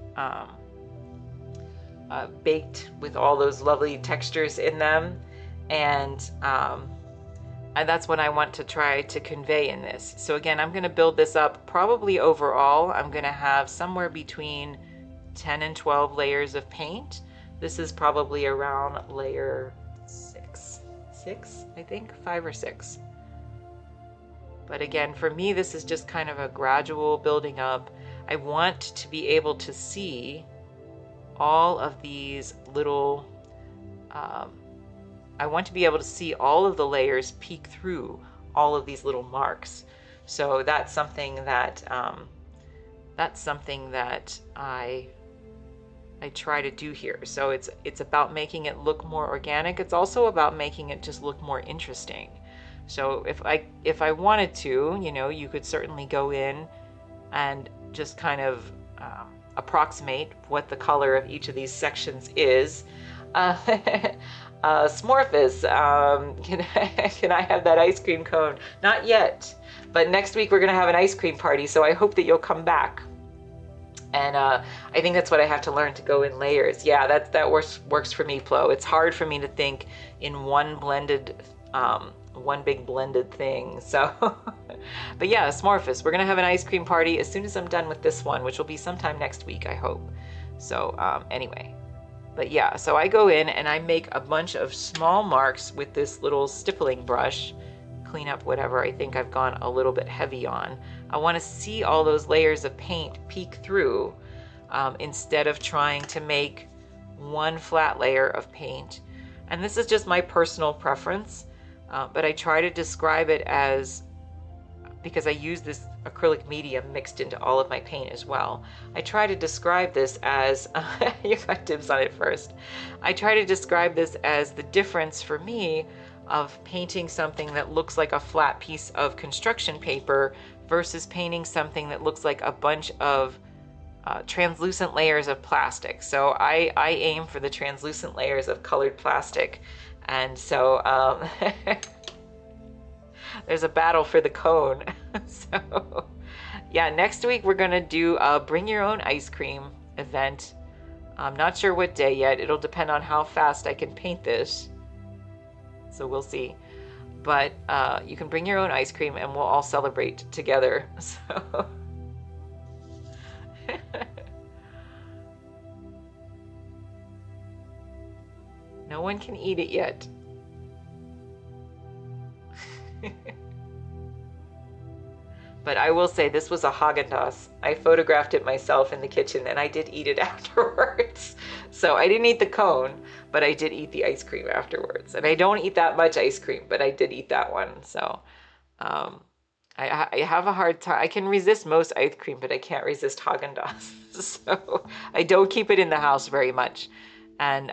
baked with all those lovely textures in them. And that's what I want to try to convey in this. So again, I'm going to build this up. Probably overall, I'm going to have somewhere between 10 and 12 layers of paint. This is probably around layer 6, I think, 5 or 6. But again, for me, this is just kind of a gradual building up. I want to be able to see all of these little, I want to be able to see all of the layers peek through all of these little marks. So that's something that I try to do here. So it's about making it look more organic. It's also about making it just look more interesting. So if I wanted to, you know, you could certainly go in and just kind of approximate what the color of each of these sections is. Smorphous, can I have that ice cream cone? Not yet, but next week we're gonna have an ice cream party, so I hope that you'll come back. And I think that's what I have to learn, to go in layers. Yeah, that works for me, Flo. It's hard for me to think in one big blended thing. So, but yeah, Smorphus, we're gonna have an ice cream party as soon as I'm done with this one, which will be sometime next week, I hope. So anyway, but yeah, so I go in and I make a bunch of small marks with this little stippling brush, clean up whatever I think I've gone a little bit heavy on. I want to see all those layers of paint peek through, instead of trying to make one flat layer of paint. And this is just my personal preference, but I try to describe it as, because I use this acrylic medium mixed into all of my paint as well, I try to describe this as, you got dibs on it first. I try to describe this as the difference for me of painting something that looks like a flat piece of construction paper versus painting something that looks like a bunch of translucent layers of plastic. So I aim for the translucent layers of colored plastic. And so there's a battle for the cone. So yeah, next week we're gonna do a bring your own ice cream event. I'm not sure what day yet. It'll depend on how fast I can paint this. So we'll see. But you can bring your own ice cream and we'll all celebrate together. So no one can eat it yet. But I will say this was a Haagen-Dazs. I photographed it myself in the kitchen and I did eat it afterwards. So I didn't eat the cone, but I did eat the ice cream afterwards. And I don't eat that much ice cream, but I did eat that one. So I have a hard time. I can resist most ice cream, but I can't resist Haagen-Dazs. So I don't keep it in the house very much. And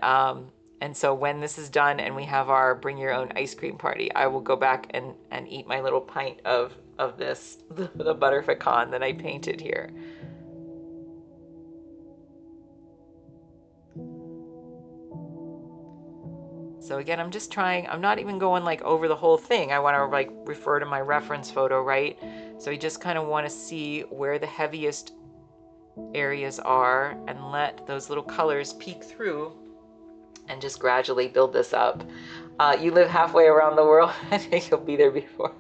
so when this is done and we have our bring your own ice cream party, I will go back and eat my little pint of this, the butter pecan that I painted here. So again, I'm just trying, I'm not even going like over the whole thing. I want to like refer to my reference photo, right? So I just kind of want to see where the heaviest areas are and let those little colors peek through and just gradually build this up. You live halfway around the world. I think you'll be there before.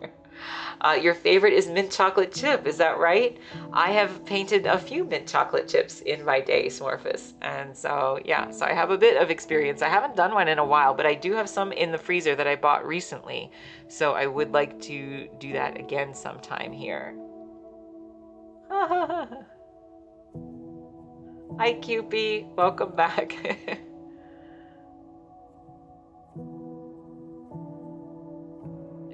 Your favorite is mint chocolate chip, is that right? I have painted a few mint chocolate chips in my day, Smorphus. And so, yeah, so I have a bit of experience. I haven't done one in a while, but I do have some in the freezer that I bought recently. So I would like to do that again sometime here. Hi, Cupie. Welcome back.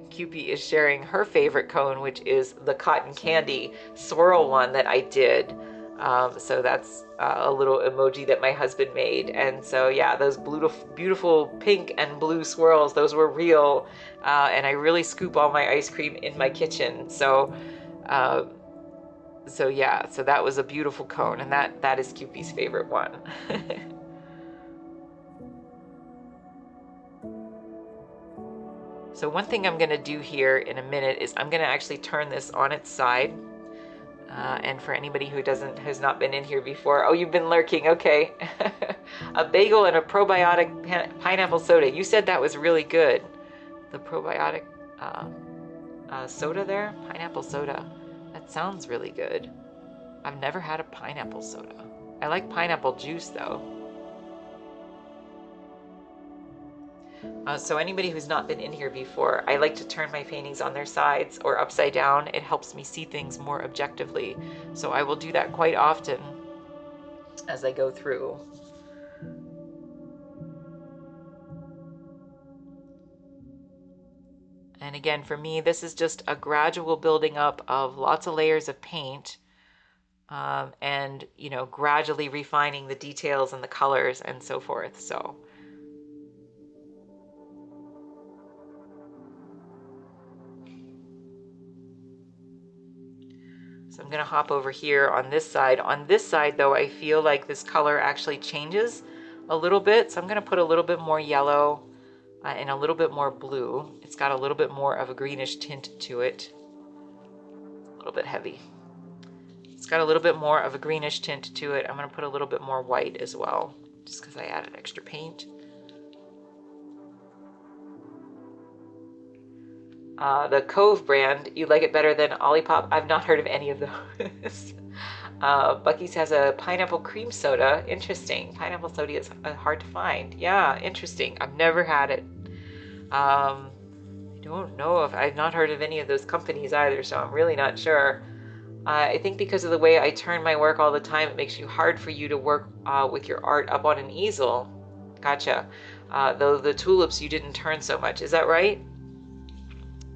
Cupie is sharing her favorite cone, which is the cotton candy swirl one that I did. So that's a little emoji that my husband made. And so yeah, those beautiful pink and blue swirls, those were real. And I really scoop all my ice cream in my kitchen. So yeah, so that was a beautiful cone, and that is Cupie's favorite one. So one thing I'm going to do here in a minute is I'm going to actually turn this on its side. And for anybody who has not been in here before, oh, you've been lurking, okay. A bagel and a probiotic pineapple soda. You said that was really good. The probiotic soda there, pineapple soda. That sounds really good. I've never had a pineapple soda. I like pineapple juice though. So anybody who's not been in here before, I like to turn my paintings on their sides or upside down. It helps me see things more objectively. So I will do that quite often as I go through. And again, for me, this is just a gradual building up of lots of layers of paint, and, you know, gradually refining the details and the colors and so forth. So I'm going to hop over here on this side. On this side, though, I feel like this color actually changes a little bit. So I'm going to put a little bit more yellow and a little bit more blue. It's got a little bit more of a greenish tint to it. A little bit heavy. It's got a little bit more of a greenish tint to it. I'm going to put a little bit more white as well, just because I added extra paint. The Cove brand, you like it better than Olipop? I've not heard of any of those. Buc-ee's has a pineapple cream soda. Interesting. Pineapple soda is hard to find. Yeah, interesting. I've never had it. I don't know if I've not heard of any of those companies either, so I'm really not sure. I think because of the way I turn my work all the time, it makes you hard for you to work with your art up on an easel. Gotcha. Though the tulips you didn't turn so much. Is that right?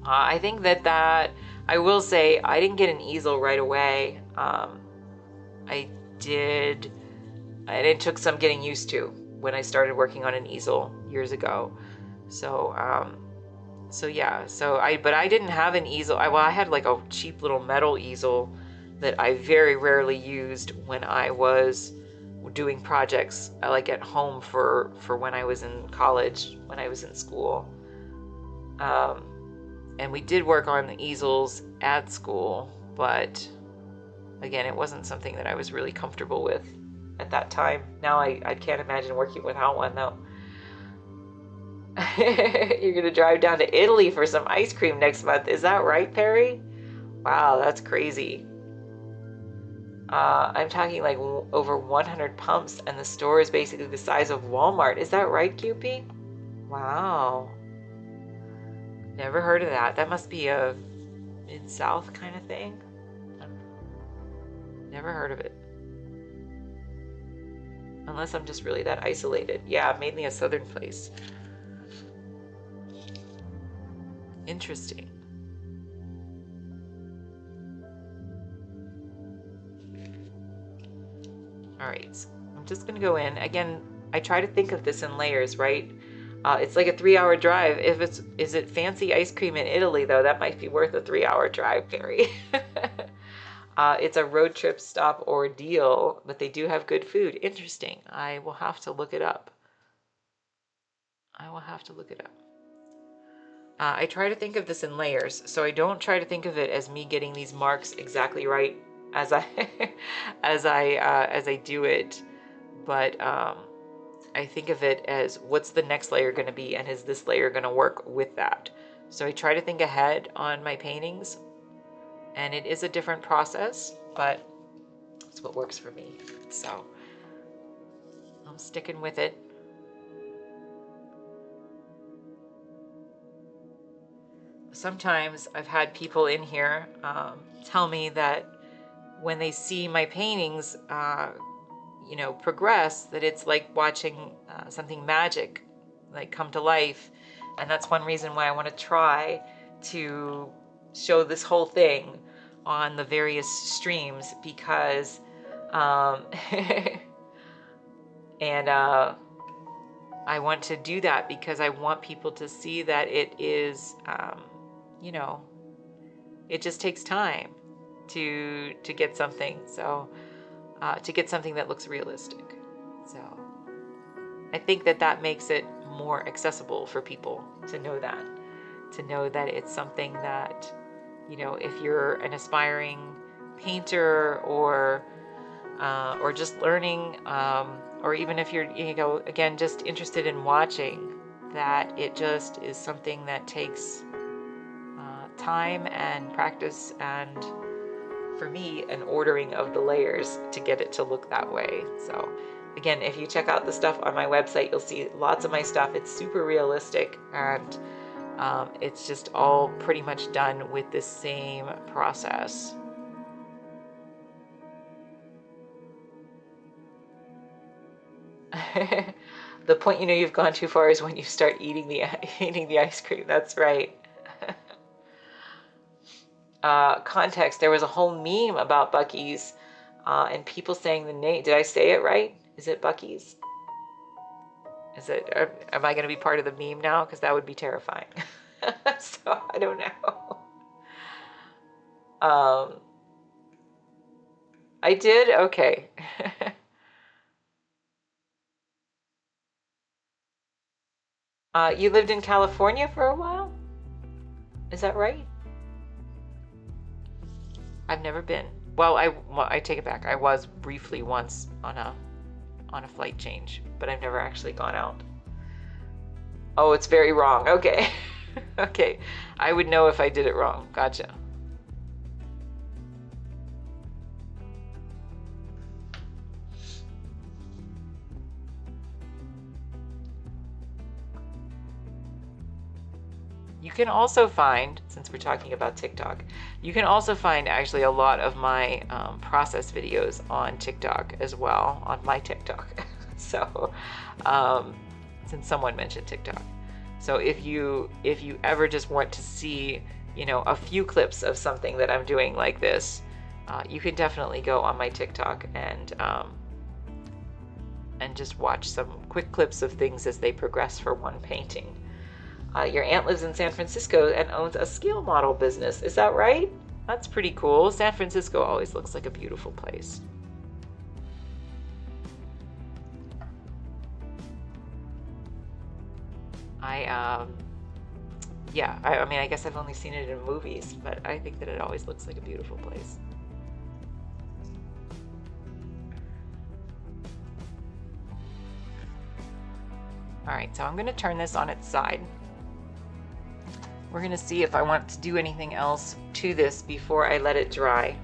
I think that I will say I didn't get an easel right away. I did, and it took some getting used to when I started working on an easel years ago. So, but I didn't have an easel. I had like a cheap little metal easel that I very rarely used when I was doing projects like at home for when I was in college, when I was in school. And we did work on the easels at school, but again, it wasn't something that I was really comfortable with at that time. Now I can't imagine working without one though. You're gonna drive down to Italy for some ice cream next month. Is that right, Perry? Wow, that's crazy. I'm talking like over 100 pumps, and the store is basically the size of Walmart. Is that right, Cupie? Wow. Never heard of that. That must be a Mid-South kind of thing. Never heard of it. Unless I'm just really that isolated. Yeah, mainly a southern place. Interesting. All right, so I'm just gonna go in. Again, I try to think of this in layers, right? It's like a 3-hour drive. Is it fancy ice cream in Italy though? That might be worth a 3-hour drive, Perry. It's a road trip stop ordeal, but they do have good food. Interesting. I will have to look it up. I try to think of this in layers, so I don't try to think of it as me getting these marks exactly right as I as I do it, but I think of it as what's the next layer going to be, and is this layer going to work with that? So I try to think ahead on my paintings, and it is a different process, but it's what works for me. So I'm sticking with it. Sometimes I've had people in here tell me that when they see my paintings, progress, that it's like watching something magic, like come to life. And that's one reason why I want to try to show this whole thing on the various streams, because and I want to do that because I want people to see that it is, it just takes time to get something. So to get something that looks realistic. So I think that makes it more accessible for people to know that it's something that, if you're an aspiring painter or just learning, or even if you're, again, just interested in watching, that it just is something that takes time and practice, and for me, an ordering of the layers to get it to look that way. So again, if you check out the stuff on my website, you'll see lots of my stuff. It's super realistic, and it's just all pretty much done with the same process. The point you've gone too far is when you start eating the ice cream. That's right. Context, there was a whole meme about Buc-ee's and people saying the name. Did I say it right? Is it Buc-ee's? Am I going to be part of the meme now? Because that would be terrifying. So I don't know. I did? Okay. You lived in California for a while? Is that right? I've never been. Well, I take it back. I was briefly once on a flight change, but I've never actually gone out. Oh, it's very wrong. Okay. Okay. I would know if I did it wrong. Gotcha. You can also find, since we're talking about TikTok, you can also find actually a lot of my process videos on TikTok as well, on my TikTok. So, since someone mentioned TikTok. So if you ever just want to see, a few clips of something that I'm doing like this, you can definitely go on my TikTok and just watch some quick clips of things as they progress for one painting. Your aunt lives in San Francisco and owns a scale model business. Is that right? That's pretty cool. San Francisco always looks like a beautiful place. I mean, I guess I've only seen it in movies, but I think that it always looks like a beautiful place. All right, so I'm going to turn this on its side. We're going to see if I want to do anything else to this before I let it dry.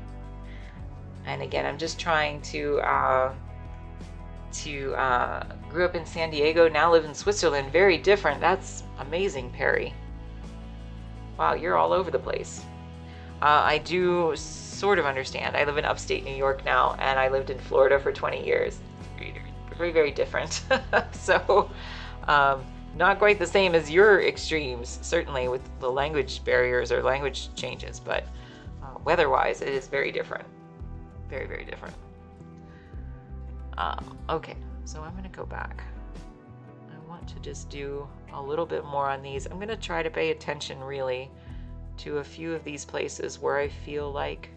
And again, I'm just trying to grew up in San Diego, now live in Switzerland. Very different. That's amazing, Perry. Wow, you're all over the place. I do sort of understand. I live in upstate New York now, and I lived in Florida for 20 years. Very, very different. So, not quite the same as your extremes, certainly with the language barriers or language changes, but weather-wise, it is very different. Very, very different. Okay, so I'm going to go back. I want to just do a little bit more on these. I'm going to try to pay attention really to a few of these places where I feel like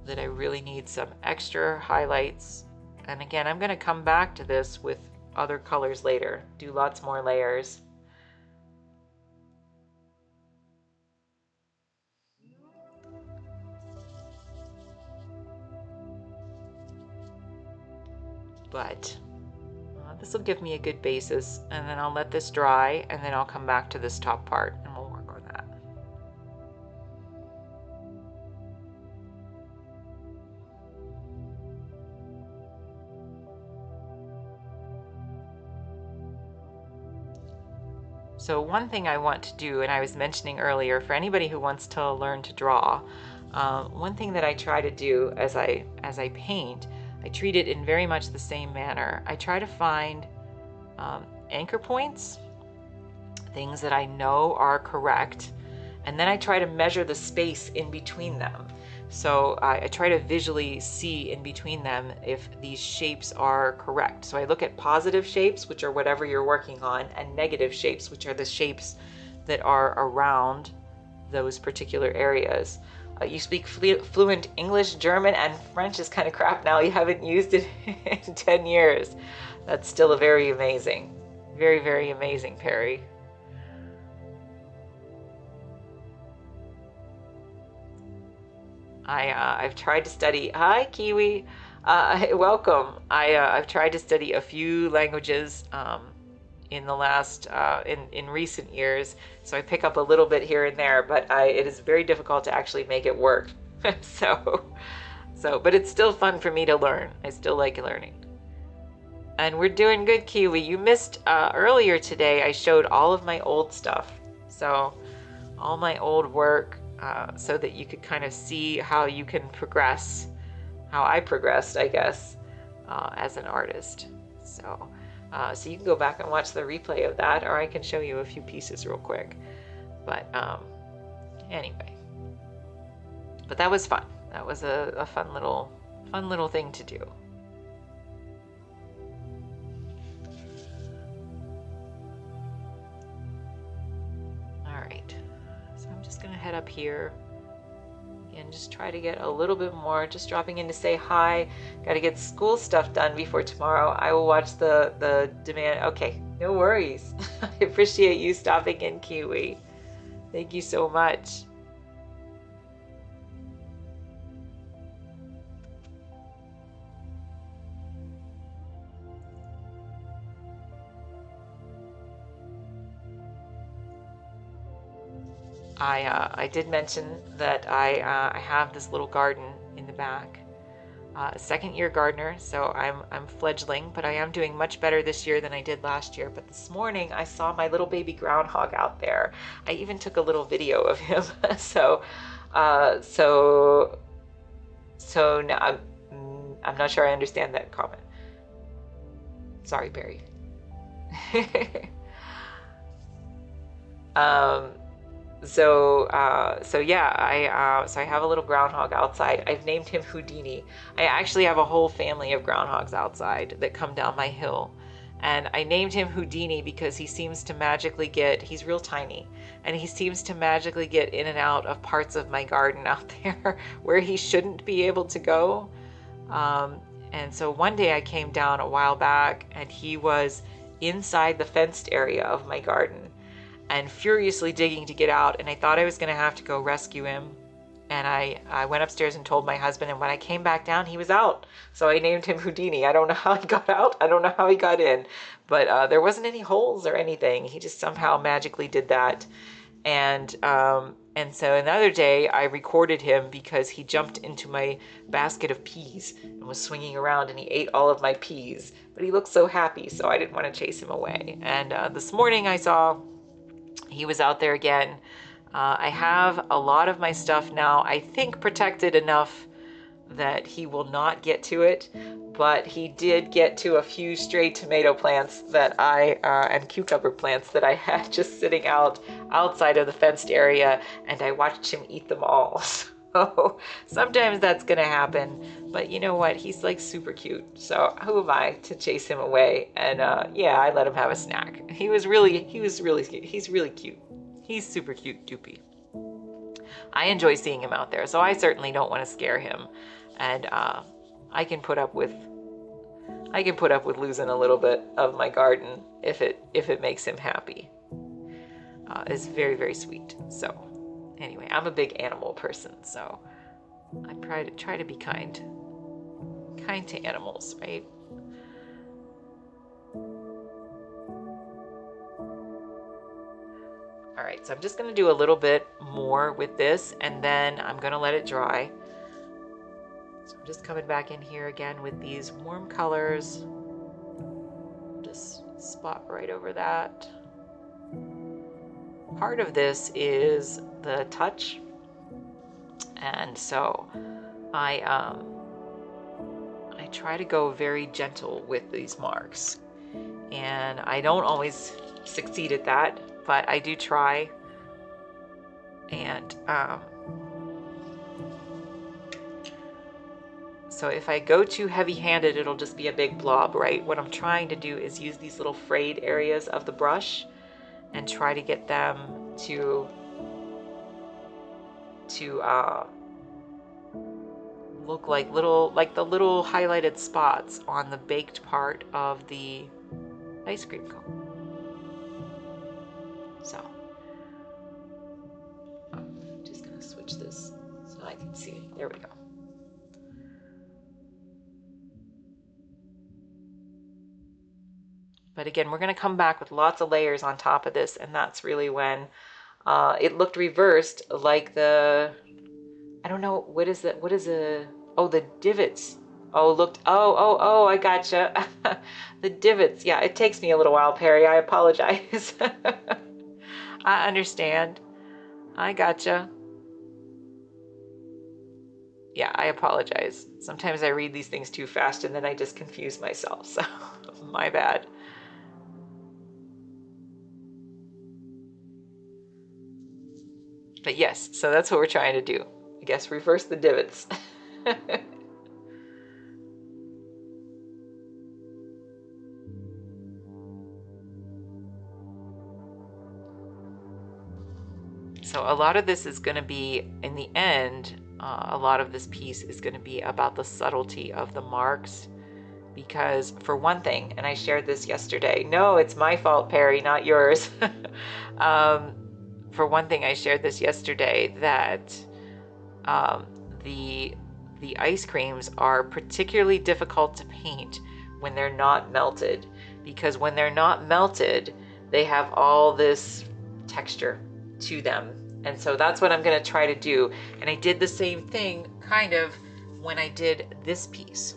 that I really need some extra highlights. And again, I'm going to come back to this with other colors later, do lots more layers. But this will give me a good basis, and then I'll let this dry, and then I'll come back to this top part and we'll work on that. So one thing I want to do, and I was mentioning earlier, for anybody who wants to learn to draw, one thing that I try to do as I paint, I treat it in very much the same manner. I try to find anchor points, things that I know are correct, and then I try to measure the space in between them. So I try to visually see in between them if these shapes are correct. So I look at positive shapes, which are whatever you're working on, and negative shapes, which are the shapes that are around those particular areas. You speak fluent English, German, and French is kind of crap now. You haven't used it in 10 years. That's still a very amazing, very, very amazing, Perry. I've tried to study. Hi, Kiwi. Welcome. I've tried to study a few languages in the last in recent years, so I pick up a little bit here and there, but it is very difficult to actually make it work. But it's still fun for me to learn. I still like learning. And we're doing good, Kiwi. You missed earlier today. I showed all of my old stuff, so all my old work, so that you could kind of see how you can progress, how I progressed, I guess, as an artist. So you can go back and watch the replay of that, or I can show you a few pieces real quick. But anyway, but that was fun. That was a fun little thing to do. All right, so I'm just gonna head up here and just try to get a little bit more, just dropping in to say hi. Got to get school stuff done before tomorrow. I will watch the demand. Okay, no worries. I appreciate you stopping in, Kiwi. Thank you so much. I did mention that I have this little garden in the back. A second-year gardener, so I'm fledgling, but I am doing much better this year than I did last year. But this morning I saw my little baby groundhog out there. I even took a little video of him. So, uh, so, so now I'm not sure I understand that comment. Sorry, Barry. um, so yeah, so I have a little groundhog outside. I've named him Houdini. I actually have a whole family of groundhogs outside that come down my hill. And I named him Houdini because he seems to magically he's real tiny, and he seems to magically get in and out of parts of my garden out there where he shouldn't be able to go. And so one day I came down a while back and he was inside the fenced area of my garden and furiously digging to get out, and I thought I was going to have to go rescue him. And I went upstairs and told my husband, and when I came back down, he was out. So I named him Houdini. I don't know how he got out. I don't know how he got in. But there wasn't any holes or anything. He just somehow magically did that. And so another day I recorded him because he jumped into my basket of peas and was swinging around, and he ate all of my peas. But he looked so happy, so I didn't want to chase him away. And this morning I saw he was out there again. I have a lot of my stuff now, I think, protected enough that he will not get to it, but he did get to a few stray tomato plants that and cucumber plants that I had just sitting outside of the fenced area, and I watched him eat them all. So sometimes that's gonna happen, but you know what? He's like super cute. So who am I to chase him away? And yeah, I let him have a snack. He was really cute. He's really cute. He's super cute, Doopy. I enjoy seeing him out there, so I certainly don't want to scare him. And I can put up with losing a little bit of my garden if it makes him happy. It's very, very sweet. So anyway, I'm a big animal person, so I try to be kind to animals, right? All right, so I'm just going to do a little bit more with this, and then I'm going to let it dry. So I'm just coming back in here again with these warm colors. Just spot right over that. Part of this is the touch, and so I try to go very gentle with these marks, and I don't always succeed at that, but I do try. And so if I go too heavy-handed, it'll just be a big blob, right? What I'm trying to do is use these little frayed areas of the brush and try to get them to look like the little highlighted spots on the baked part of the ice cream cone. So I'm just gonna switch this so I can see it. There we go. But again, we're going to come back with lots of layers on top of this, and that's really when it looked reversed, like the, I don't know, what is oh, the divots. Oh, I gotcha. The divots. Yeah, it takes me a little while, Perry. I apologize. I understand. I gotcha. Yeah, I apologize. Sometimes I read these things too fast and then I just confuse myself, so my bad. But yes, so that's what we're trying to do. I guess reverse the divots. So a lot of this is going to be, in the end, a lot of this piece is going to be about the subtlety of the marks. Because for one thing, and I shared this yesterday, no, it's my fault, Perry, not yours. For one thing, I shared this yesterday, that the ice creams are particularly difficult to paint when they're not melted, because when they're not melted, they have all this texture to them, And so that's what I'm gonna try to do. And I did the same thing kind of when I did this piece.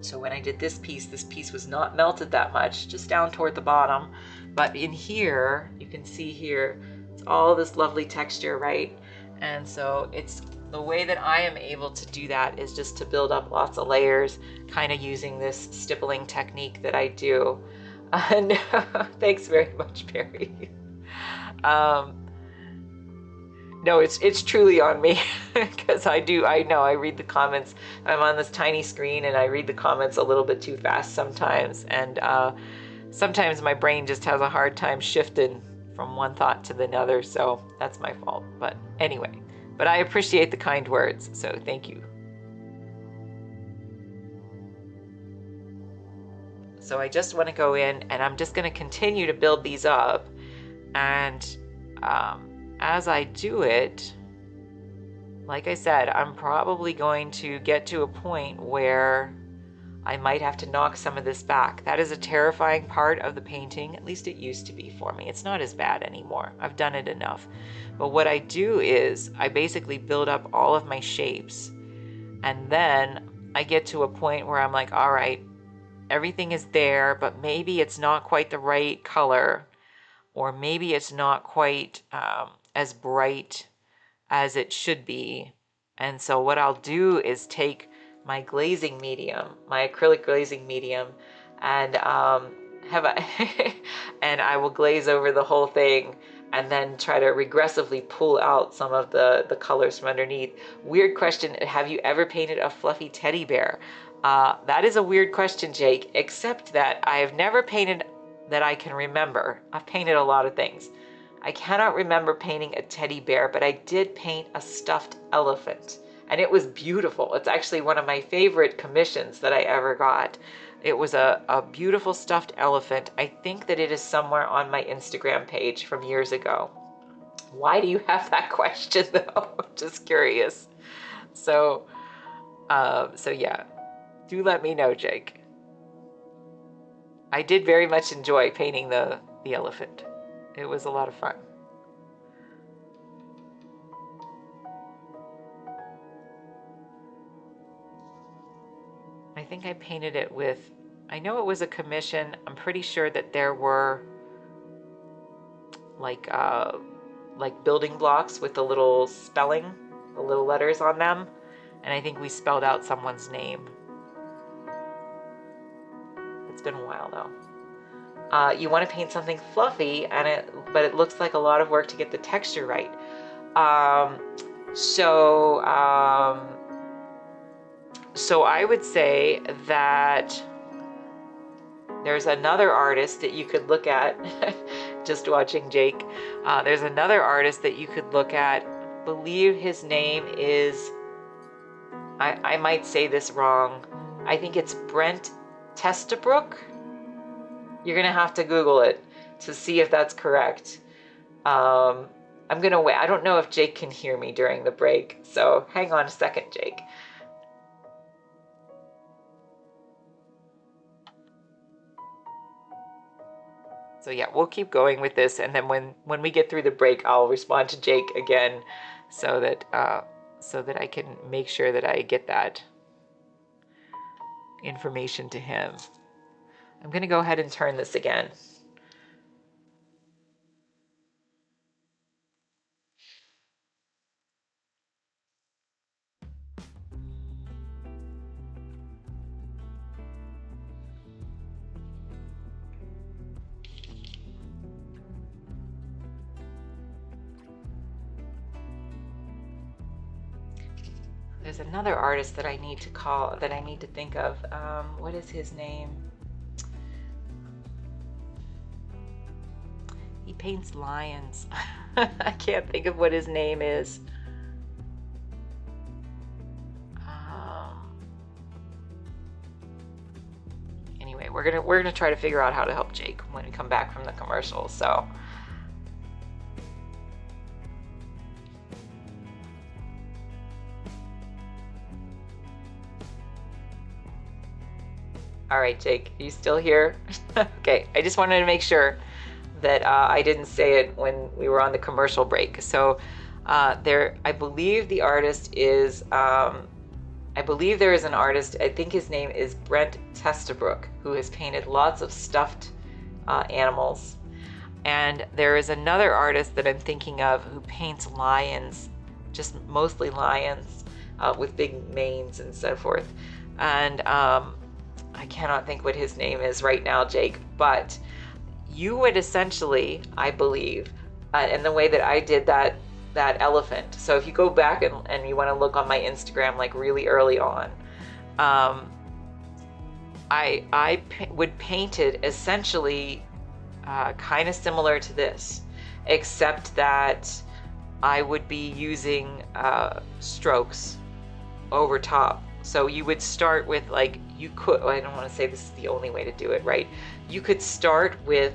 So when I did this piece was not melted that much, just down toward the bottom. But in here, you can see here, it's all this lovely texture, right? And so it's the way that I am able to do that is just to build up lots of layers, kind of using this stippling technique that I do. And thanks very much, Barry. No, it's truly on me because I know I read the comments. I'm on this tiny screen and I read the comments a little bit too fast sometimes. And sometimes my brain just has a hard time shifting from one thought to the other. So that's my fault. But anyway, but I appreciate the kind words. So thank you. So I just want to go in and I'm just going to continue to build these up. And as I do it, like I said, I'm probably going to get to a point where I might have to knock some of this back. That is a terrifying part of the painting. At least it used to be for me. It's not as bad anymore. I've done it enough. But what I do is I basically build up all of my shapes. And then I get to a point where I'm like, all right, everything is there, but maybe it's not quite the right color. Or maybe it's not quite as bright as it should be. And so what I'll do is take my glazing medium, my acrylic glazing medium, and and I will glaze over the whole thing and then try to regressively pull out some of the colors from underneath. Weird question, have you ever painted a fluffy teddy bear? That is a weird question, Jake, except that I have never painted that I can remember. I've painted a lot of things. I cannot remember painting a teddy bear, but I did paint a stuffed elephant and it was beautiful. It's actually one of my favorite commissions that I ever got. It was a beautiful stuffed elephant. I think that it is somewhere on my Instagram page from years ago. Why do you have that question though? I'm just curious. So yeah, do let me know, Jake. I did very much enjoy painting the elephant. It was a lot of fun. I think I painted it with, I know it was a commission. I'm pretty sure that there were like building blocks with the little spelling, the little letters on them. And I think we spelled out someone's name. It's been a while though. You want to paint something fluffy, but it looks like a lot of work to get the texture right. So I would say that there's another artist that you could look at. Just watching Jake. There's another artist that you could look at. I believe his name is, I might say this wrong. I think it's Brent Testabrook. You're gonna have to Google it to see if that's correct. I'm gonna wait. I don't know if Jake can hear me during the break, so hang on a second, Jake. So yeah, we'll keep going with this, and then when we get through the break, I'll respond to Jake again, so that I can make sure that I get that information to him. I'm gonna go ahead and turn this again. There's another artist that I need to think of. What is his name? He paints lions. I can't think of what his name is. Anyway, we're gonna try to figure out how to help Jake when we come back from the commercial. So. All right, Jake, are you still here? Okay, I just wanted to make sure that I didn't say it when we were on the commercial break. So I believe the artist is, I believe there is an artist, I think his name is Brent Testabrook, who has painted lots of stuffed animals. And there is another artist that I'm thinking of who paints lions, just mostly lions with big manes and so forth. And I cannot think what his name is right now, Jake, but you would essentially, I believe, and the way that I did that elephant. So if you go back and you want to look on my Instagram, like really early on, I would paint it essentially kind of similar to this, except that I would be using strokes over top. So you would start with like, I don't want to say this is the only way to do it, right? You could start with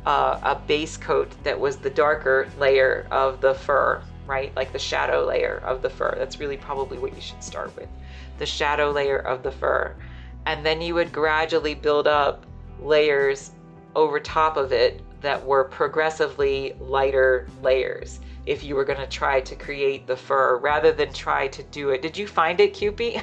a base coat that was the darker layer of the fur, right? Like the shadow layer of the fur. That's really probably what you should start with, the shadow layer of the fur. And then you would gradually build up layers over top of it that were progressively lighter layers if you were going to try to create the fur, rather than try to do it. Did you find it, Cupie?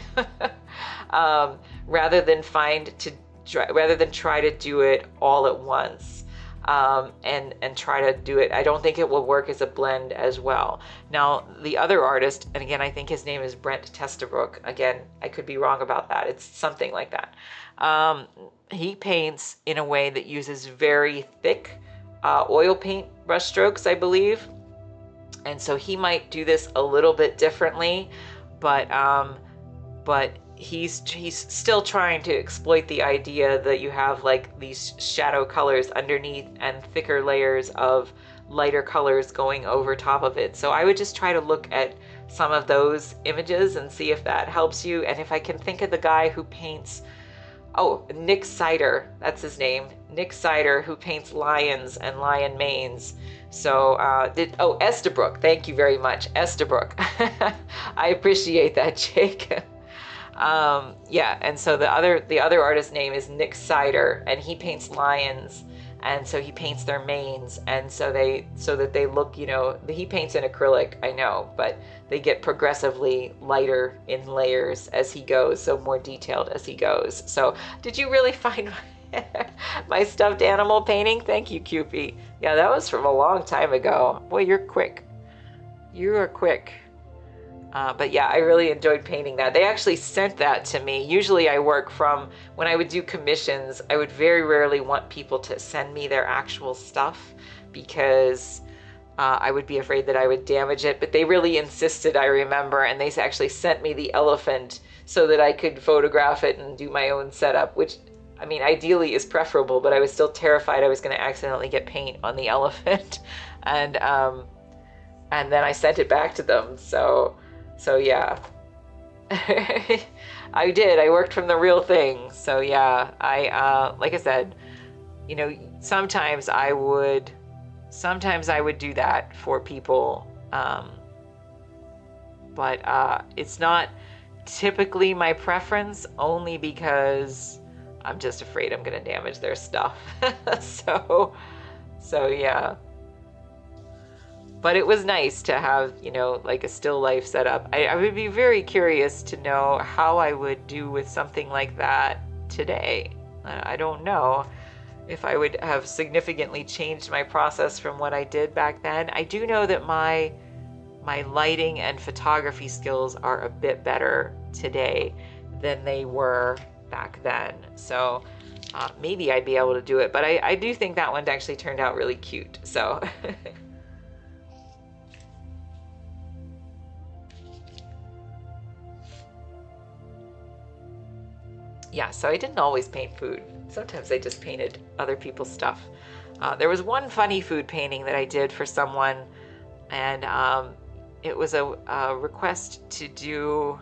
Rather than try to do it all at once, and try to do it. I don't think it will work as a blend as well. Now, the other artist, and again, I think his name is Brent Testabrook. Again, I could be wrong about that. It's something like that. He paints in a way that uses very thick oil paint brush strokes, I believe. And so he might do this a little bit differently, but he's still trying to exploit the idea that you have like these shadow colors underneath and thicker layers of lighter colors going over top of it. So I would just try to look at some of those images and see if that helps you. And if I can think of the guy who paints, Nick Sider, that's his name, Nick Sider, who paints lions and lion manes. So Estabrook, thank you very much, Estabrook. I appreciate that, Jake. Yeah, and so the other artist's name is Nick Sider, and he paints lions, and so he paints their manes, and so that they look, he paints in acrylic, I know, but they get progressively lighter in layers as he goes, so more detailed as he goes. So did you really find my stuffed animal painting? Thank you, Cupie. Yeah, that was from a long time ago. Boy, you're quick. You are quick. But yeah, I really enjoyed painting that. They actually sent that to me. Usually I work from, when I would do commissions, I would very rarely want people to send me their actual stuff because I would be afraid that I would damage it. But they really insisted, I remember, and they actually sent me the elephant so that I could photograph it and do my own setup, which, I mean, ideally is preferable, but I was still terrified I was going to accidentally get paint on the elephant. And then I sent it back to them. So yeah, I did. I worked from the real thing. So yeah, like I said, sometimes I would do that for people. But it's not typically my preference, only because I'm just afraid I'm going to damage their stuff. So yeah. But it was nice to have, like a still life set up. I would be very curious to know how I would do with something like that today. I don't know if I would have significantly changed my process from what I did back then. I do know that my lighting and photography skills are a bit better today than they were back then. So maybe I'd be able to do it. But I do think that one actually turned out really cute. So... Yeah, so I didn't always paint food. Sometimes I just painted other people's stuff. There was one funny food painting that I did for someone, and it was a request to do,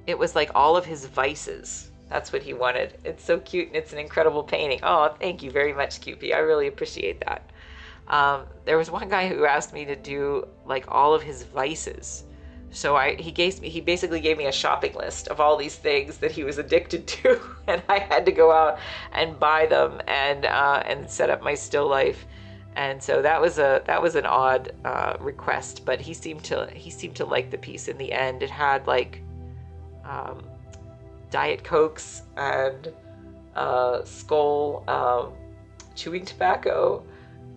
it was like all of his vices. That's what he wanted. It's so cute, and it's an incredible painting. Oh, thank you very much, Cupie. I really appreciate that. There was one guy who asked me to do like all of his vices. So he basically gave me a shopping list of all these things that he was addicted to, and I had to go out and buy them and set up my still life. And so that was an odd request, but he seemed to like the piece in the end. It had like um, Diet Cokes and Skull chewing tobacco,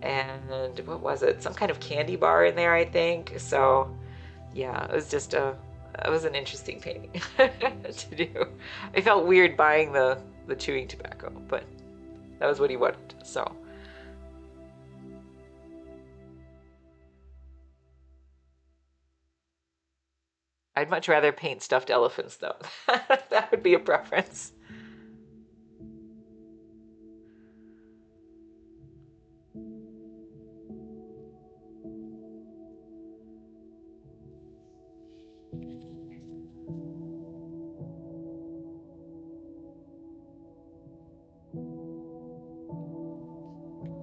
and what was it? Some kind of candy bar in there, I think. So yeah, it was an interesting painting to do. I felt weird buying the chewing tobacco, but that was what he wanted. So I'd much rather paint stuffed elephants though. That would be a preference.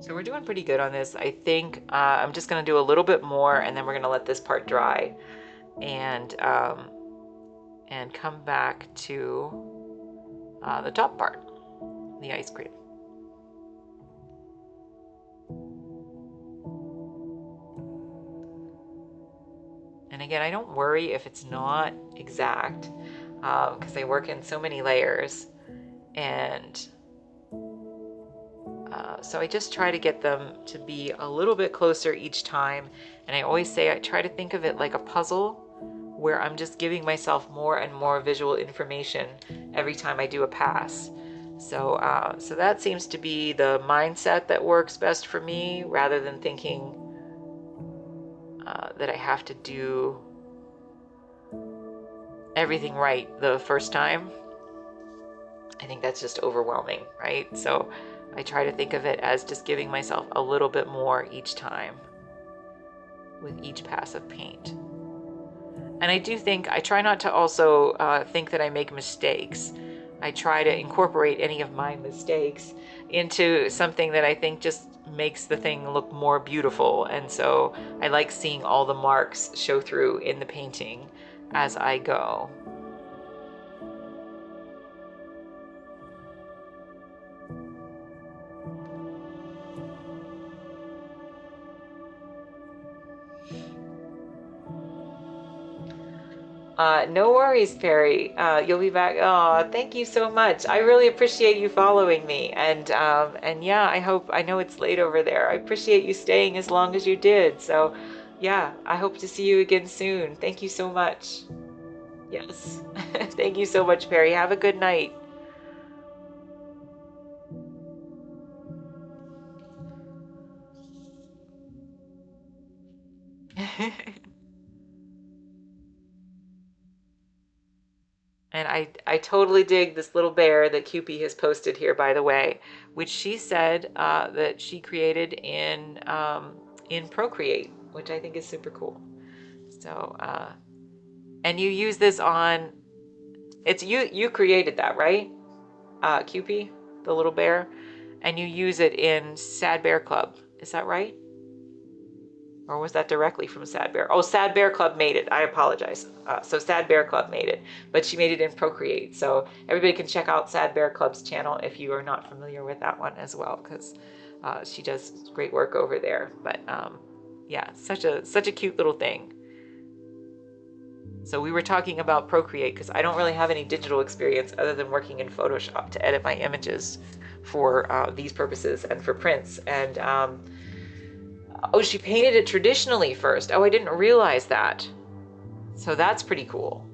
So we're doing pretty good on this. I think I'm just going to do a little bit more, and then we're going to let this part dry, and come back to the top part, the ice cream. And again, I don't worry if it's not exact, because I work in so many layers, and so I just try to get them to be a little bit closer each time. And I always say I try to think of it like a puzzle where I'm just giving myself more and more visual information every time I do a pass. So that seems to be the mindset that works best for me, rather than thinking that I have to do everything right the first time. I think that's just overwhelming, right? So I try to think of it as just giving myself a little bit more each time with each pass of paint. And I try not to also think that I make mistakes. I try to incorporate any of my mistakes into something that I think just makes the thing look more beautiful. And so I like seeing all the marks show through in the painting as I go. No worries, Perry. You'll be back. Oh, thank you so much. I really appreciate you following me. And yeah, I know it's late over there. I appreciate you staying as long as you did. So yeah, I hope to see you again soon. Thank you so much. Yes. Thank you so much, Perry. Have a good night. And I totally dig this little bear that Cupie has posted here, by the way, which she said that she created in Procreate, which I think is super cool. So and you use this on, it's you created that, right? Cupie, the little bear, and you use it in Sad Bear Club. Is that right? Or was that directly from Sad Bear? Oh, Sad Bear Club made it. I apologize. So Sad Bear Club made it, but she made it in Procreate. So everybody can check out Sad Bear Club's channel if you are not familiar with that one as well, because she does great work over there. But yeah, such a cute little thing. So we were talking about Procreate because I don't really have any digital experience other than working in Photoshop to edit my images for these purposes and for prints. And oh, she painted it traditionally first. Oh, I didn't realize that. So that's pretty cool.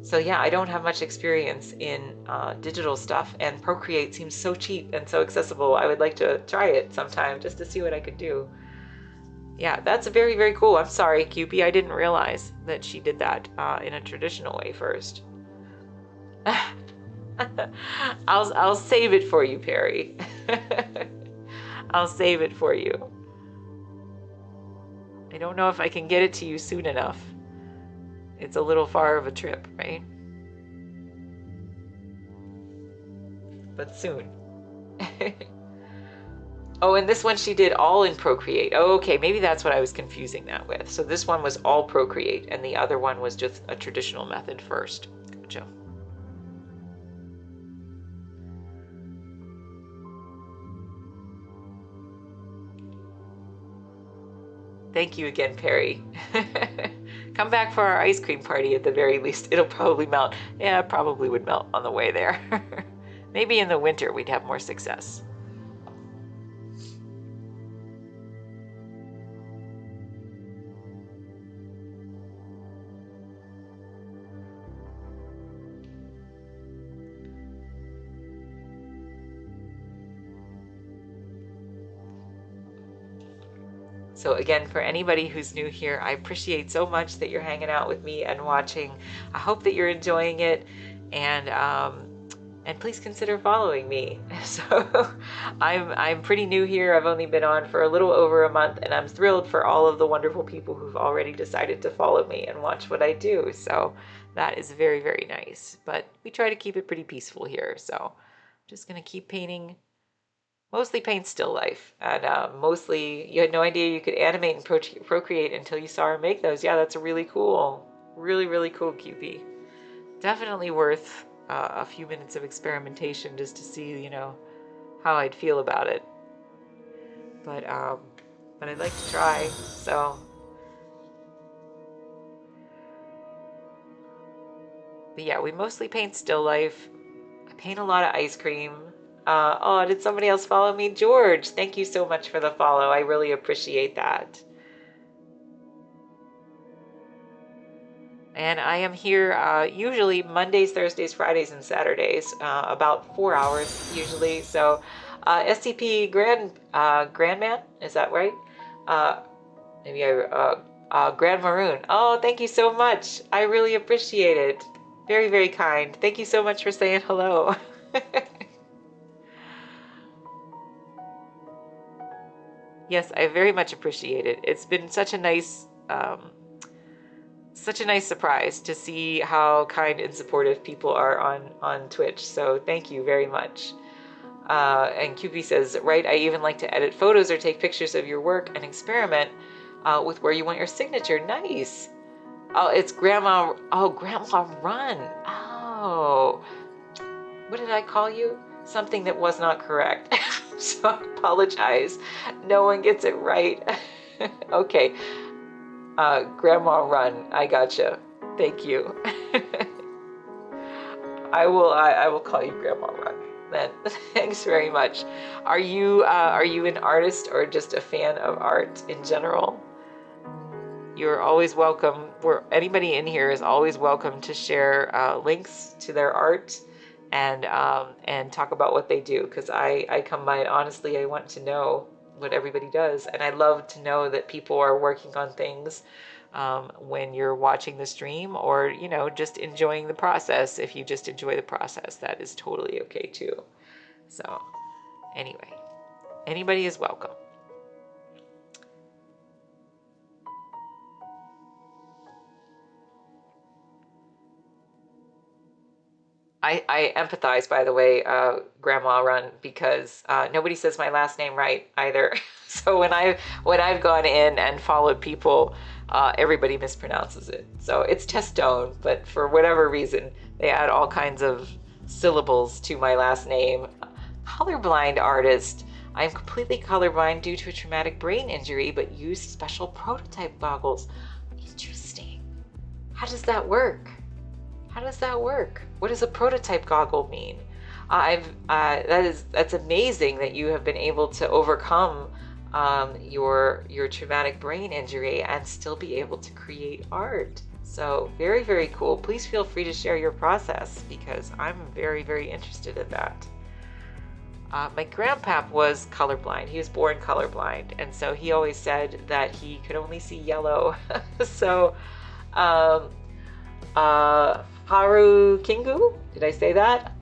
So yeah, I don't have much experience in digital stuff, and Procreate seems so cheap and so accessible. I would like to try it sometime just to see what I could do. Yeah, that's very, very cool. I'm sorry, Cupie. I didn't realize that she did that in a traditional way first. I'll save it for you, Perry. I'll save it for you. I don't know if I can get it to you soon enough. It's a little far of a trip, right? But soon. Oh, and this one she did all in Procreate. Oh, okay, maybe that's what I was confusing that with. So this one was all Procreate, and the other one was just a traditional method first. Gotcha. Thank you again, Perry. Come back for our ice cream party at the very least. It'll probably melt. Yeah, it probably would melt on the way there. Maybe in the winter we'd have more success. So again, for anybody who's new here, I appreciate so much that you're hanging out with me and watching. I hope that you're enjoying it, and please consider following me. So I'm pretty new here. I've only been on for a little over a month, and I'm thrilled for all of the wonderful people who've already decided to follow me and watch what I do. So that is very, very nice. But we try to keep it pretty peaceful here. So I'm just gonna keep painting. Mostly paint still life, and mostly you had no idea you could animate and Procreate until you saw her make those. Yeah, that's really cool. Really, really cool, QP. Definitely worth a few minutes of experimentation just to see, you know, how I'd feel about it. But I'd like to try, so. But yeah, we mostly paint still life. I paint a lot of ice cream. Oh, did somebody else follow me? George, thank you so much for the follow. I really appreciate that. And I am here usually Mondays, Thursdays, Fridays, and Saturdays, about 4 hours usually. So SCP Grandman, is that right? Maybe Grand Maroon. Oh, thank you so much. I really appreciate it. Very, very kind. Thank you so much for saying hello. Yes, I very much appreciate it. It's been such a nice surprise to see how kind and supportive people are on Twitch. So thank you very much. And QP says, right, I even like to edit photos or take pictures of your work and experiment with where you want your signature. Nice. Oh, it's Grandma. Oh, Grandma Run. Oh, what did I call you? Something that was not correct. So I apologize. No one gets it right. Okay. Grandma Run. I gotcha. Thank you. I will call you Grandma Run then. Thanks very much. Are you an artist or just a fan of art in general? You're always welcome. Anybody in here is always welcome to share links to their art and talk about what they do, because I come by it honestly. I want to know what everybody does, and I love to know that people are working on things when you're watching the stream, or you know, just enjoying the process. If you just enjoy the process, that is totally okay too. So anyway, anybody is welcome. I empathize, by the way, Grandma Run, because nobody says my last name right either. So when I've gone in and followed people, everybody mispronounces it. So it's Testone, but for whatever reason, they add all kinds of syllables to my last name. Colorblind artist. I am completely colorblind due to a traumatic brain injury, but use special prototype goggles. Interesting. How does that work? How does that work? What does a prototype goggle mean? That's amazing that you have been able to overcome your traumatic brain injury and still be able to create art. So very, very cool. Please feel free to share your process, because I'm very, very interested in that. My grandpap was colorblind. He was born colorblind, and so he always said that he could only see yellow. So Haru Kingu, did I say that?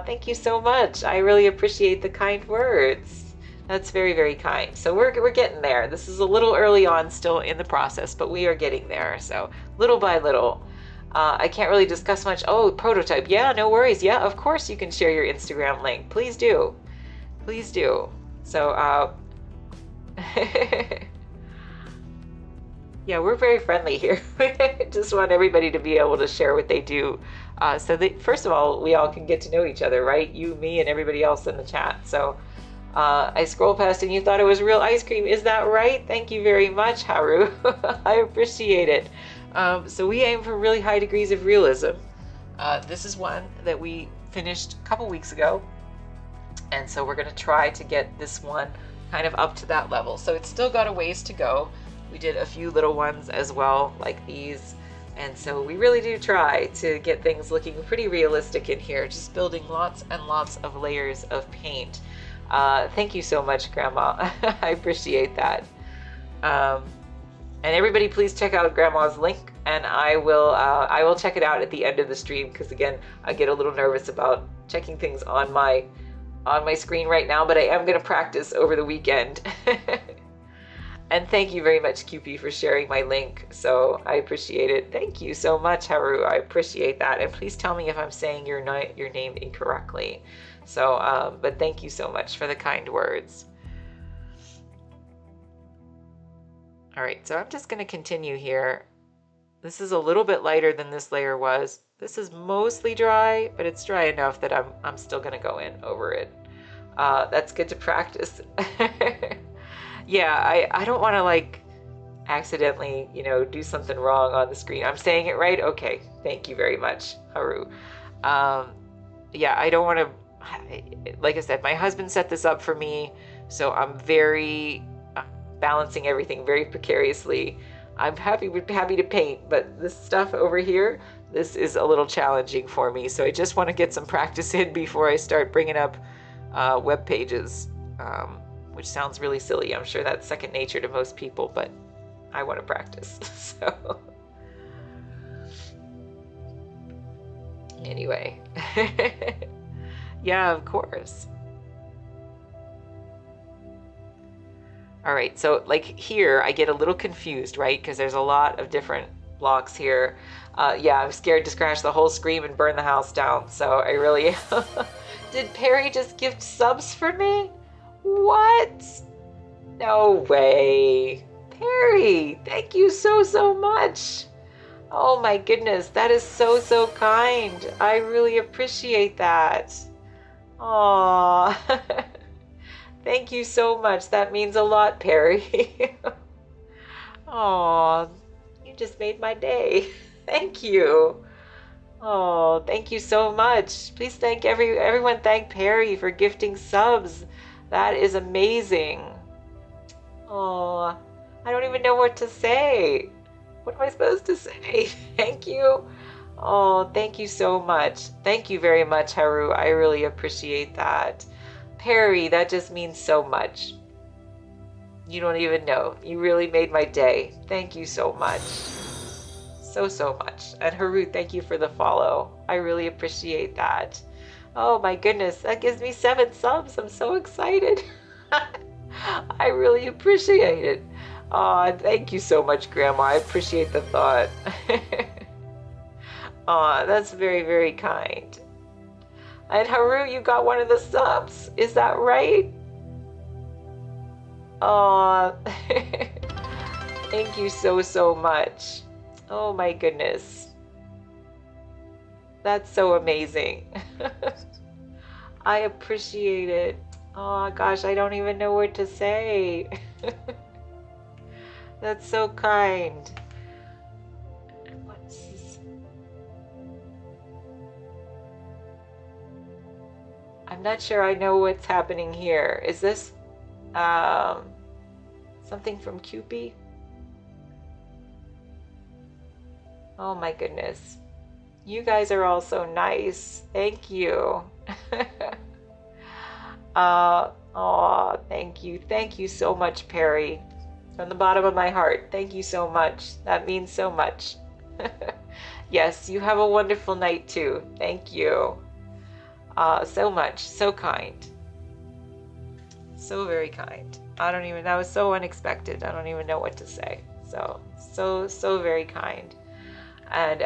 Thank you so much. I really appreciate the kind words. That's very, very kind. So we're getting there. This is a little early on still in the process, but we are getting there. So little by little. I can't really discuss much. Oh, prototype. Yeah, no worries. Yeah, of course you can share your Instagram link. Please do. Please do. So Yeah, we're very friendly here. Just want everybody to be able to share what they do. So that, first of all, we all can get to know each other, right? You, me, and everybody else in the chat. So I scrolled past and you thought it was real ice cream. Is that right? Thank you very much, Haru. I appreciate it. So we aim for really high degrees of realism. This is one that we finished a couple weeks ago. And so we're going to try to get this one kind of up to that level. So it's still got a ways to go. We did a few little ones as well, like these. And so we really do try to get things looking pretty realistic in here, just building lots and lots of layers of paint. Thank you so much, Grandma. I appreciate that. And everybody please check out Grandma's link, and I will check it out at the end of the stream, because again, I get a little nervous about checking things on my screen right now, but I am going to practice over the weekend. And thank you very much, QP, for sharing my link. So I appreciate it. Thank you so much, Haru. I appreciate that. And please tell me if I'm saying your name incorrectly. So, but thank you so much for the kind words. All right, so I'm just going to continue here. This is a little bit lighter than this layer was. This is mostly dry, but it's dry enough that I'm still going to go in over it. That's good to practice. Yeah, I don't want to like accidentally, do something wrong on the screen. I'm saying it right? Okay, thank you very much, Haru. Yeah, I don't want to, like I said, my husband set this up for me, so I'm very balancing everything very precariously. I'm happy to paint, but this stuff over here, this is a little challenging for me. So I just want to get some practice in before I start bringing up web pages, which sounds really silly. I'm sure that's second nature to most people, but I want to practice. So anyway, yeah, of course. All right, so like here, I get a little confused, right? Because there's a lot of different blocks here. Yeah, I'm scared to scratch the whole screen and burn the house down. So I really, did Perry just gift subs for me? What? No way. Perry, thank you so much. Oh my goodness, that is so kind. I really appreciate that. Aww. Thank you so much. That means a lot, Perry. Aw, you just made my day. Thank you. Oh, thank you so much. Please thank everyone. Thank Perry for gifting subs. That is amazing. Oh, I don't even know what to say. What am I supposed to say? Thank you. Oh, thank you so much. Thank you very much, Haru. I really appreciate that. Perry, that just means so much. You don't even know. You really made my day. Thank you so much. So much. And Haru, thank you for the follow. I really appreciate that. Oh my goodness, that gives me 7 subs. I'm so excited. I really appreciate it. Oh, thank you so much, Grandma. I appreciate the thought. Oh, that's very kind. And Haru, you got one of the subs. Is that right? Aw. Thank you so much. Oh my goodness. That's so amazing. I appreciate it. Oh gosh, I don't even know what to say. That's so kind. What's this? I'm not sure I know what's happening here. Is this something from Cupid? Oh my goodness. You guys are all so nice. Thank you. Oh, thank you. Thank you so much, Perry. From the bottom of my heart, thank you so much. That means so much. Yes, you have a wonderful night too. Thank you. So much. So kind. So very kind. That was so unexpected. I don't even know what to say. So very kind. And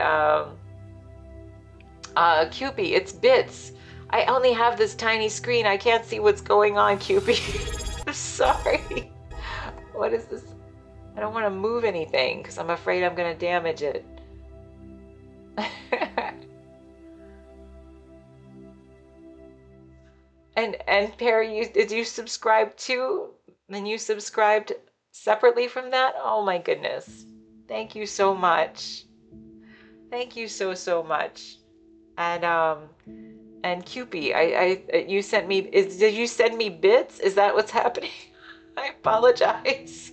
Cupid, it's bits. I only have this tiny screen. I can't see what's going on, Cupid. I'm sorry. What is this? I don't want to move anything because I'm afraid I'm going to damage it. And Perry, did you subscribe too? And you subscribed separately from that? Oh my goodness. Thank you so much. Thank you so much. And Cupie, you sent me, did you send me bits? Is that what's happening? I apologize.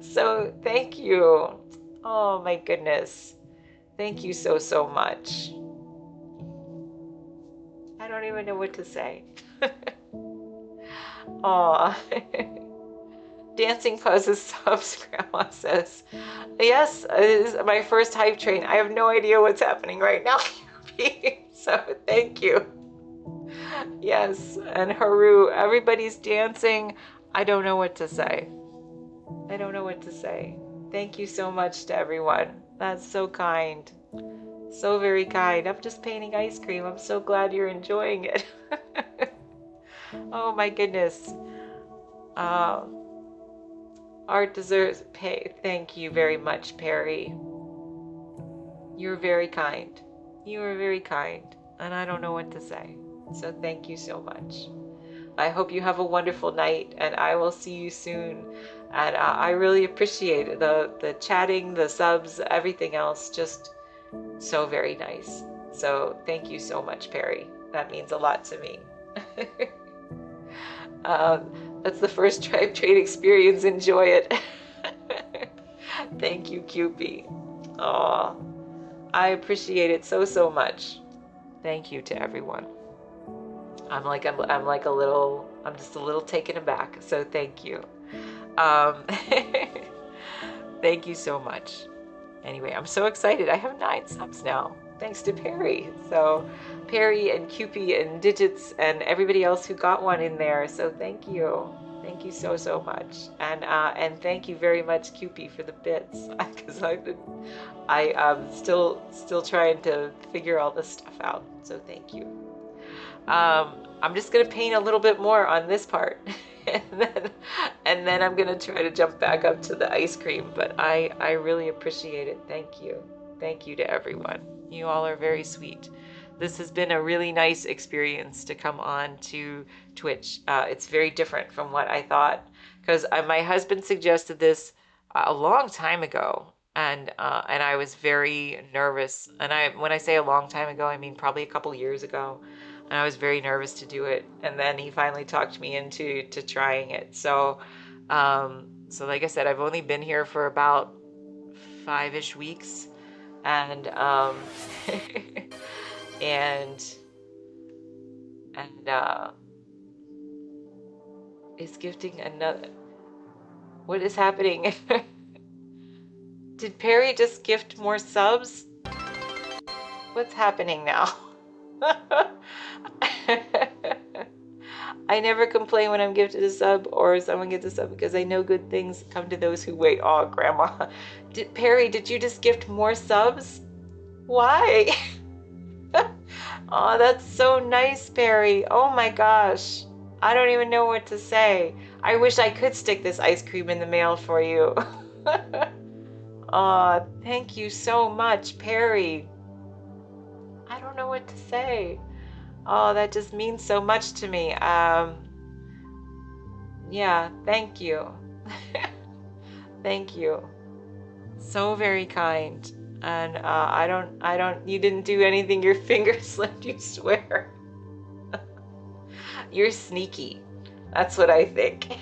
So thank you. Oh my goodness. Thank you so much. I don't even know what to say. Aw. Dancing Puzzes subs, Grandma says. Yes, this is my first hype train. I have no idea what's happening right now. So thank you. Yes, and Haru, everybody's dancing. I don't know what to say. I don't know what to say. Thank you so much to everyone. That's so kind. So very kind. I'm just painting ice cream. I'm so glad you're enjoying it. Oh my goodness. Art deserves pay. Thank you very much, Perry. You're very kind. You are very kind. And I don't know what to say. So thank you so much. I hope you have a wonderful night, and I will see you soon. And I really appreciate the chatting, the subs, everything else. Just so very nice. So thank you so much, Perry. That means a lot to me. That's the first Tribe Trade experience. Enjoy it. Thank you, Cupie. Oh, I appreciate it so much. Thank you to everyone. I'm just a little taken aback. So thank you. Thank you so much. Anyway, I'm so excited. I have 9 subs now, thanks to Perry. So Perry and Cupie and Digits and everybody else who got one in there. So thank you. Thank you so much. And thank you very much, Cupie, for the bits. Because I'm still trying to figure all this stuff out. So thank you. I'm just gonna paint a little bit more on this part. and then I'm gonna try to jump back up to the ice cream, but I really appreciate it. Thank you. Thank you to everyone. You all are very sweet. This has been a really nice experience to come on to Twitch. It's very different from what I thought, because my husband suggested this a long time ago, and I was very nervous. And when I say a long time ago, I mean probably a couple years ago. And I was very nervous to do it, and then he finally talked me into trying it. So like I said, I've only been here for about 5-ish weeks, and is gifting another. What is happening? Did Perry just gift more subs? What's happening now? I never complain when I'm gifted a sub or someone gets a sub, because I know good things come to those who wait. Oh, Grandma. Perry, did you just gift more subs? Why? Oh, that's so nice, Perry. Oh my gosh. I don't even know what to say. I wish I could stick this ice cream in the mail for you. Oh, thank you so much, Perry. I don't know what to say. Oh, that just means so much to me. Yeah, thank you. Thank you. So very kind. And you didn't do anything. Your finger slipped, you swear. You're sneaky. That's what I think.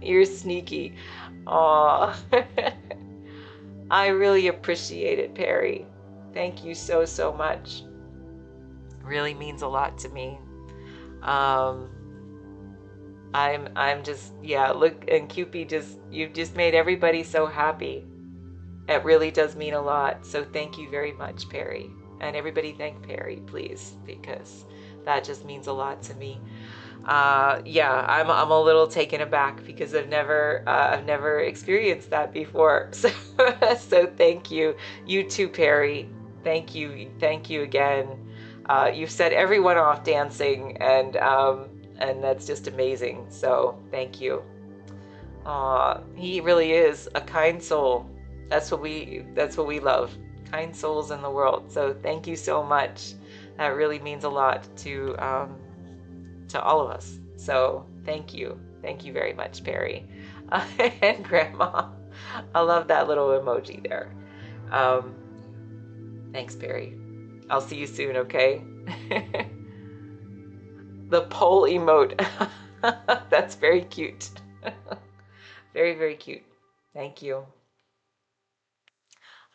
You're sneaky. Aw. I really appreciate it, Perry. Thank you so much. Really means a lot to me. I'm just, yeah, look, and Cupie, you've just made everybody so happy. It really does mean a lot. So thank you very much, Perry. And everybody thank Perry, please, because that just means a lot to me. Yeah, I'm a little taken aback because I've never experienced that before. So so thank you. You too, Perry. Thank you again. You've set everyone off dancing, and that's just amazing. So thank you. Aw, he really is a kind soul. That's what we love. Kind souls in the world. So thank you so much. That really means a lot to all of us. So thank you. Thank you very much, Perry. And Grandma. I love that little emoji there. Um, thanks, Perry. I'll see you soon, okay? The pole emote. That's very cute. Very, very cute. Thank you.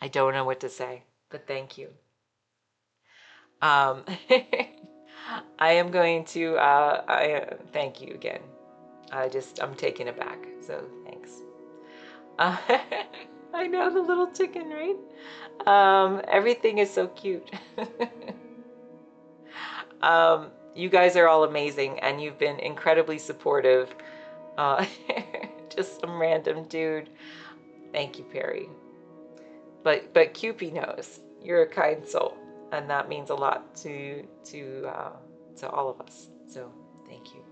I don't know what to say, but thank you. I am going to, thank you again. I'm taken aback, so thanks. I know, the little chicken, right? Everything is so cute. You guys are all amazing, and you've been incredibly supportive. Just some random dude. Thank you, Perry. But Cupid knows you're a kind soul, and that means a lot to all of us. So thank you.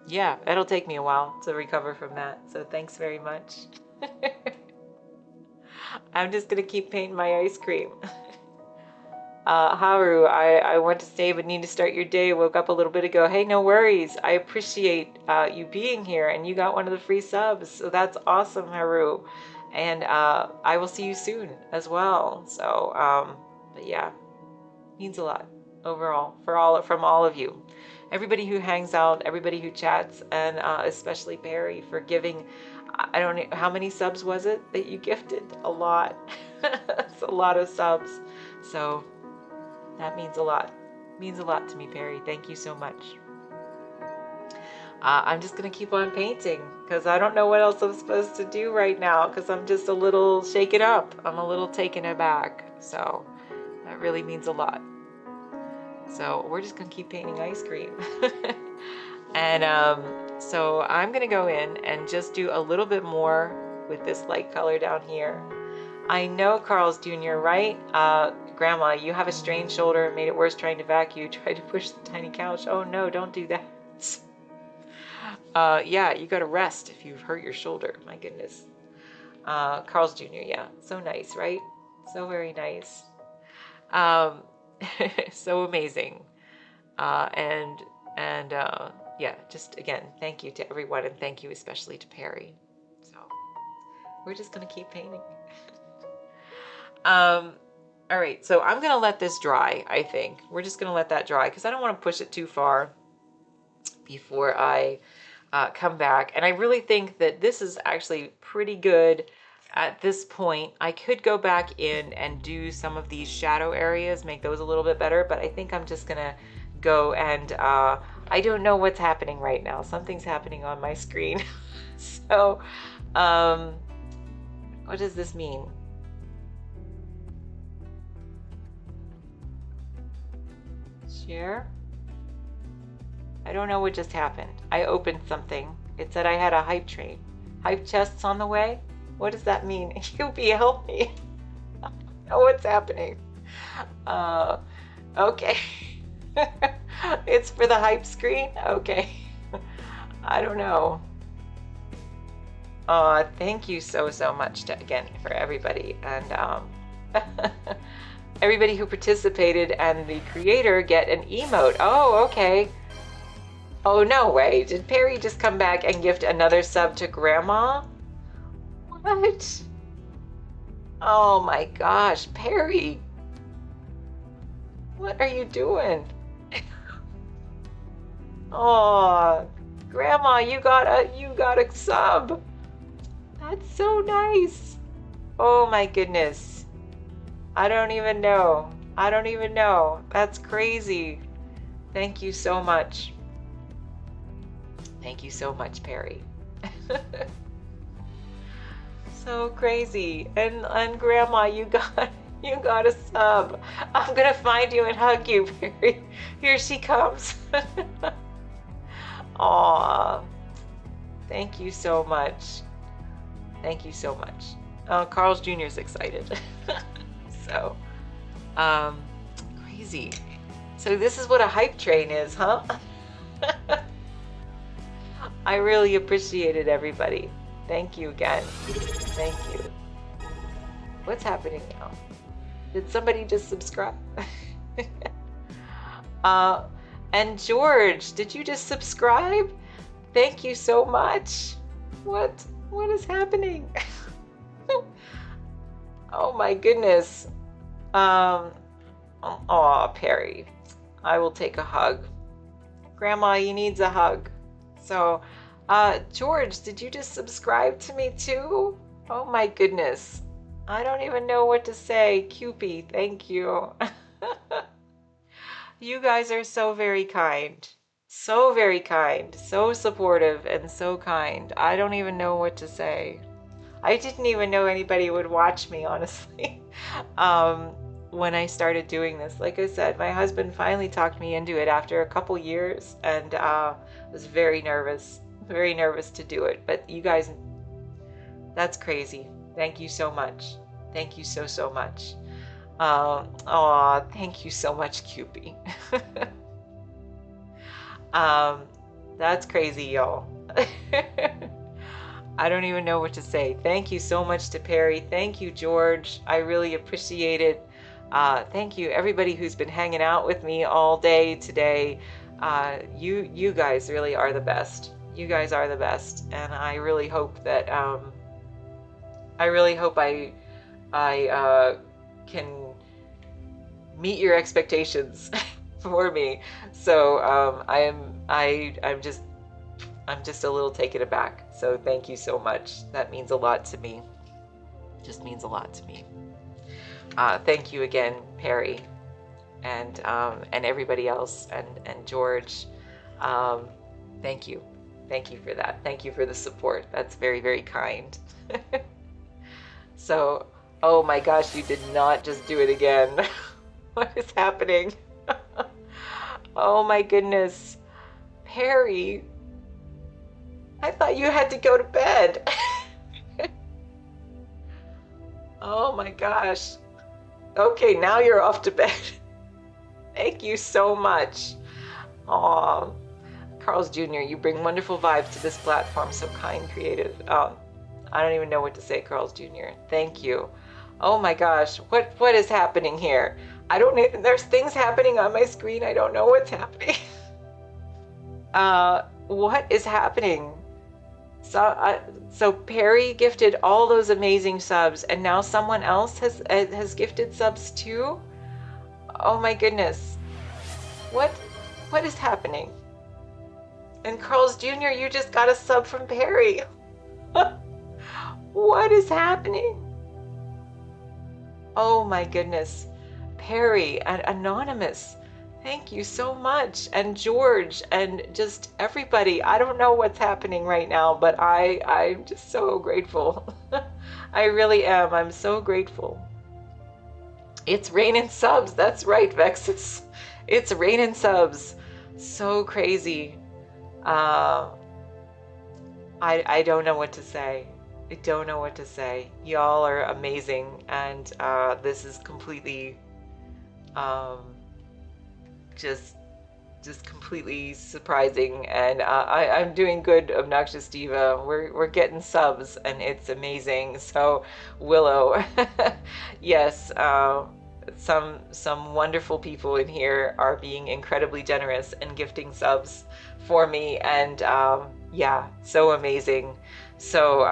Yeah, it'll take me a while to recover from that. So thanks very much. I'm just gonna keep painting my ice cream. Haru, I want to stay but need to start your day. Woke up a little bit ago. Hey, no worries. I appreciate you being here, and you got one of the free subs. So that's awesome, Haru. And I will see you soon as well. So, but yeah, means a lot overall from all of you. Everybody who hangs out, everybody who chats, and especially Barry for giving. I don't know, how many subs was it that you gifted? A lot. It's a lot of subs. So that means a lot. It means a lot to me, Perry. Thank you so much. I'm just going to keep on painting because I don't know what else I'm supposed to do right now because I'm just a little shaken up. I'm a little taken aback. So that really means a lot. So we're just going to keep painting ice cream. And so I'm going to go in and just do a little bit more with this light color down here. I know Carl's Jr., right? Grandma, you have a strained shoulder. Made it worse trying to vacuum. Tried to push the tiny couch. Oh no, don't do that. Yeah, you got to rest if you've hurt your shoulder. My goodness. Carl's Jr., yeah. So nice, right? So very nice. So amazing. Yeah, just again, thank you to everyone, and thank you especially to Perry. So we're just going to keep painting. All right, so I'm going to let this dry, I think. We're just going to let that dry because I don't want to push it too far before I come back. And I really think that this is actually pretty good at this point. I could go back in and do some of these shadow areas, make those a little bit better, but I think I'm just going to go and I don't know what's happening right now. Something's happening on my screen. So, what does this mean? Share? I don't know what just happened. I opened something. It said I had a hype train. Hype chests on the way? What does that mean? Yubi, help me. I don't know what's happening. Okay. It's for the hype screen? Okay. I don't know. Thank you so much again for everybody. And everybody who participated and the creator get an emote. Oh, okay. Oh, no way. Did Perry just come back and gift another sub to Grandma? What? Oh my gosh, Perry. What are you doing? Oh, Grandma, you got a sub. That's so nice. Oh my goodness. I don't even know. That's crazy. Thank you so much. Thank you so much, Perry. So crazy. And Grandma, you got a sub. I'm gonna find you and hug you, Perry. Here she comes. Aw. Thank you so much. Thank you so much. Carl's Jr. is excited. So, crazy. So this is what a hype train is, huh? I really appreciate it, everybody. Thank you again. Thank you. What's happening now? Did somebody just subscribe? uh, and George, did you just subscribe? Thank you so much. What is happening? Oh my goodness. Um, oh, Perry, I will take a hug. Grandma, he needs a hug. So, George, did you just subscribe to me too? Oh my goodness. I don't even know what to say. Cupie, thank you. You guys are so very kind. So very kind. So supportive and so kind. I don't even know what to say. I didn't even know anybody would watch me, honestly. um, when I started doing this, like I said, my husband finally talked me into it after a couple years, and was very nervous to do it. But you guys, that's crazy. Thank you so much. Thank you so much. Aw, thank you so much, Cupie. um, that's crazy, y'all. I don't even know what to say. Thank you so much to Perry. Thank you, George. I really appreciate it. Thank you, everybody who's been hanging out with me all day today. You guys really are the best. You guys are the best, and I really hope that I can meet your expectations for me. So I'm just a little taken aback. So thank you so much. That means a lot to me. Just means a lot to me. Thank you again, Perry, and everybody else, and George. Thank you. Thank you for that. Thank you for the support. That's very, very kind. So, oh my gosh, you did not just do it again. What is happening? Oh my goodness. Perry, I thought you had to go to bed. Oh my gosh. Okay, now you're off to bed. Thank you so much. Aw, Carl's Jr., you bring wonderful vibes to this platform. So kind, creative. I don't even know what to say, Carl's Jr. Thank you. Oh my gosh, what is happening here? I don't know. There's things happening on my screen. I don't know what's happening. What is happening? So Perry gifted all those amazing subs, and now someone else has gifted subs too. Oh my goodness, what is happening? And Carl's Jr., you just got a sub from Perry. What is happening? Oh my goodness, Perry and Anonymous. Thank you so much. And George and just everybody. I don't know what's happening right now, but I'm just so grateful. I really am. I'm so grateful. It's raining subs. That's right, Vexus. It's raining subs. So crazy. I don't know what to say. I don't know what to say. Y'all are amazing, and this is completely just completely surprising, and I'm doing good, Obnoxious Diva. We're getting subs, and it's amazing. So Willow, yes, some wonderful people in here are being incredibly generous and gifting subs for me, and yeah, so amazing. So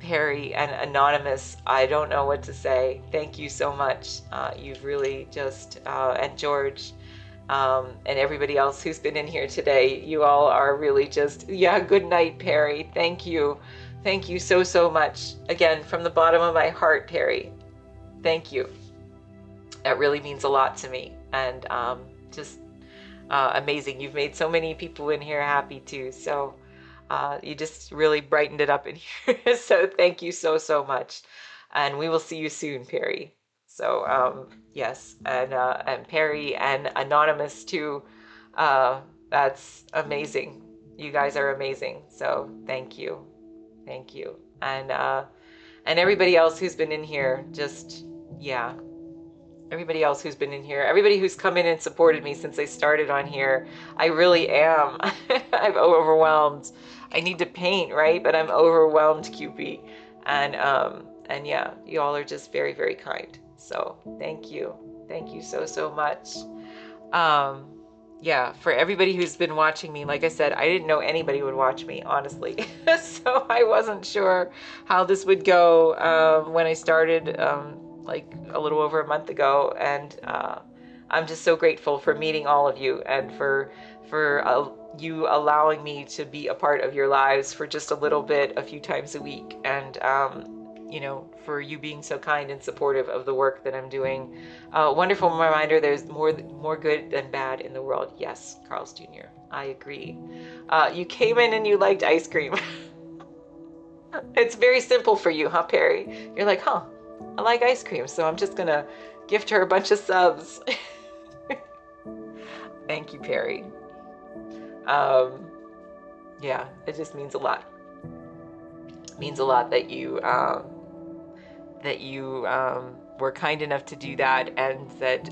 Perry and Anonymous, I don't know what to say. Thank you so much. You've really just, and George, and everybody else who's been in here today, you all are really just, yeah, good night, Perry. Thank you. Thank you so much. Again, from the bottom of my heart, Perry, thank you. That really means a lot to me, and just amazing. You've made so many people in here happy too. So you just really brightened it up in here. So thank you so much. And we will see you soon, Perry. So yes, and Perry and Anonymous too. That's amazing. You guys are amazing. So thank you. Thank you. And everybody else who's been in here, just, yeah, everybody else who's been in here, everybody who's come in and supported me since I started on here. I really am. I'm overwhelmed. I need to paint, right? But I'm overwhelmed, QP. And yeah, you all are just very, very kind. So thank you. Thank you so, so much. Um, yeah, for everybody who's been watching me, like I said, I didn't know anybody would watch me, honestly. So I wasn't sure how this would go when I started like a little over a month ago. And I'm just so grateful for meeting all of you and for you allowing me to be a part of your lives for just a little bit, a few times a week. And you know, for you being so kind and supportive of the work that I'm doing. Wonderful reminder, there's more good than bad in the world. Yes, Carl's Jr., I agree. You came in and you liked ice cream. It's very simple for you, huh, Perry? You're like, huh, I like ice cream, so I'm just gonna gift her a bunch of subs. Thank you, Perry. Yeah, it just means a lot. It means a lot that you were kind enough to do that, and that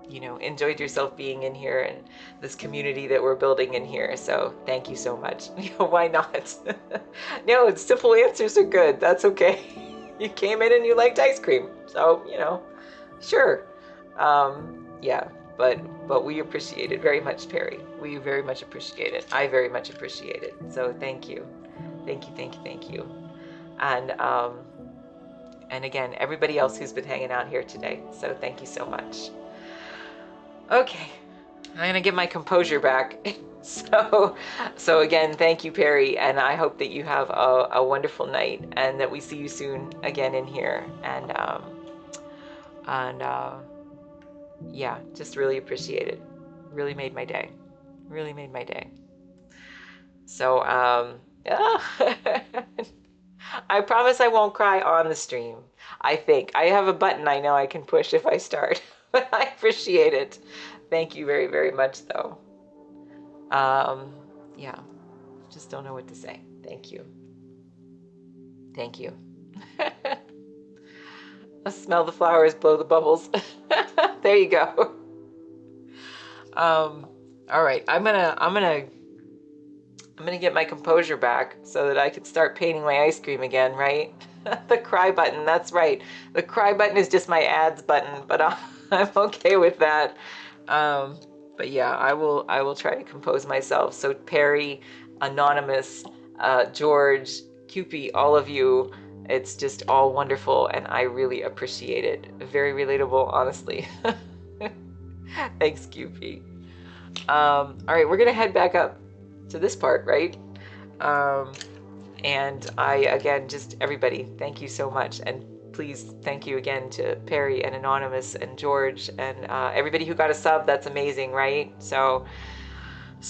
you know, enjoyed yourself being in here and this community that we're building in here. So thank you so much. Why not? No, simple answers are good. That's okay. You came in and you liked ice cream, so you know, sure. Yeah, but we appreciate it very much, Perry. We very much appreciate it. I very much appreciate it. So thank you. Thank you, thank you, thank you. And again, everybody else who's been hanging out here today. So thank you so much. Okay, I'm gonna get my composure back. So again, thank you, Perry, and I hope that you have a wonderful night, and that we see you soon again in here. And yeah, just really appreciate it. Really made my day. Really made my day. So yeah. I promise I won't cry on the stream. I think I have a button I know I can push if I start. But I appreciate it. Thank you very, very much, though. Yeah, just don't know what to say. Thank you. Thank you. I smell the flowers, blow the bubbles. There you go. All right, I'm gonna get my composure back so that I could start painting my ice cream again, right? The cry button, that's right. The cry button is just my ads button, but I'm okay with that. But yeah, I will try to compose myself. So Perry, Anonymous, George, Cupie, all of you, it's just all wonderful, and I really appreciate it. Very relatable, honestly. Thanks, Cupie. All right, we're gonna head back up to this part, right? And again, just everybody, thank you so much. And please, thank you again to Perry and Anonymous and George and everybody who got a sub. That's amazing, right? So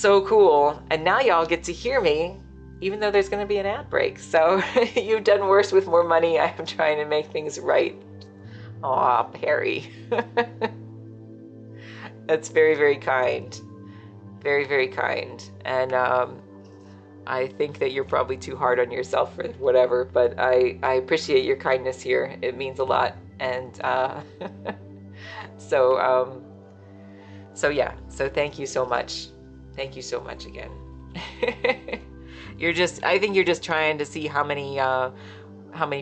cool. And now y'all get to hear me, even though there's going to be an ad break. So you've done worse with more money. I am trying to make things right. Aw, Perry. That's very, very kind. Very, very kind. And I think that you're probably too hard on yourself for whatever, but I appreciate your kindness here. It means a lot. And so yeah, so thank you so much. Thank you so much again. I think you're just trying to see how many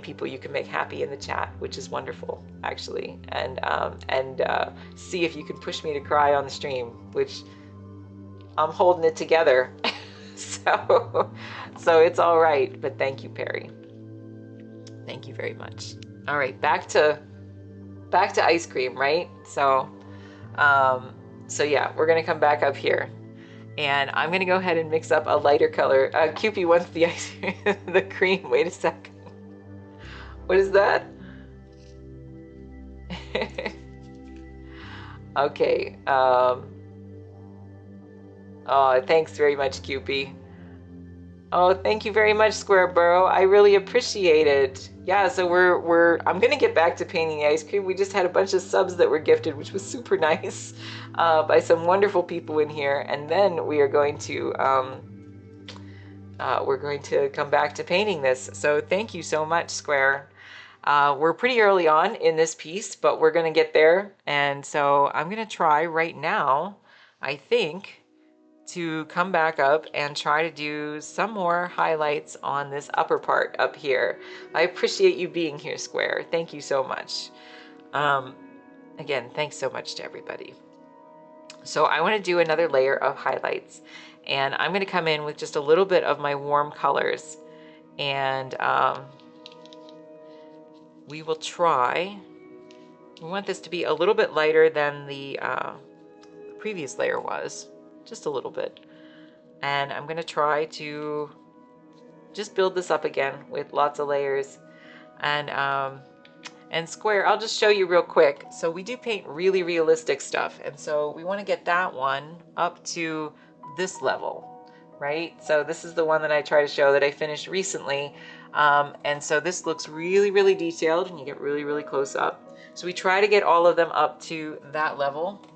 people you can make happy in the chat, which is wonderful, actually. And see if you can push me to cry on the stream, which I'm holding it together. So it's all right, but thank you, Perry. Thank you very much. All right, back to ice cream, right? So yeah, we're gonna come back up here, and I'm gonna go ahead and mix up a lighter color. Cupie wants the ice the cream. Wait a second. What is that? Okay. Oh, thanks very much, Cupie. Oh, thank you very much, Square Burrow. I really appreciate it. Yeah, so I'm gonna get back to painting the ice cream. We just had a bunch of subs that were gifted, which was super nice, by some wonderful people in here. And then we are going to come back to painting this. So thank you so much, Square. We're pretty early on in this piece, but we're gonna get there. And so I'm gonna try right now, I think, to come back up and try to do some more highlights on this upper part up here. I appreciate you being here, Square. Thank you so much. Again, thanks so much to everybody. So I want to do another layer of highlights, and I'm going to come in with just a little bit of my warm colors, and we will try. We want this to be a little bit lighter than the previous layer was, just a little bit. And I'm going to try to just build this up again with lots of layers. And Square, I'll just show you real quick. So we do paint really realistic stuff, and so we want to get that one up to this level, right? So this is the one that I try to show that I finished recently. And so this looks really, really detailed, and you get really, really close up. So we try to get all of them up to that level.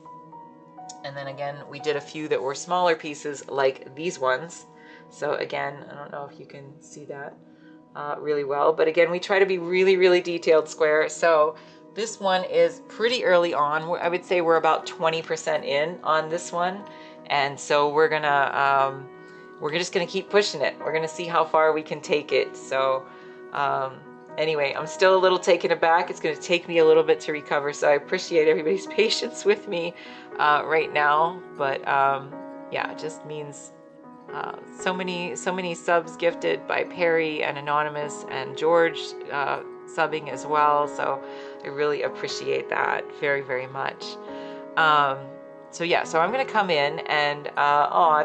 And then again, we did a few that were smaller pieces like these ones. So again, I don't know if you can see that really well, but again, we try to be really, really detailed, Square. So this one is pretty early on. I would say we're about 20% in on this one. And so we're just gonna keep pushing it. We're gonna see how far we can take it. So anyway, I'm still a little taken aback. It's gonna take me a little bit to recover. So I appreciate everybody's patience with me right now. But yeah, it just means so many subs gifted by Perry and Anonymous and George subbing as well. So I really appreciate that very, very much. So yeah, so I'm going to come in and,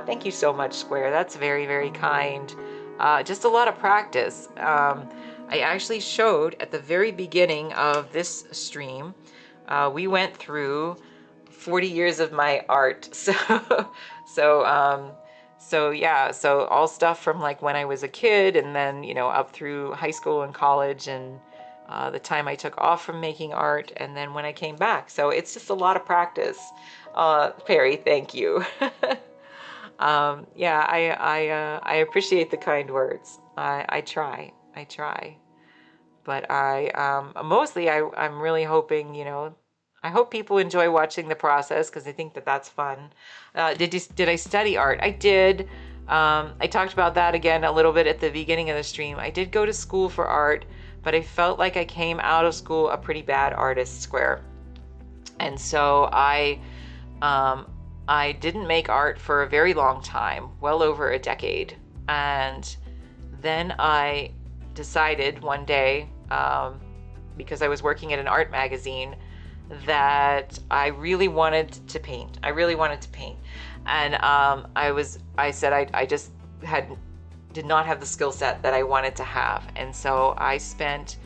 thank you so much, Square. That's very, very kind. Just a lot of practice. I actually showed at the very beginning of this stream, we went through 40 years of my art. So yeah, so all stuff from like when I was a kid, and then, you know, up through high school and college, and the time I took off from making art, and then when I came back. So it's just a lot of practice. Perry, thank you. Yeah, I appreciate the kind words. I try. But I'm really hoping, you know, I hope people enjoy watching the process, because I think that that's fun. Did I study art? I did. I talked about that again a little bit at the beginning of the stream. I did go to school for art, but I felt like I came out of school a pretty bad artist, Square. And so I didn't make art for a very long time, well over a decade. And then I decided one day, because I was working at an art magazine, that I really wanted to paint. And I said I just did not have the skill set that I wanted to have. And so I spent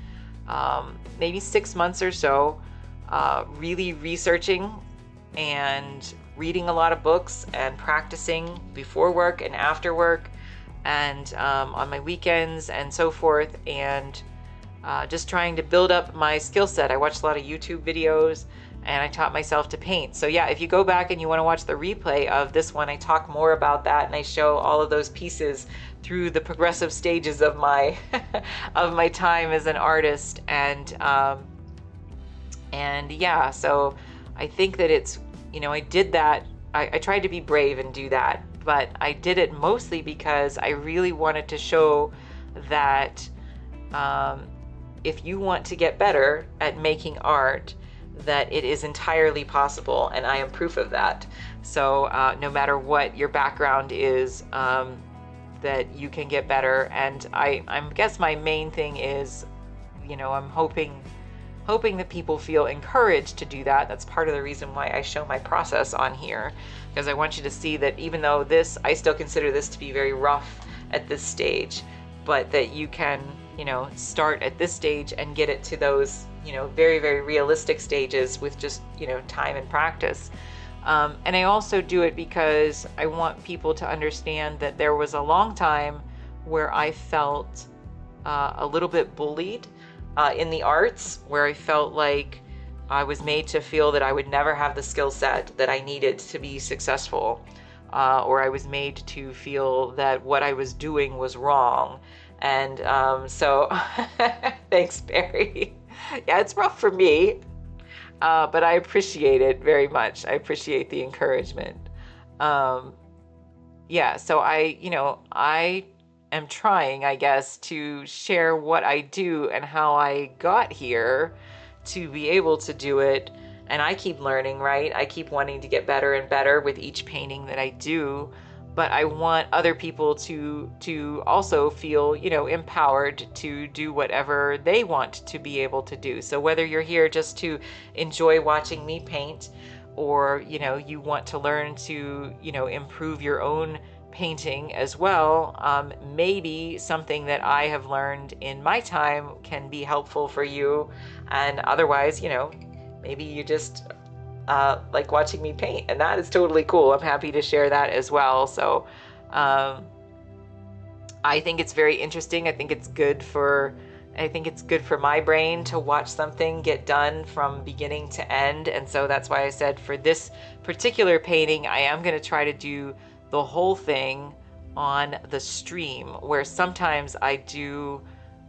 maybe 6 months or so really researching and reading a lot of books and practicing before work and after work, and on my weekends and so forth, and just trying to build up my skill set. I watched a lot of YouTube videos, and I taught myself to paint. So yeah, if you go back and you want to watch the replay of this one, I talk more about that, and I show all of those pieces through the progressive stages of my of my time as an artist. And yeah, so I think that it's, you know, I did that. I tried to be brave and do that, but I did it mostly because I really wanted to show that if you want to get better at making art, that it is entirely possible, and I am proof of that. So no matter what your background is, that you can get better. And I guess my main thing is, you know, I'm hoping that people feel encouraged to do that. That's part of the reason why I show my process on here, because I want you to see that even though I still consider this to be very rough at this stage, but that you can, you know, start at this stage and get it to those, you know, very, very realistic stages with just, you know, time and practice. And I also do it because I want people to understand that there was a long time where I felt a little bit bullied in the arts, where I felt like I was made to feel that I would never have the skill set that I needed to be successful, or I was made to feel that what I was doing was wrong. And so thanks, Barry. Yeah, it's rough for me, but I appreciate it very much. I appreciate the encouragement. Um, yeah, so I am trying, I guess, to share what I do and how I got here to be able to do it. And I keep learning, right? I keep wanting to get better and better with each painting that I do. But I want other people to also feel, empowered to do whatever they want to be able to do. So whether you're here just to enjoy watching me paint, or you want to learn to improve your own painting as well, maybe something that I have learned in my time can be helpful for you. And otherwise, maybe you just like watching me paint, and that is totally cool. I'm happy to share that as well. So I think it's very interesting. I think it's good for my brain to watch something get done from beginning to end. And so that's why I said for this particular painting, I am going to try to do the whole thing on the stream, where sometimes I do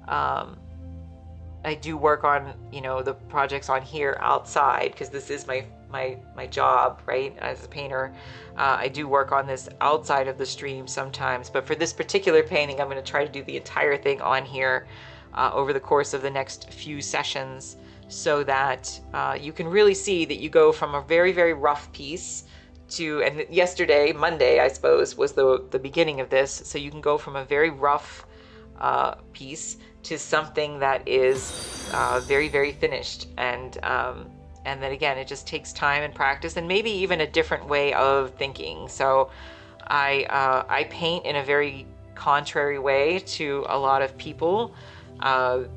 work on, the projects on here outside, because this is my job, right? As a painter, I do work on this outside of the stream sometimes. But for this particular painting, I'm going to try to do the entire thing on here over the course of the next few sessions, so that you can really see that you go from a very, very rough piece to, and yesterday, Monday, I suppose, was the beginning of this. So you can go from a very rough piece to something that is very, very finished. And then again, it just takes time and practice, and maybe even a different way of thinking. So I paint in a very contrary way to a lot of people.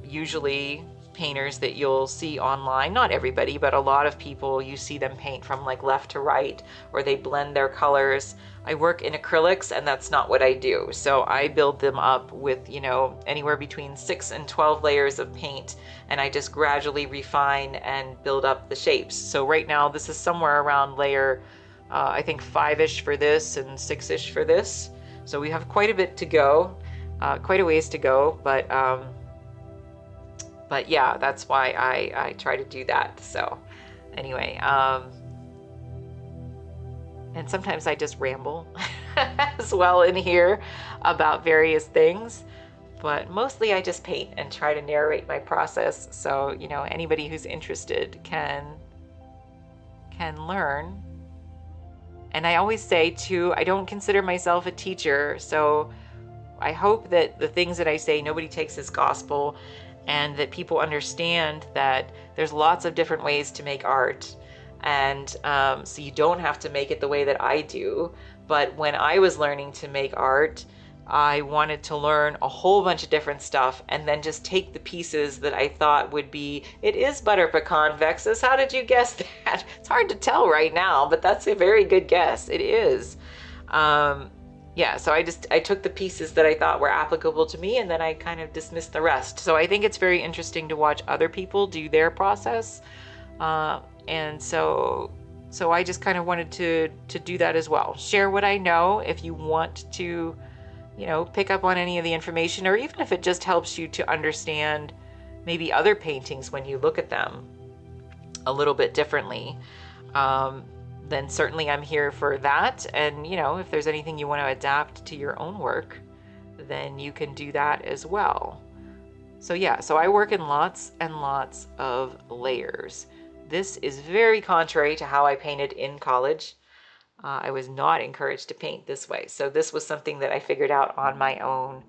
Usually painters that you'll see online, not everybody, but a lot of people, you see them paint from like left to right, or they blend their colors. I work in acrylics, and that's not what I do. So I build them up with, anywhere between 6 and 12 layers of paint, and I just gradually refine and build up the shapes. So right now, this is somewhere around layer, I think 5-ish for this and 6-ish for this. So we have quite a bit to go, quite a ways to go, but yeah, that's why I try to do that. So anyway, and sometimes I just ramble as well in here about various things, but mostly I just paint and try to narrate my process. So, anybody who's interested can learn. And I always say too, I don't consider myself a teacher. So I hope that the things that I say, nobody takes as gospel, and that people understand that there's lots of different ways to make art. And so you don't have to make it the way that I do. But when I was learning to make art, I wanted to learn a whole bunch of different stuff, and then just take the pieces that I thought would be, it is butter pecan, Vexus. How did you guess that? It's hard to tell right now, but that's a very good guess. It is. Yeah, so I took the pieces that I thought were applicable to me, and then I kind of dismissed the rest. So I think it's very interesting to watch other people do their process. And so I just kind of wanted to do that as well. Share what I know. If you want to, pick up on any of the information, or even if it just helps you to understand maybe other paintings when you look at them a little bit differently, then certainly I'm here for that. And, if there's anything you want to adapt to your own work, then you can do that as well. So yeah, so I work in lots and lots of layers. This is very contrary to how I painted in college. I was not encouraged to paint this way. So this was something that I figured out on my own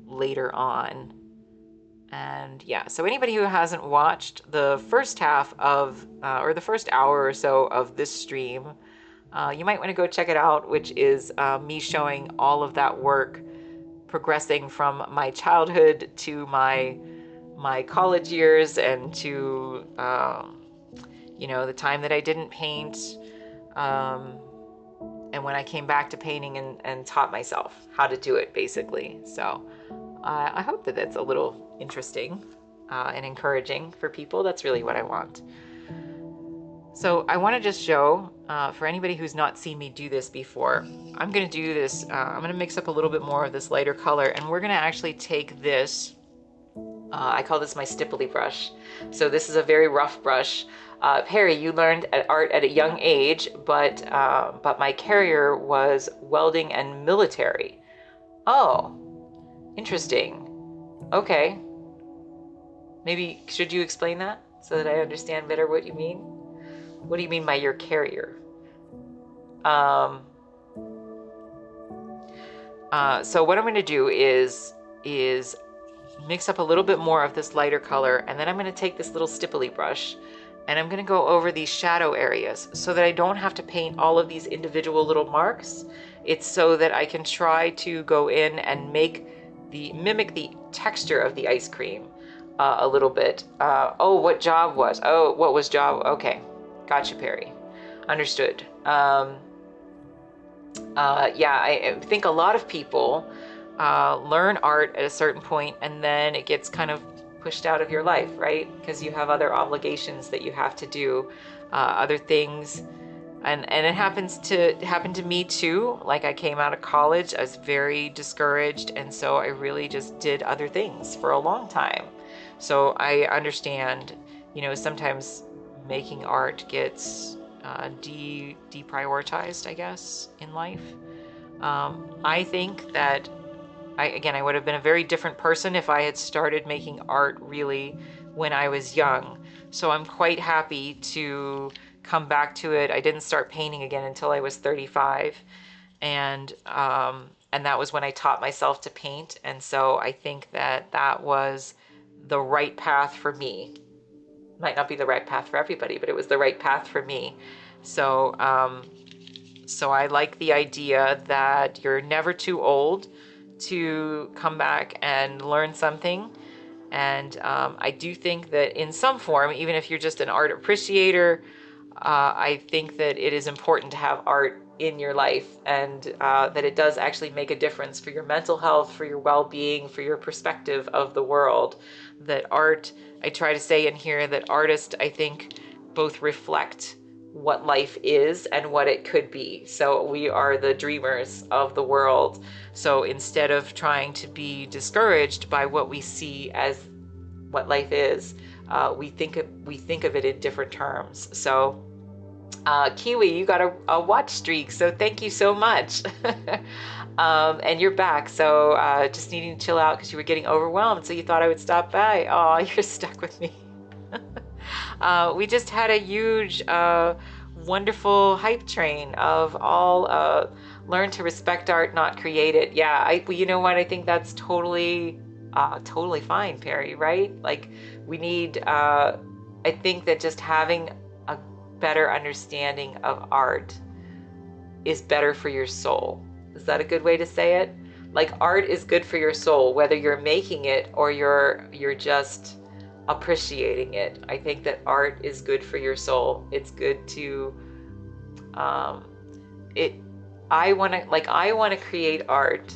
later on. And yeah, so anybody who hasn't watched the first half of, or the first hour or so of this stream, you might want to go check it out, which is me showing all of that work progressing from my childhood to my college years, and to, the time that I didn't paint, and when I came back to painting and taught myself how to do it, basically. So I hope that that's a little interesting and encouraging for people. That's really what I want. So I want to just show, for anybody who's not seen me do this before, I'm going to do this, I'm going to mix up a little bit more of this lighter color, and we're going to actually take this, I call this my stipply brush. So this is a very rough brush. Perry, you learned art at a young age, but my carrier was welding and military. Oh, interesting. Okay. Maybe should you explain that so that I understand better what you mean? What do you mean by your carrier? Um, so what I'm going to do is mix up a little bit more of this lighter color, and then I'm going to take this little stipply brush and I'm going to go over these shadow areas so that I don't have to paint all of these individual little marks. It's so that I can try to go in and mimic the texture of the ice cream a little bit. Oh, what job was? Oh, what was job? Okay, gotcha, Perry. Understood. Yeah, I think a lot of people learn art at a certain point and then it gets kind of pushed out of your life, right? Because you have other obligations that you have to do, other things. And it happened to me too. Like I came out of college, I was very discouraged, and so I really just did other things for a long time. So I understand, sometimes making art gets deprioritized, I guess, in life. I think that I would have been a very different person if I had started making art really when I was young. So I'm quite happy to come back to it. I didn't start painting again until I was 35, and that was when I taught myself to paint. And so I think that that was the right path for me. Might not be the right path for everybody, but it was the right path for me. So so I like the idea that you're never too old to come back and learn something. And I do think that in some form, even if you're just an art appreciator, I think that it is important to have art in your life, and that it does actually make a difference for your mental health, for your well-being, for your perspective of the world. That art, I try to say in here that artists, I think, both reflect what life is and what it could be. So we are the dreamers of the world. So instead of trying to be discouraged by what we see as what life is, we think of it in different terms. So Kiwi, you got a watch streak, so thank you so much. And you're back, so just needing to chill out because you were getting overwhelmed, so you thought I would stop by. Oh, you're stuck with me. We just had a huge, wonderful hype train of all learn to respect art, not create it. Yeah, you know what? I think that's totally fine, Perry, right? Like, we need, I think that just having a better understanding of art is better for your soul. Is that a good way to say it? Like, art is good for your soul, whether you're making it or you're just appreciating it. I think that art is good for your soul. It's good to it I want to create art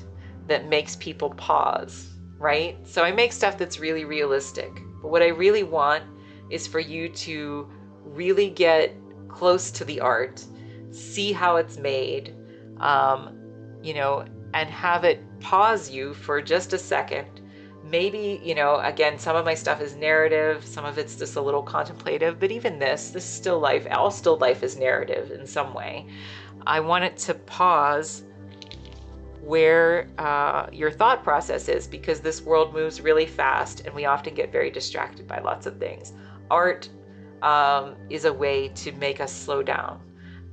that makes people pause, right? So I make stuff that's really realistic. But what I really want is for you to really get close to the art, see how it's made, and have it pause you for just a second. Maybe, again, some of my stuff is narrative, some of it's just a little contemplative, but even this is still life. All still life is narrative in some way. I want it to pause where your thought process is, because this world moves really fast and we often get very distracted by lots of things. Art is a way to make us slow down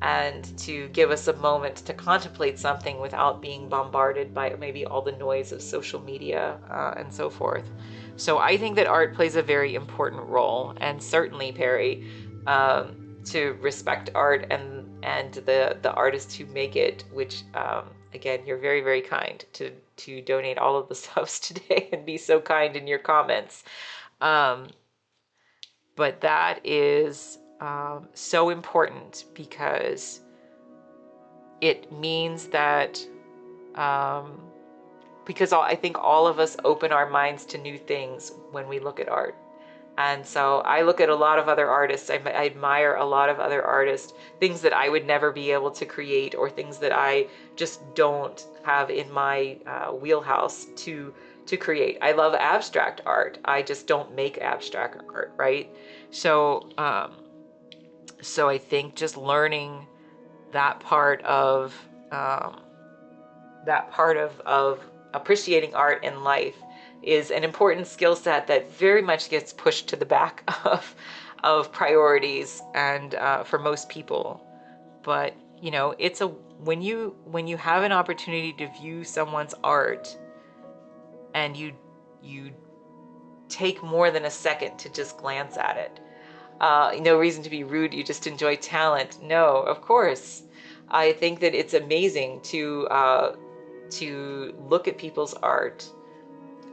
and to give us a moment to contemplate something without being bombarded by maybe all the noise of social media and so forth. So I think that art plays a very important role, and certainly, Perry, to respect art and the artists who make it, which again, you're very, very kind to donate all of the subs today and be so kind in your comments. But that is so important, because it means that because I think all of us open our minds to new things when we look at art. And so I look at a lot of other artists. I admire a lot of other artists, things that I would never be able to create, or things that I just don't have in my wheelhouse to create. I love abstract art. I just don't make abstract art, right? So so I think just learning that part of um, of appreciating art in life is an important skill set that very much gets pushed to the back of priorities and for most people. But you know, it's a when you have an opportunity to view someone's art and you take more than a second to just glance at it. No reason to be rude, you just enjoy talent. No, of course. I think that it's amazing to look at people's art.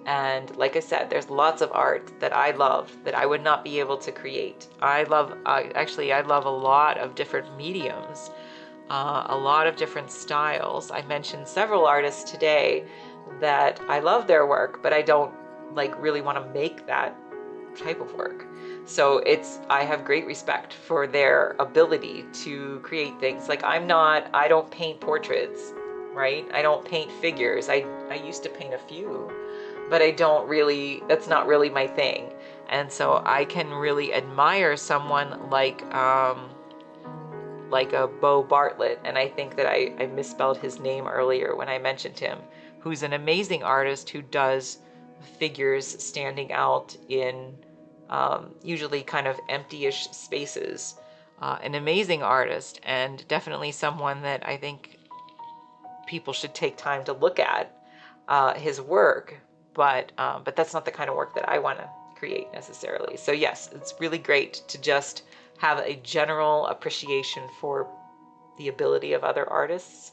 And like I said, there's lots of art that I love that I would not be able to create. I love a lot of different mediums, a lot of different styles. I mentioned several artists today that I love their work, but I don't like really want to make that type of work. So I have great respect for their ability to create things. Like I don't paint portraits, right? I don't paint figures. I used to paint a few, but I don't really, that's not really my thing. And so I can really admire someone like a Bo Bartlett, and I think that I misspelled his name earlier when I mentioned him, who's an amazing artist who does figures standing out in usually kind of empty-ish spaces. An amazing artist, and definitely someone that I think people should take time to look at his work. But that's not the kind of work that I want to create necessarily. So yes, it's really great to just have a general appreciation for the ability of other artists.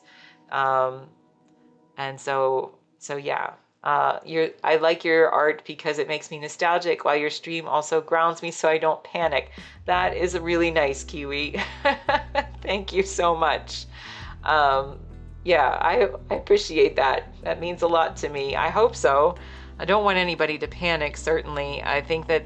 And so yeah, I like your art because it makes me nostalgic, while your stream also grounds me so I don't panic. That is a really nice, Kiwi. Thank you so much. Yeah, I appreciate that. That means a lot to me. I hope so. I don't want anybody to panic, certainly. I think that,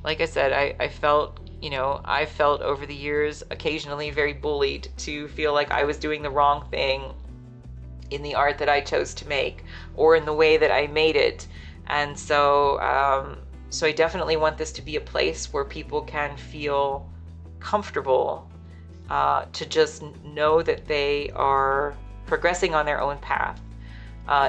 like I said, I felt, I felt over the years occasionally very bullied to feel like I was doing the wrong thing in the art that I chose to make, or in the way that I made it. And so so I definitely want this to be a place where people can feel comfortable to just know that they are progressing on their own path.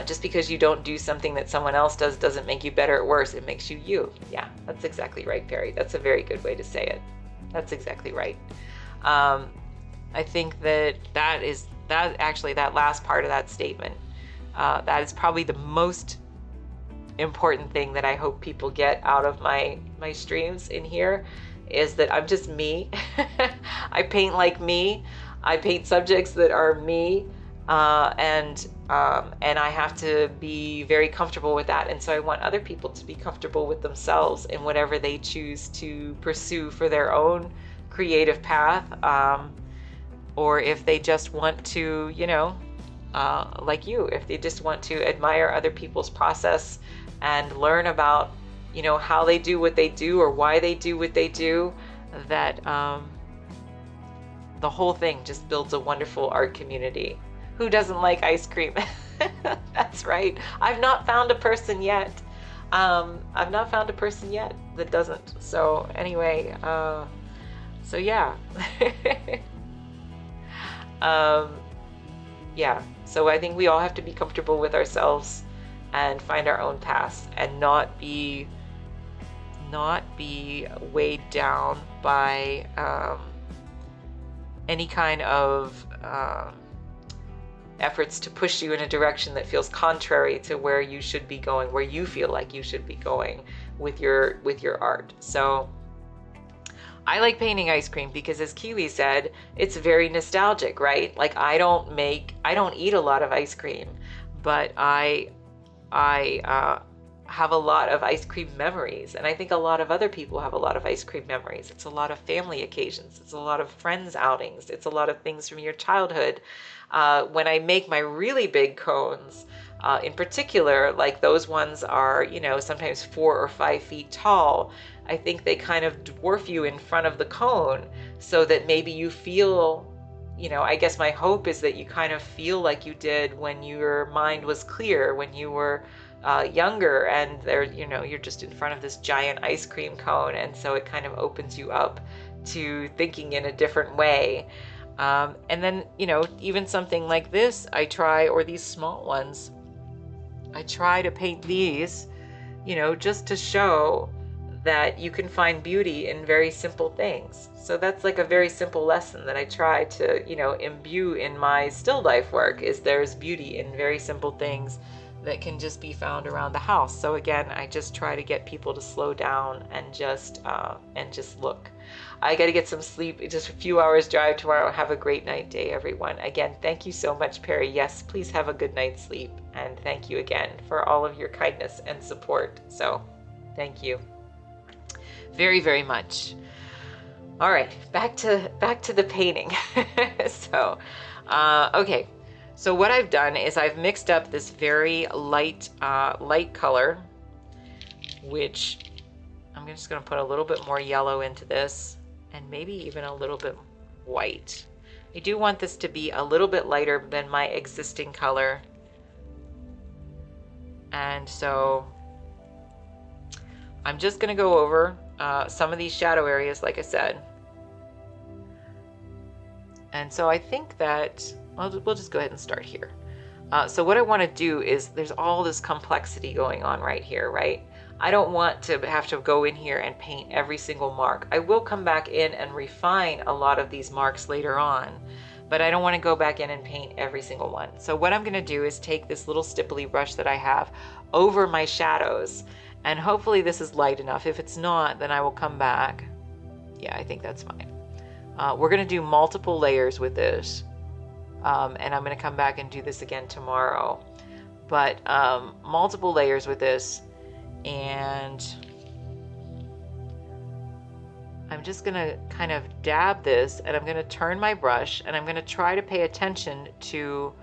Just because you don't do something that someone else does doesn't make you better or worse. It makes you you. Yeah, that's exactly right, Perry. That's a very good way to say it. That's exactly right. I think that that last part of that statement, that is probably the most important thing that I hope people get out of my streams in here, is that I'm just me. I paint like me. I paint subjects that are me. And I have to be very comfortable with that. And so I want other people to be comfortable with themselves in whatever they choose to pursue for their own creative path. Or if they just want to, like you, if they just want to admire other people's process and learn about, how they do what they do or why they do what they do, that the whole thing just builds a wonderful art community. Who doesn't like ice cream? That's right. I've not found a person yet. I've not found a person yet that doesn't. So anyway, so yeah. Yeah, so I think we all have to be comfortable with ourselves and find our own paths, and not be weighed down by any kind of efforts to push you in a direction that feels contrary to where you should be going, where you feel like you should be going with your art. So I like painting ice cream because, as Kiwi said, it's very nostalgic, right? Like I don't eat a lot of ice cream, but I have a lot of ice cream memories, and I think a lot of other people have a lot of ice cream memories. It's a lot of family occasions, it's a lot of friends outings, it's a lot of things from your childhood. When I make my really big cones, in particular, like those ones are, sometimes 4 or 5 feet tall, I think they kind of dwarf you in front of the cone so that maybe you feel, I guess my hope is that you kind of feel like you did when your mind was clear, when you were younger, and there, you're just in front of this giant ice cream cone, and so it kind of opens you up to thinking in a different way. And then, even something like this, or these small ones, I try to paint these, just to show that you can find beauty in very simple things. So that's like a very simple lesson that I try to, imbue in my still life work, is there's beauty in very simple things that can just be found around the house. So again, I just try to get people to slow down and just look. I got to get some sleep. Just a few hours drive tomorrow. Have a great night day, everyone. Again, thank you so much, Perry. Yes, please have a good night's sleep. And thank you again for all of your kindness and support. So thank you very, very much. All right, back to the painting. So, okay. So what I've done is I've mixed up this very light color, which I'm just going to put a little bit more yellow into this, and maybe even a little bit white. I do want this to be a little bit lighter than my existing color. And so I'm just going to go over some of these shadow areas, like I said. And so I think that we'll just go ahead and start here. So what I want to do is, there's all this complexity going on right here, right? I don't want to have to go in here and paint every single mark. I will come back in and refine a lot of these marks later on, but I don't want to go back in and paint every single one. So what I'm going to do is take this little stipply brush that I have over my shadows, and hopefully this is light enough. If it's not, then I will come back. Yeah, I think that's fine. We're going to do multiple layers with this, and I'm going to come back and do this again tomorrow. But multiple layers with this, and I'm just going to kind of dab this, and I'm going to turn my brush, and I'm going to try to pay attention to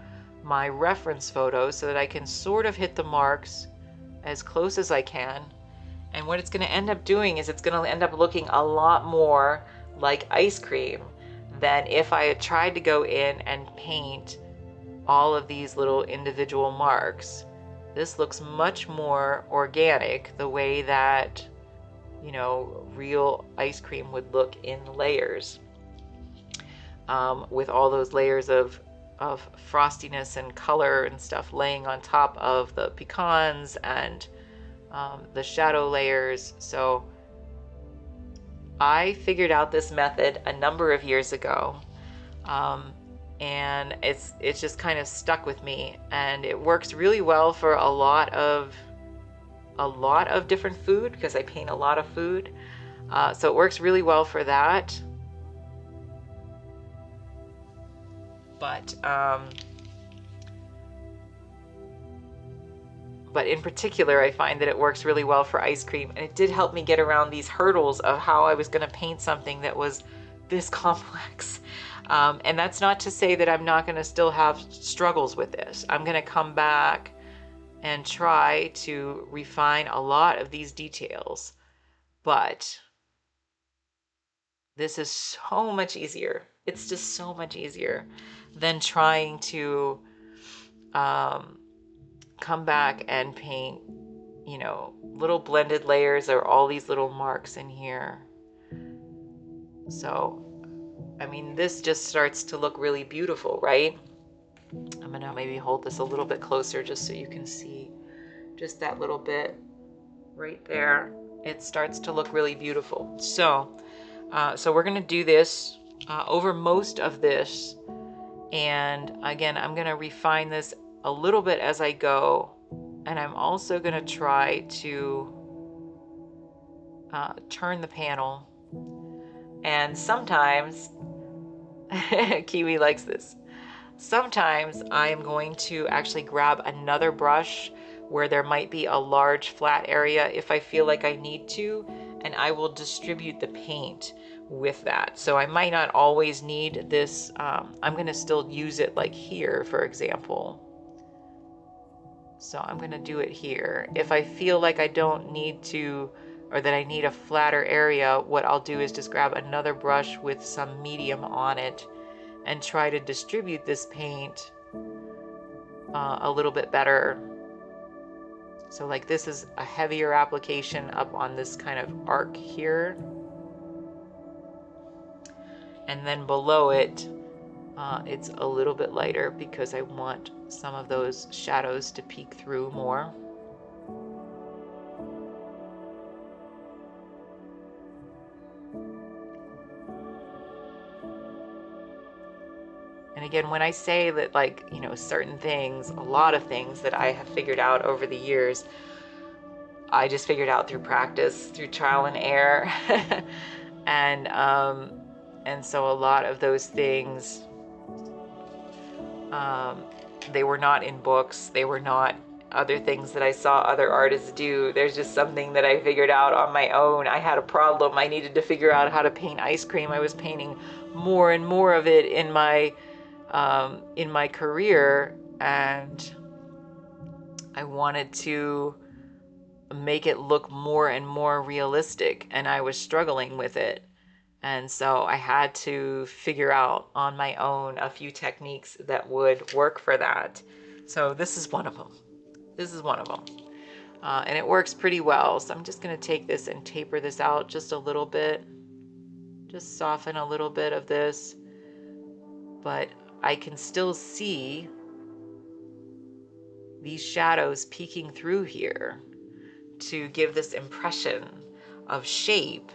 my reference photos so that I can sort of hit the marks as close as I can. And what it's going to end up doing is it's going to end up looking a lot more like ice cream than if I had tried to go in and paint all of these little individual marks. This looks much more organic, the way that, real ice cream would look in layers, with all those layers of frostiness and color and stuff laying on top of the pecans and the shadow layers. So I figured out this method a number of years ago, and it's just kind of stuck with me, and it works really well for a lot of different food, because I paint a lot of food. So it works really well for that. But in particular, I find that it works really well for ice cream, and it did help me get around these hurdles of how I was going to paint something that was this complex. And that's not to say that I'm not going to still have struggles with this. I'm going to come back and try to refine a lot of these details, but this is so much easier. It's just so much easier than trying to come back and paint, little blended layers or all these little marks in here. So, I mean, this just starts to look really beautiful, right? I'm gonna maybe hold this a little bit closer just so you can see just that little bit right there. It starts to look really beautiful. So we're gonna do this over most of this, and again, I'm gonna refine this a little bit as I go, and I'm also gonna try to turn the panel. And sometimes Kiwi likes this. Sometimes I am going to actually grab another brush where there might be a large flat area if I feel like I need to, and I will distribute the paint with that. So I might not always need this. I'm going to still use it like here, for example. So I'm going to do it here. If I feel like I don't need to or that I need a flatter area, what I'll do is just grab another brush with some medium on it and try to distribute this paint a little bit better. So like this is a heavier application up on this kind of arc here. And then below it, it's a little bit lighter because I want some of those shadows to peek through more. And again, when I say that, like, you know, certain things, a lot of things that I have figured out over the years, I just figured out through practice, through trial and error. And so a lot of those things, they were not in books. They were not other things that I saw other artists do. There's just something that I figured out on my own. I had a problem. I needed to figure out how to paint ice cream. I was painting more and more of it in my career, and I wanted to make it look more and more realistic, and I was struggling with it. And so I had to figure out on my own a few techniques that would work for that. So this is one of them. This is one of them. And it works pretty well. So I'm just going to take this and taper this out just a little bit. Just soften a little bit of this. But I can still see these shadows peeking through here to give this impression of shape.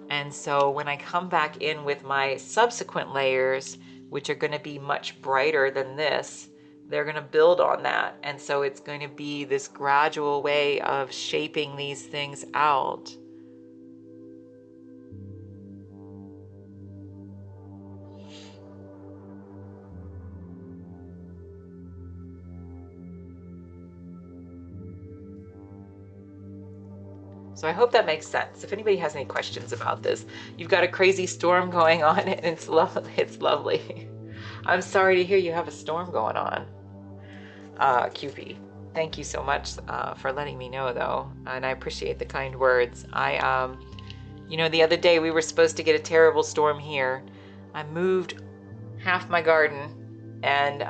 And so when I come back in with my subsequent layers, which are going to be much brighter than this, they're going to build on that. And so it's going to be this gradual way of shaping these things out. So I hope that makes sense. If anybody has any questions about this, you've got a crazy storm going on and it's lovely. It's lovely. I'm sorry to hear you have a storm going on, QP. Thank you so much for letting me know, though, and I appreciate the kind words. You know, the other day we were supposed to get a terrible storm here. I moved half my garden, and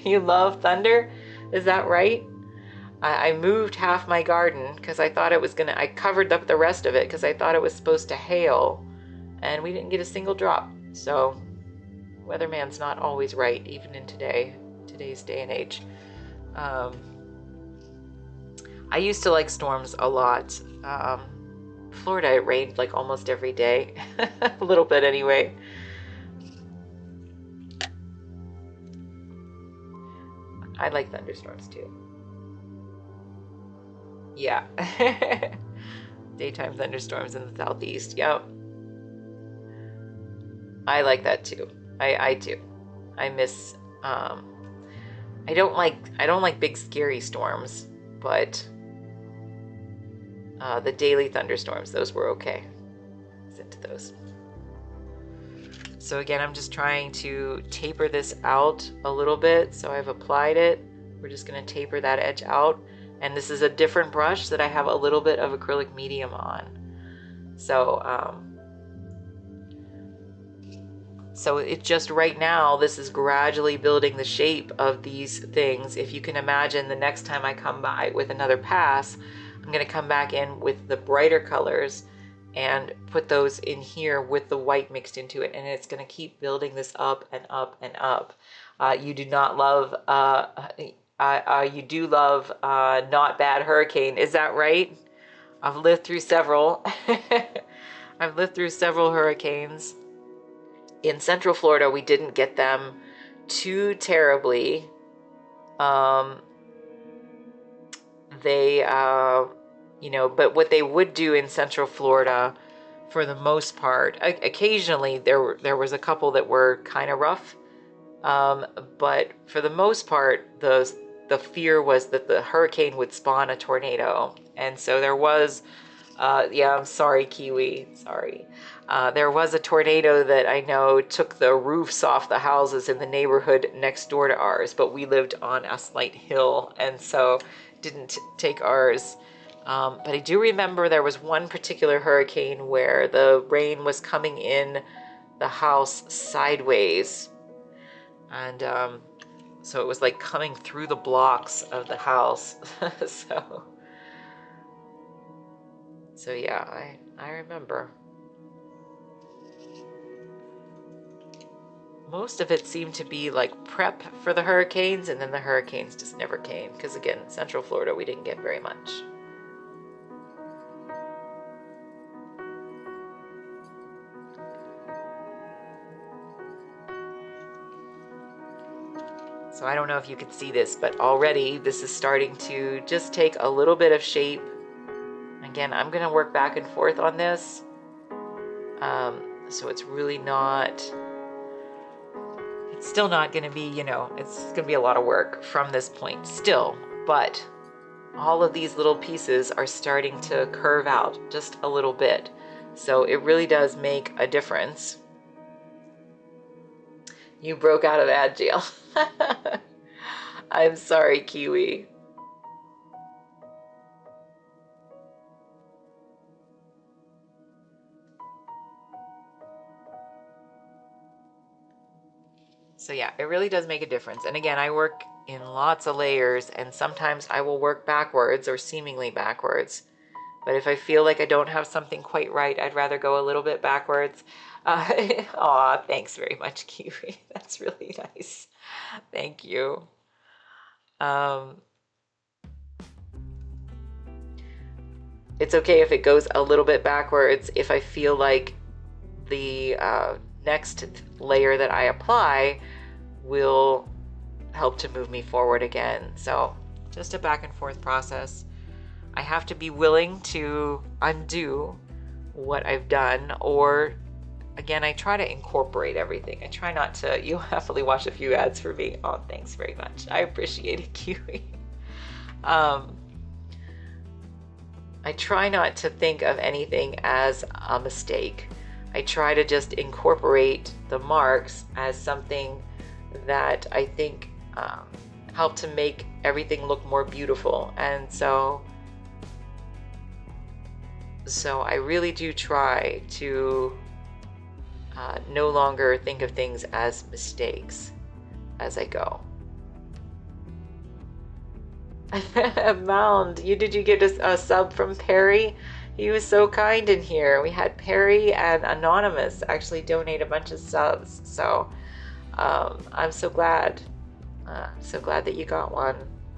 you love thunder? Is that right? I moved half my garden because I thought it was gonna, I covered up the rest of it because I thought it was supposed to hail, and we didn't get a single drop. So weatherman's not always right, even in today's day and age. I used to like storms a lot. Florida, it rained like almost every day, a little bit anyway. I like thunderstorms too. Yeah. Daytime thunderstorms in the southeast. Yep. I like that too. I do. I miss I don't like big scary storms, but the daily thunderstorms, those were okay. I was into those. So again, I'm just trying to taper this out a little bit. So I've applied it. We're just going to taper that edge out. And this is a different brush that I have a little bit of acrylic medium on. So, so it just right now, this is gradually building the shape of these things. If you can imagine, the next time I come by with another pass, I'm going to come back in with the brighter colors and put those in here with the white mixed into it. And it's going to keep building this up and up and up. You do not love... you do love Not Bad Hurricane, is that right? I've lived through several. I've lived through several hurricanes. In Central Florida, we didn't get them too terribly. You know, but what they would do in Central Florida, for the most part, occasionally there was a couple that were kind of rough. But for the most part, the fear was that the hurricane would spawn a tornado. And so there was, yeah, I'm sorry, Kiwi, sorry. There was a tornado that I know took the roofs off the houses in the neighborhood next door to ours, but we lived on a slight hill, and so didn't take ours. But I do remember there was one particular hurricane where the rain was coming in the house sideways. And so it was like coming through the blocks of the house. So yeah, I remember. Most of it seemed to be like prep for the hurricanes, and then the hurricanes just never came. Because again, Central Florida, we didn't get very much. So I don't know if you can see this, but already this is starting to just take a little bit of shape. Again, I'm going to work back and forth on this. So it's really not, it's still not going to be, you know, it's going to be a lot of work from this point still, but all of these little pieces are starting to curve out just a little bit. So it really does make a difference. You broke out of ad jail. I'm sorry, Kiwi. So yeah, it really does make a difference. And again, I work in lots of layers, and sometimes I will work backwards or seemingly backwards. But if I feel like I don't have something quite right, I'd rather go a little bit backwards. Aw, thanks very much, Kiwi. That's really nice. Thank you. It's okay if it goes a little bit backwards if I feel like the next layer that I apply will help to move me forward again. So just a back and forth process. I have to be willing to undo what I've done, or again, I try to incorporate everything. I try not to, you'll happily watch a few ads for me. Oh, thanks very much. I appreciate it, Kiwi. I try not to think of anything as a mistake. I try to just incorporate the marks as something that I think help to make everything look more beautiful. And so I really do try to no longer think of things as mistakes as I go. Mound, did you get a sub from Perry? He was so kind in here. We had Perry and Anonymous actually donate a bunch of subs. So I'm so glad. So glad that you got one.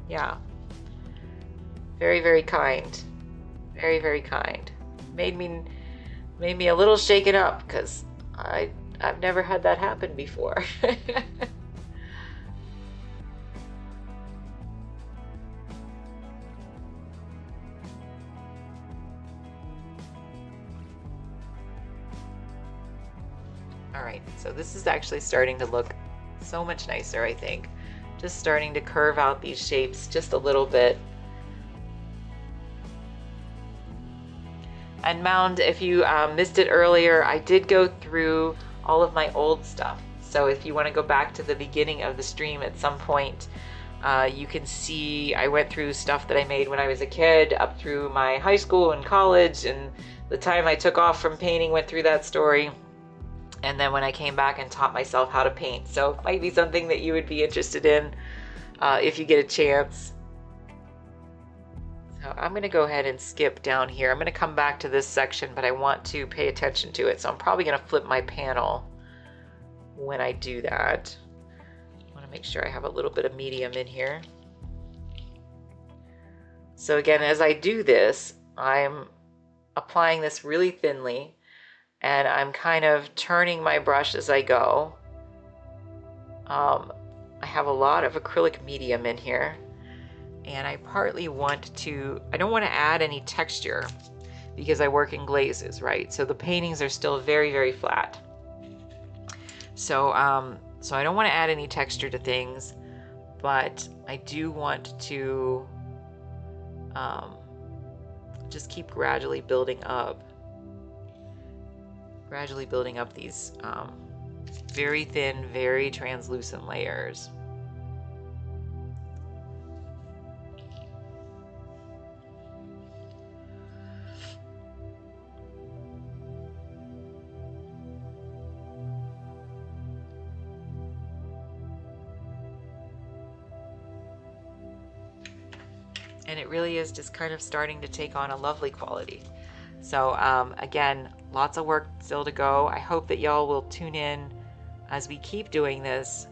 Yeah. Very, very kind. Very, very kind. Made me a little shaken up because I've never had that happen before. All right, so this is actually starting to look so much nicer, I think. Just starting to curve out these shapes just a little bit. And Mound, if you missed it earlier, I did go through all of my old stuff. So if you want to go back to the beginning of the stream at some point, you can see I went through stuff that I made when I was a kid up through my high school and college, and the time I took off from painting, went through that story. And then when I came back and taught myself how to paint. So it might be something that you would be interested in if you get a chance. So I'm going to go ahead and skip down here. I'm going to come back to this section, but I want to pay attention to it. So I'm probably going to flip my panel when I do that. I want to make sure I have a little bit of medium in here. So again, as I do this, I'm applying this really thinly. And I'm kind of turning my brush as I go. I have a lot of acrylic medium in here. And I partly want to, I don't want to add any texture because I work in glazes, right? So the paintings are still very, very flat. So, so I don't want to add any texture to things, but I do want to just keep gradually building up these very thin, very translucent layers. And it really is just kind of starting to take on a lovely quality. So again, lots of work still to go. I hope that y'all will tune in as we keep doing this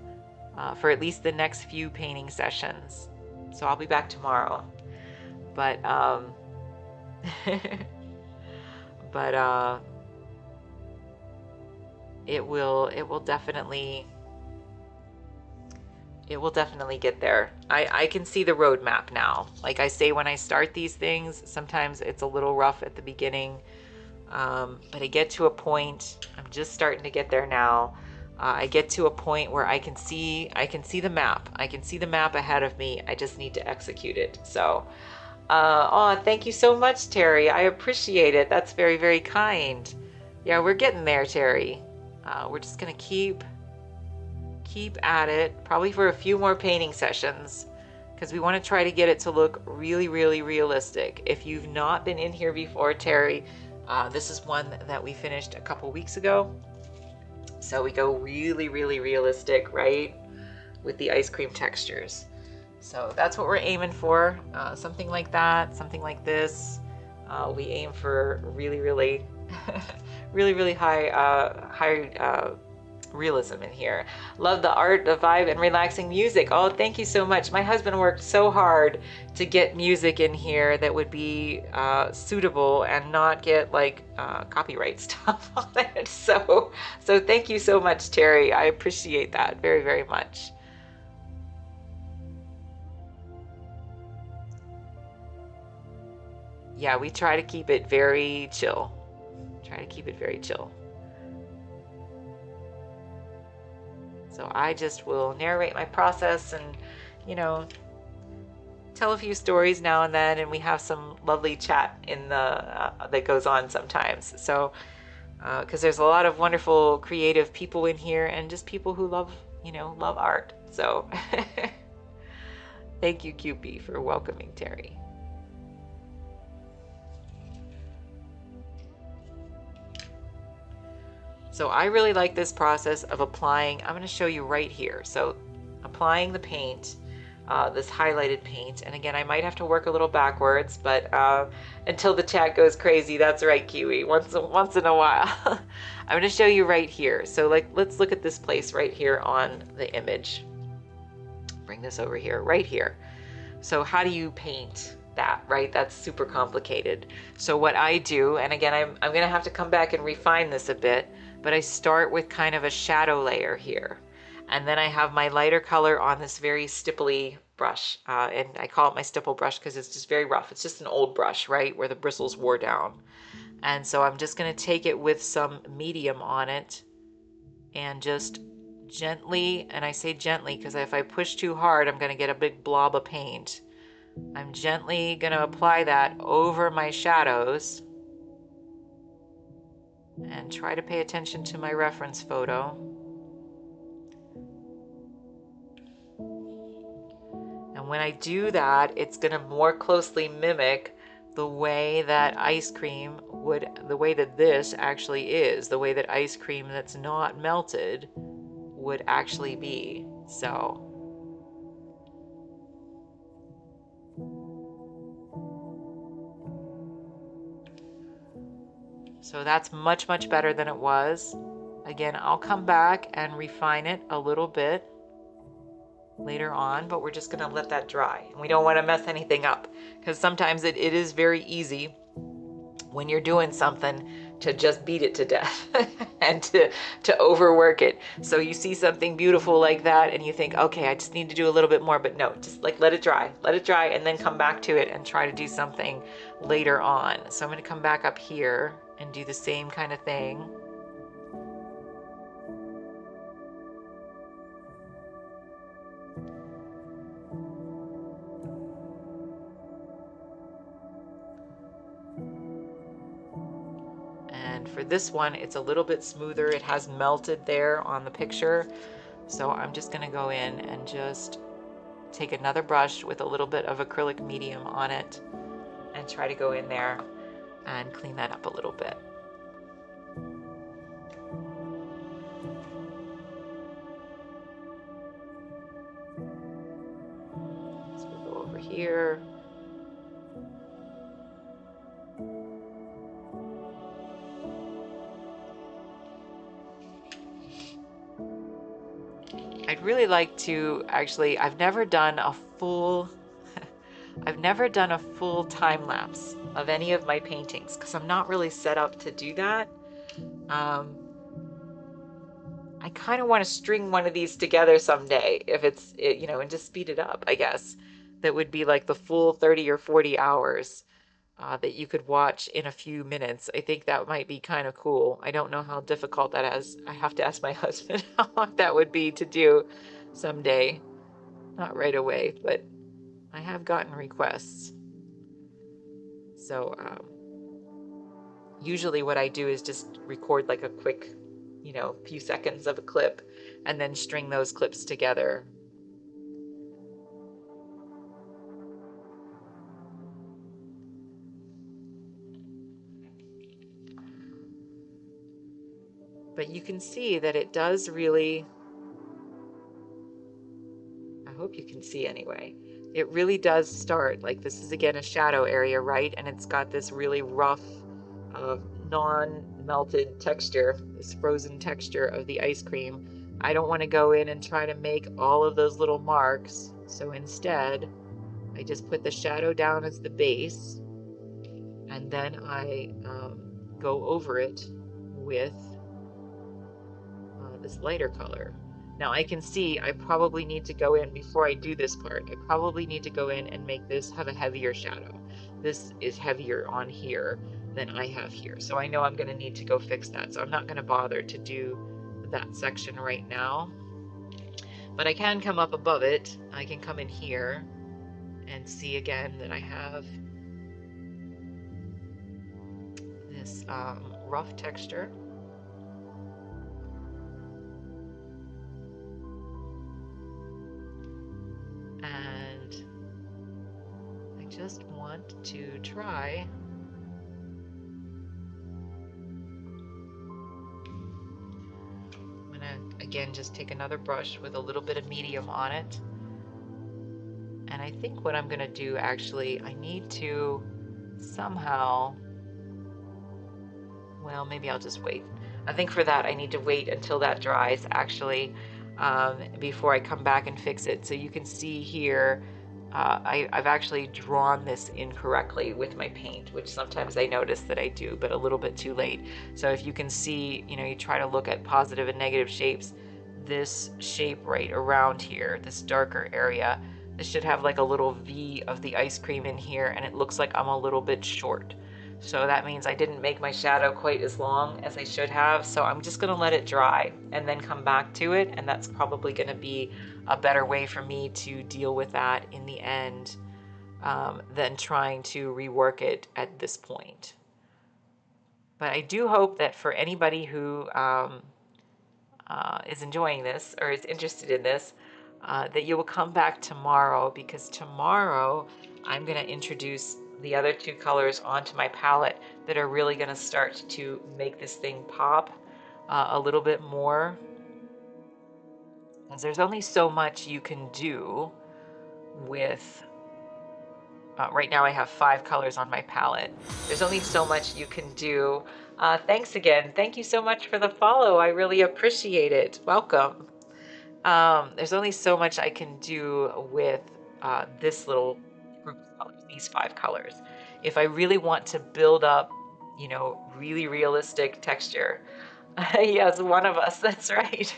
for at least the next few painting sessions. So I'll be back tomorrow. But but it will definitely get there. I can see the roadmap now. Like I say, when I start these things, sometimes it's a little rough at the beginning, but I get to a point. I'm just starting to get there now. I get to a point where I can see the map. I can see the map ahead of me. I just need to execute it. So, oh, thank you so much, Terry. I appreciate it. That's very, very kind. Yeah, we're getting there, Terry. We're just gonna keep at it, probably for a few more painting sessions, because we want to try to get it to look really, really realistic. If you've not been in here before, Terry, this is one that we finished a couple weeks ago. So we go really, really realistic, right, with the ice cream textures. So that's what we're aiming for, something like that, something like this. We aim for really, really, really, really high realism in here. Love the art, the vibe, and relaxing music. Oh, thank you so much. My husband worked so hard to get music in here that would be suitable and not get like copyright stuff on it. So thank you so much, Terry. I appreciate that very, very much. Yeah, we try to keep it very chill. Try to keep it very chill. So I just will narrate my process and, you know, tell a few stories now and then, and we have some lovely chat in the that goes on sometimes. So, because there's a lot of wonderful creative people in here, and just people who love, love art. So, thank you, QP, for welcoming Terry. So I really like this process of applying. I'm going to show you right here. So applying the paint, this highlighted paint. And again, I might have to work a little backwards, but until the chat goes crazy, that's right, Kiwi, once in a while. I'm going to show you right here. So let's look at this place right here on the image. Bring this over here, right here. So how do you paint that, right? That's super complicated. So what I do, and again, I'm going to have to come back and refine this a bit, but I start with kind of a shadow layer here. And then I have my lighter color on this very stipply brush. And I call it my stipple brush because it's just very rough. It's just an old brush, right? Where the bristles wore down. And so I'm just going to take it with some medium on it and just gently, and I say gently because if I push too hard, I'm going to get a big blob of paint. I'm gently going to apply that over my shadows and try to pay attention to my reference photo. And when I do that, it's going to more closely mimic the way that ice cream would, the way that this actually is, the way that ice cream that's not melted would actually be. So that's much, much better than it was. Again, I'll come back and refine it a little bit later on, but we're just gonna let that dry. And we don't wanna mess anything up because sometimes it is very easy when you're doing something to just beat it to death and to overwork it. So you see something beautiful like that and you think, okay, I just need to do a little bit more, but no, just like let it dry, and then come back to it and try to do something later on. So I'm gonna come back up here and do the same kind of thing. And for this one, it's a little bit smoother. It has melted there on the picture. So I'm just gonna go in and just take another brush with a little bit of acrylic medium on it and try to go in there and clean that up a little bit. So we'll go over here really like to actually, I've never done a full time lapse of any of my paintings because I'm not really set up to do that. I kind of want to string one of these together someday if you know, and just speed it up, I guess. That would be like the full 30 or 40 hours that you could watch in a few minutes. I think that might be kind of cool. I don't know how difficult that is. I have to ask my husband how long that would be to do someday. Not right away, but I have gotten requests. So usually what I do is just record like a quick, you know, few seconds of a clip and then string those clips together. But you can see that it does really, I hope you can see anyway, it really does start, like this is again a shadow area, right? And it's got this really rough, non-melted texture, this frozen texture of the ice cream. I don't want to go in and try to make all of those little marks. So instead, I just put the shadow down as the base, and then I go over it with this lighter color. Now I can see I probably need to go in, before I do this part, I probably need to go in and make this have a heavier shadow. This is heavier on here than I have here. So I know I'm going to need to go fix that. So I'm not going to bother to do that section right now. But I can come up above it. I can come in here and see again that I have this rough texture. And I just want to try I'm gonna again just take another brush with a little bit of medium on it. And I think what I'm gonna do actually, I need to somehow, well, maybe I'll just wait. I think for that I need to wait until that dries actually, before I come back and fix it. So you can see here, I've actually drawn this incorrectly with my paint, which sometimes I notice that I do, but a little bit too late. So if you can see, you know, you try to look at positive and negative shapes, this shape right around here, this darker area, this should have like a little V of the ice cream in here, and it looks like I'm a little bit short. So that means I didn't make my shadow quite as long as I should have. So I'm just gonna let it dry and then come back to it. And that's probably gonna be a better way for me to deal with that in the end, than trying to rework it at this point. But I do hope that for anybody who is enjoying this or is interested in this, that you will come back tomorrow, because tomorrow I'm going to introduce the other two colors onto my palette that are really going to start to make this thing pop a little bit more. Because there's only so much you can do with, right now I have 5 colors on my palette. There's only so much you can do. Thanks again. Thank you so much for the follow. I really appreciate it. Welcome. There's only so much I can do with this little group of colors, these 5 colors. If I really want to build up, you know, really realistic texture, yes, one of us, that's right.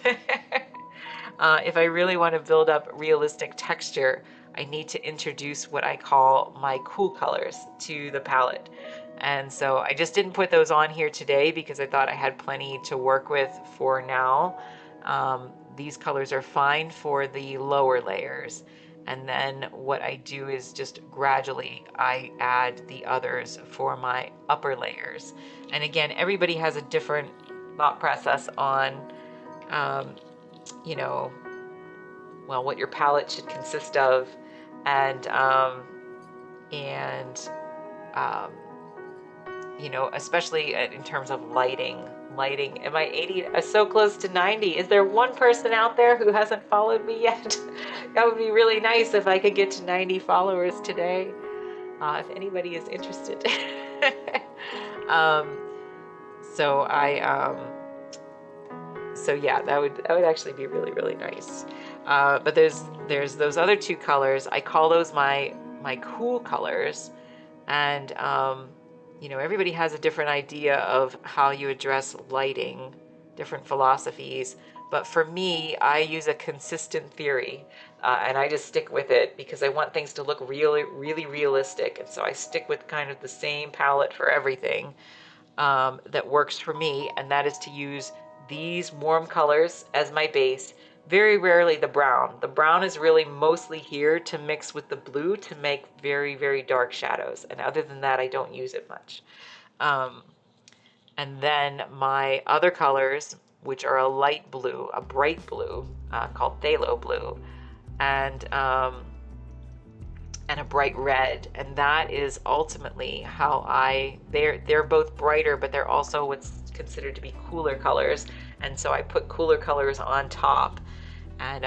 If I really want to build up realistic texture, I need to introduce what I call my cool colors to the palette. And so I just didn't put those on here today because I thought I had plenty to work with for now. These colors are fine for the lower layers. And then what I do is just gradually I add the others for my upper layers. And again, everybody has a different thought process on, you know, well, what your palette should consist of, and you know, especially in terms of lighting. Am I 80? So close to 90. Is there one person out there who hasn't followed me yet? That would be really nice if I could get to 90 followers today. If anybody is interested. So yeah, that would actually be really, really nice. But there's those other two colors. I call those my cool colors. And you know, everybody has a different idea of how you address lighting, different philosophies. But for me, I use a consistent theory, and I just stick with it because I want things to look really, really realistic. And so I stick with kind of the same palette for everything that works for me, and that is to use these warm colors as my base. Very rarely the brown. The brown is really mostly here to mix with the blue to make very, very dark shadows. And other than that, I don't use it much. And then my other colors, which are a light blue, a bright blue, called phthalo blue, and a bright red, and that is ultimately how they're both brighter, but they're also what's considered to be cooler colors, and so I put cooler colors on top. And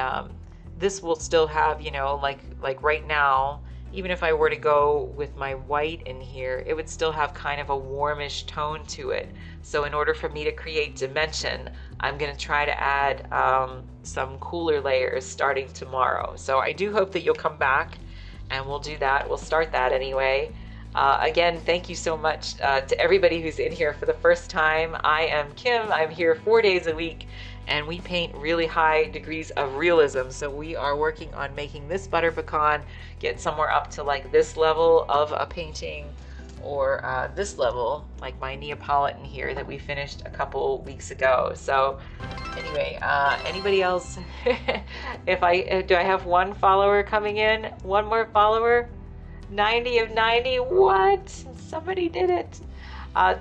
this will still have, you know, like right now, even if I were to go with my white in here, it would still have kind of a warmish tone to it. So in order for me to create dimension, I'm going to try to add some cooler layers starting tomorrow. So I do hope that you'll come back and we'll do that. We'll start that anyway. Again, thank you so much to everybody who's in here for the first time. I am Kim. I'm here 4 days a week, and we paint really high degrees of realism. So we are working on making this butter pecan get somewhere up to like this level of a painting, or this level, like my Neapolitan here that we finished a couple weeks ago. So anyway, anybody else? Do I have one follower coming in? One more follower? 90 of 90. What? Somebody did it.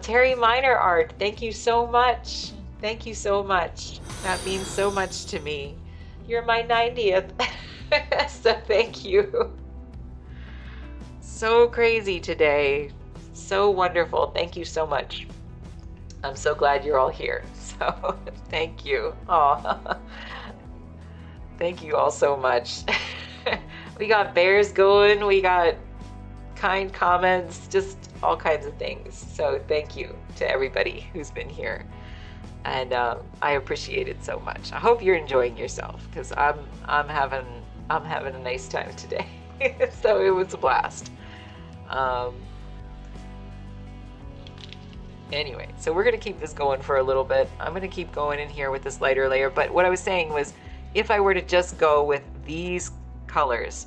Terry Minor Art, thank you so much. Thank you so much. That means so much to me. You're my 90th. So thank you. So crazy today. So wonderful. Thank you so much. I'm so glad you're all here. So thank you. Oh, thank you all so much. We got bears going. We got kind comments, just all kinds of things. So thank you to everybody who's been here, and I appreciate it so much. I hope you're enjoying yourself, because I'm having a nice time today. So it was a blast. Anyway, so we're gonna keep this going for a little bit. I'm gonna keep going in here with this lighter layer, but what I was saying was, if I were to just go with these colors,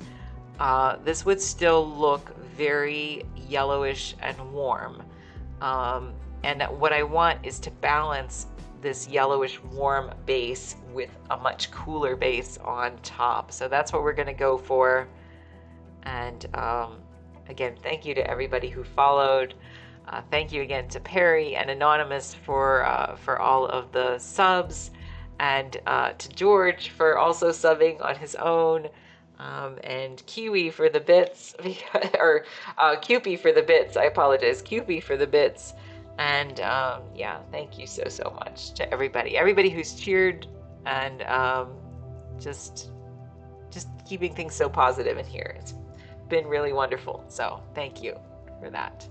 this would still look very yellowish and warm. And what I want is to balance this yellowish warm base with a much cooler base on top. So that's what we're gonna go for. And again, thank you to everybody who followed. Thank you again to Perry and Anonymous for all of the subs, and to George for also subbing on his own. And Kiwi for the bits, or Cupie for the bits. I apologize, Cupie for the bits. And yeah, thank you so much to everybody who's cheered, and just keeping things so positive in here. It's been really wonderful. So thank you for that.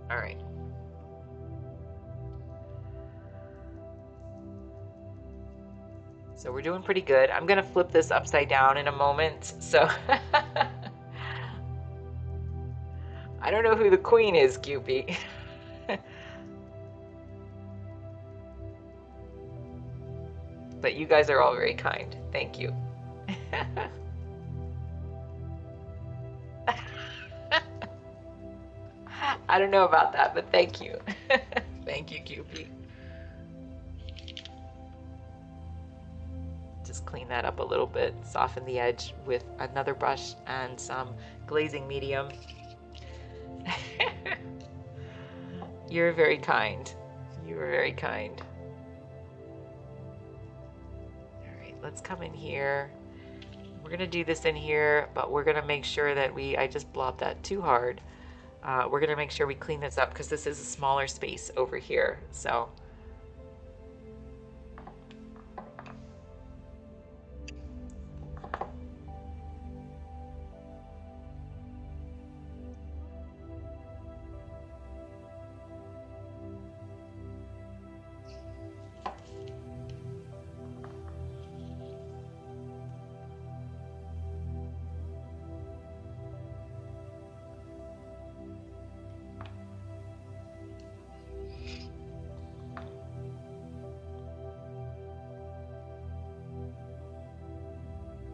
All right. So we're doing pretty good. I'm gonna flip this upside down in a moment. So I don't know who the queen is, Cupie. But you guys are all very kind. Thank you. I don't know about that, but thank you. Thank you, Cupie. Just clean that up a little bit, soften the edge with another brush and some glazing medium. You're very kind. You are very kind. All right, let's come in here. We're gonna do this in here, but we're gonna make sure that I just blobbed that too hard. We're gonna make sure we clean this up because this is a smaller space over here. So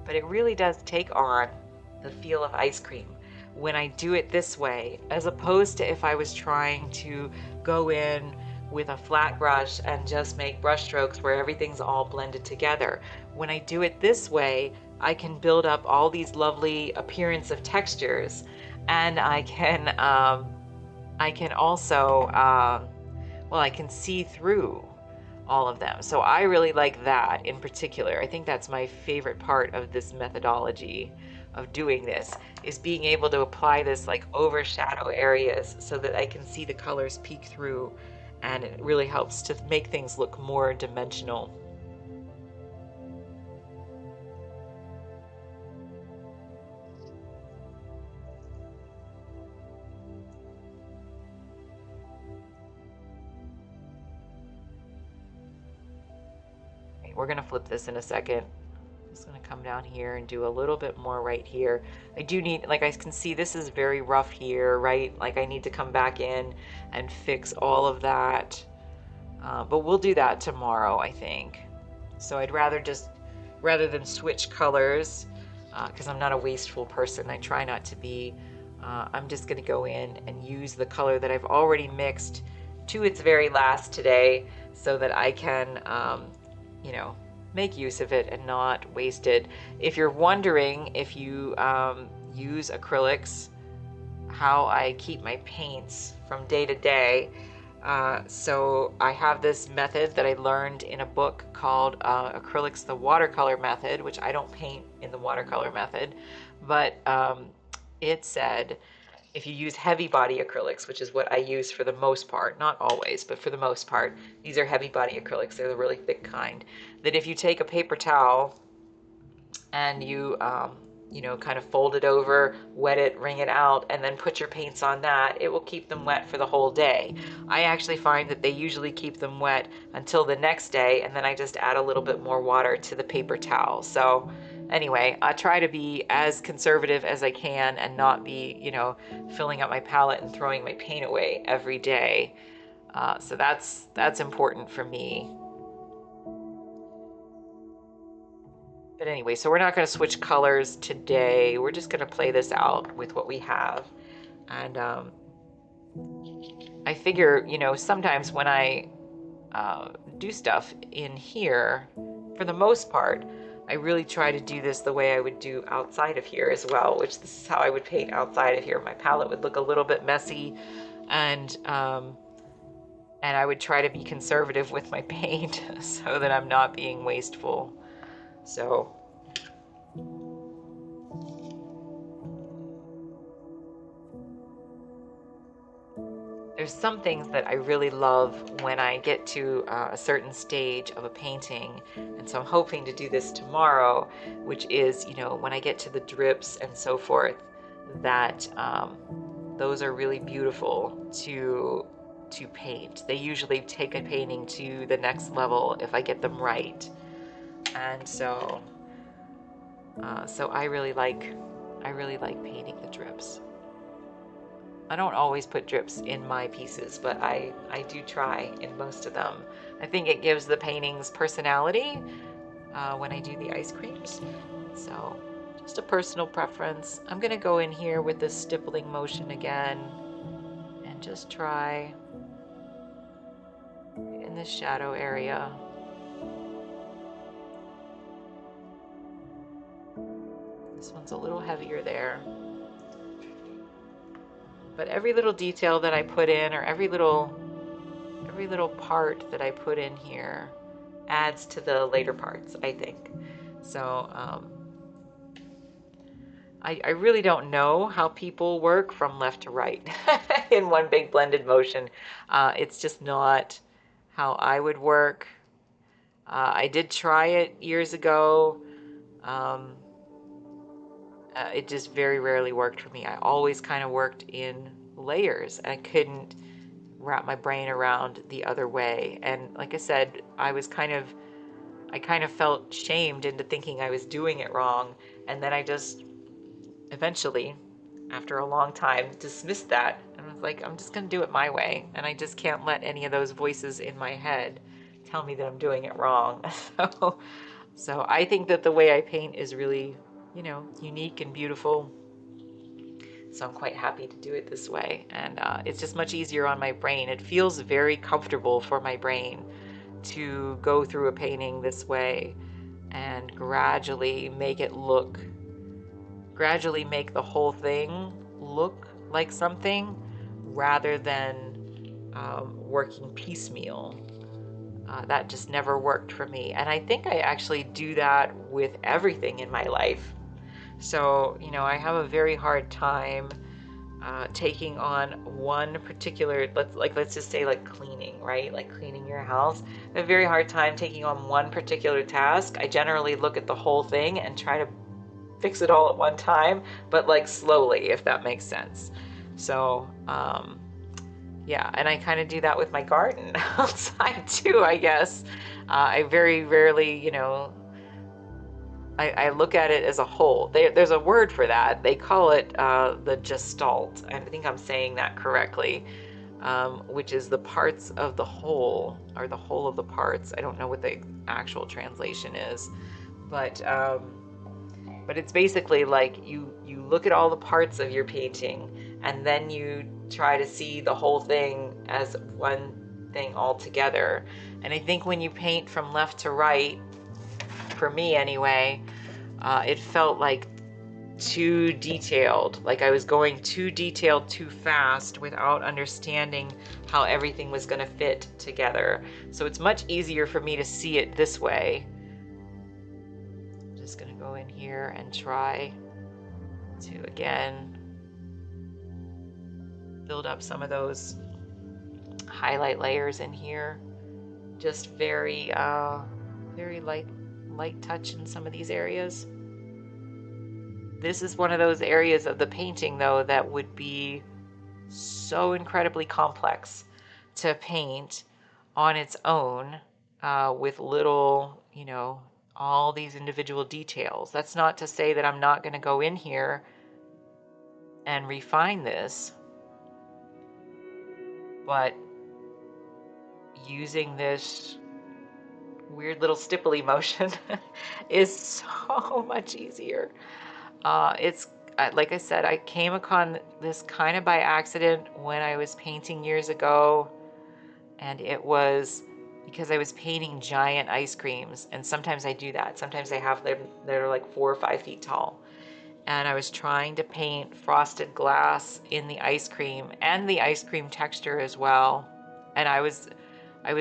but it really does take on the feel of ice cream when I do it this way, as opposed to if I was trying to go in with a flat brush and just make brush strokes where everything's all blended together. When I do it this way, I can build up all these lovely appearance of textures, and I can also well, I can see through all of them. So I really like that in particular. I think that's my favorite part of this methodology of doing this, is being able to apply this like overshadow areas so that I can see the colors peek through, and it really helps to make things look more dimensional. Okay, we're gonna flip this in a second. Just gonna come down here and do a little bit more right here. I do need, like I can see this is very rough here, right? Like I need to come back in and fix all of that. But we'll do that tomorrow, I think. So I'd rather just, rather than switch colors, because I'm not a wasteful person, I try not to be, I'm just gonna go in and use the color that I've already mixed to its very last today so that I can, you know, make use of it and not waste it. If you're wondering if you use acrylics, how I keep my paints from day to day, so I have this method that I learned in a book called Acrylics the Watercolor Method, which I don't paint in the watercolor method, but it said if you use heavy body acrylics, which is what I use for the most part, not always, but for the most part, these are heavy body acrylics, they're the really thick kind, that if you take a paper towel and you know, kind of fold it over, wet it, wring it out, and then put your paints on that, it will keep them wet for the whole day. I actually find that they usually keep them wet until the next day, and then I just add a little bit more water to the paper towel. So anyway, I try to be as conservative as I can and not be, you know, filling up my palette and throwing my paint away every day. So that's important for me. But anyway, so we're not going to switch colors today. We're just going to play this out with what we have. And I figure, you know, sometimes when I do stuff in here, for the most part, I really try to do this the way I would do outside of here as well, which this is how I would paint outside of here. My palette would look a little bit messy, and I would try to be conservative with my paint so that I'm not being wasteful. So there's some things that I really love when I get to a certain stage of a painting, and so I'm hoping to do this tomorrow, which is, you know, when I get to the drips and so forth, that those are really beautiful to paint. They usually take a painting to the next level if I get them right, and so so I really like painting the drips. I don't always put drips in my pieces, but I do try in most of them. I think it gives the paintings personality when I do the ice creams. So just a personal preference. I'm gonna go in here with this stippling motion again and just try in this shadow area. This one's a little heavier there. But every little detail that I put in, or every little part that I put in here adds to the later parts, I think. So I really don't know how people work from left to right in one big blended motion. It's just not how I would work. I did try it years ago. It just very rarely worked for me. I always kind of worked in layers. I couldn't wrap my brain around the other way. And like I said, I kind of felt shamed into thinking I was doing it wrong. And then I just eventually, after a long time, dismissed that. And I was like, I'm just going to do it my way. And I just can't let any of those voices in my head tell me that I'm doing it wrong. So So I think that the way I paint is really, you know, unique and beautiful. So I'm quite happy to do it this way. And it's just much easier on my brain. It feels very comfortable for my brain to go through a painting this way and gradually make the whole thing look like something rather than working piecemeal. That just never worked for me. And I think I actually do that with everything in my life. So, you know, I have a very hard time taking on one particular, let's just say like cleaning, right? Like cleaning your house. I have a very hard time taking on one particular task. I generally look at the whole thing and try to fix it all at one time, but like slowly, if that makes sense. So, yeah, and I kind of do that with my garden outside too, I guess. I very rarely, you know, I look at it as a whole. There's a word for that. They call it the gestalt. I think I'm saying that correctly, which is the parts of the whole, or the whole of the parts. I don't know what the actual translation is, but it's basically like you look at all the parts of your painting, and then you try to see the whole thing as one thing all together. And I think when you paint from left to right, for me anyway, it felt like too detailed, like I was going too detailed too fast without understanding how everything was going to fit together. So it's much easier for me to see it this way. I'm just going to go in here and try to again build up some of those highlight layers in here. Just very light touch in some of these areas. This is one of those areas of the painting, though, that would be so incredibly complex to paint on its own with little, you know, all these individual details. That's not to say that I'm not going to go in here and refine this, but using this weird little stipply motion is so much easier. It's like I said, I came upon this kind of by accident when I was painting years ago, and it was because I was painting giant ice creams, and sometimes I do that. Sometimes I have them that are like 4 or 5 feet tall, and I was trying to paint frosted glass in the ice cream and the ice cream texture as well, and I was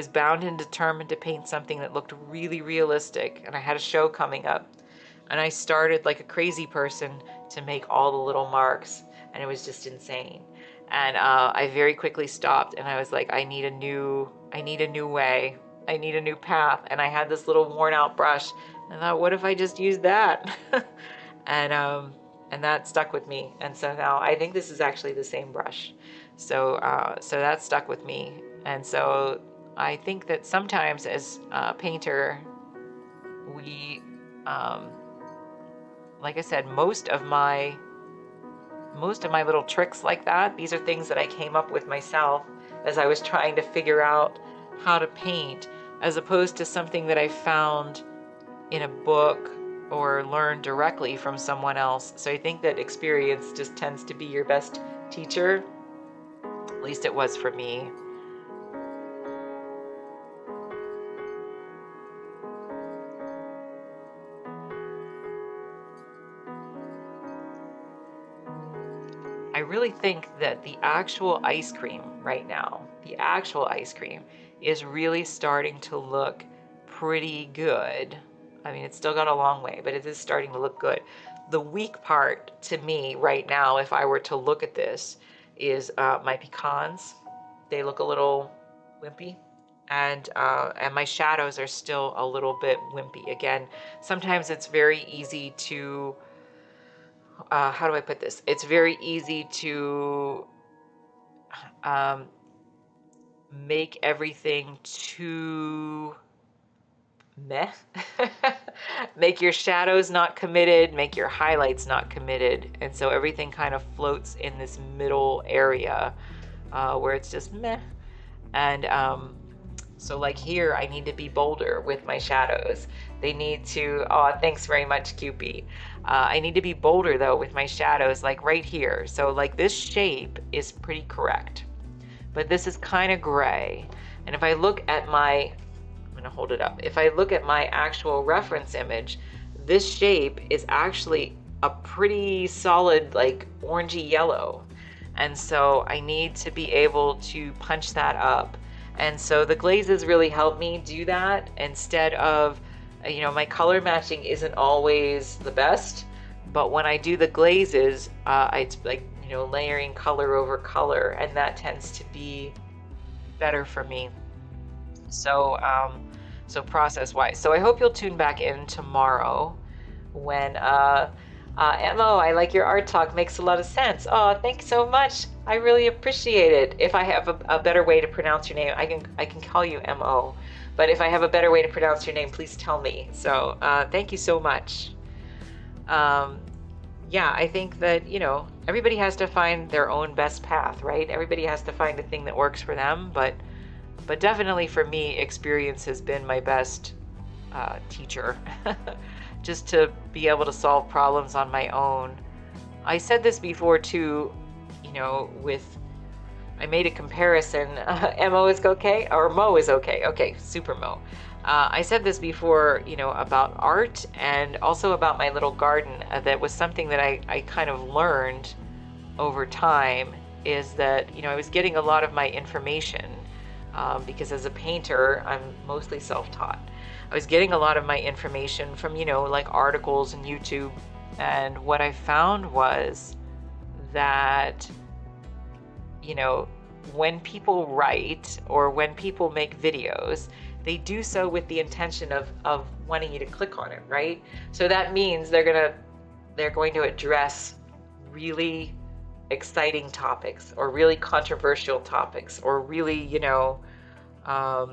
bound and determined to paint something that looked really realistic, and I had a show coming up. And I started like a crazy person to make all the little marks, and it was just insane. And I very quickly stopped, and I was like, I need a new way. I need a new path. And I had this little worn out brush, and I thought, what if I just used that? and that stuck with me. And so now I think this is actually the same brush. So that stuck with me. And so I think that sometimes as a painter, we like I said, most of my little tricks like that, these are things that I came up with myself as I was trying to figure out how to paint, as opposed to something that I found in a book or learned directly from someone else. So I think that experience just tends to be your best teacher. At least it was for me. I really think that the actual ice cream right now, the actual ice cream is really starting to look pretty good. I mean, it's still got a long way, but it is starting to look good. The weak part to me right now, if I were to look at this, is my pecans. They look a little wimpy. And my shadows are still a little bit wimpy. Again, sometimes it's very easy to how do I put this? It's very easy to make everything too meh. Make your shadows not committed, make your highlights not committed. And so everything kind of floats in this middle area where it's just meh. And so like here, I need to be bolder with my shadows. They need to, oh, thanks very much, QP. I need to be bolder though with my shadows, like right here. So like this shape is pretty correct, but this is kind of gray. And if I look at my, I'm gonna hold it up. If I look at my actual reference image, this shape is actually a pretty solid, like orangey yellow. And so I need to be able to punch that up. And so the glazes really help me do that instead of, my color matching isn't always the best, but when I do the glazes, it's like, layering color over color, and that tends to be better for me. So, so process wise. So I hope you'll tune back in tomorrow when, Mo, I like your art talk, makes a lot of sense. Oh, thanks so much. I really appreciate it. If I have a better way to pronounce your name, I can call you Mo. But if I have a better way to pronounce your name, please tell me. So thank you so much. Yeah, I think that, everybody has to find their own best path, right? Everybody has to find the thing that works for them. But definitely for me, experience has been my best teacher. Just to be able to solve problems on my own. I said this before too, I made a comparison. Mo is okay, or Mo is okay. Okay, super Mo. I said this before, about art and also about my little garden. That was something that I kind of learned over time, is that, I was getting a lot of my information because as a painter, I'm mostly self-taught. I was getting a lot of my information from, like articles and YouTube. And what I found was that, when people write or when people make videos, they do so with the intention of wanting you to click on it, right? So that means they're going to address really exciting topics or really controversial topics or really,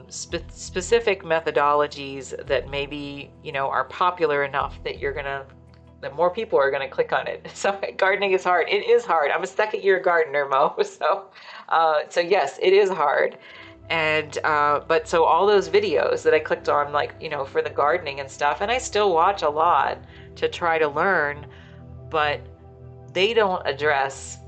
specific methodologies that maybe, are popular enough that that more people are gonna click on it. So gardening is hard. It is hard. I'm a second-year gardener, Mo. So yes, it is hard. And but so all those videos that I clicked on, like, for the gardening and stuff, and I still watch a lot to try to learn, but they don't address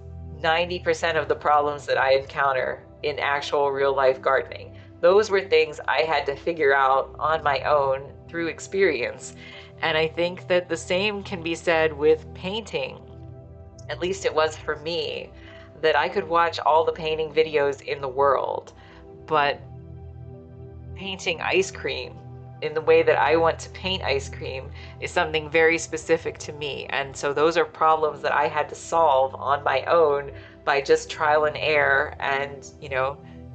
90% of the problems that I encounter in actual real life gardening. Those were things I had to figure out on my own through experience. And I think that the same can be said with painting. At least it was for me, that I could watch all the painting videos in the world, but painting ice cream in the way that I want to paint ice cream is something very specific to me. And so those are problems that I had to solve on my own by just trial and error and,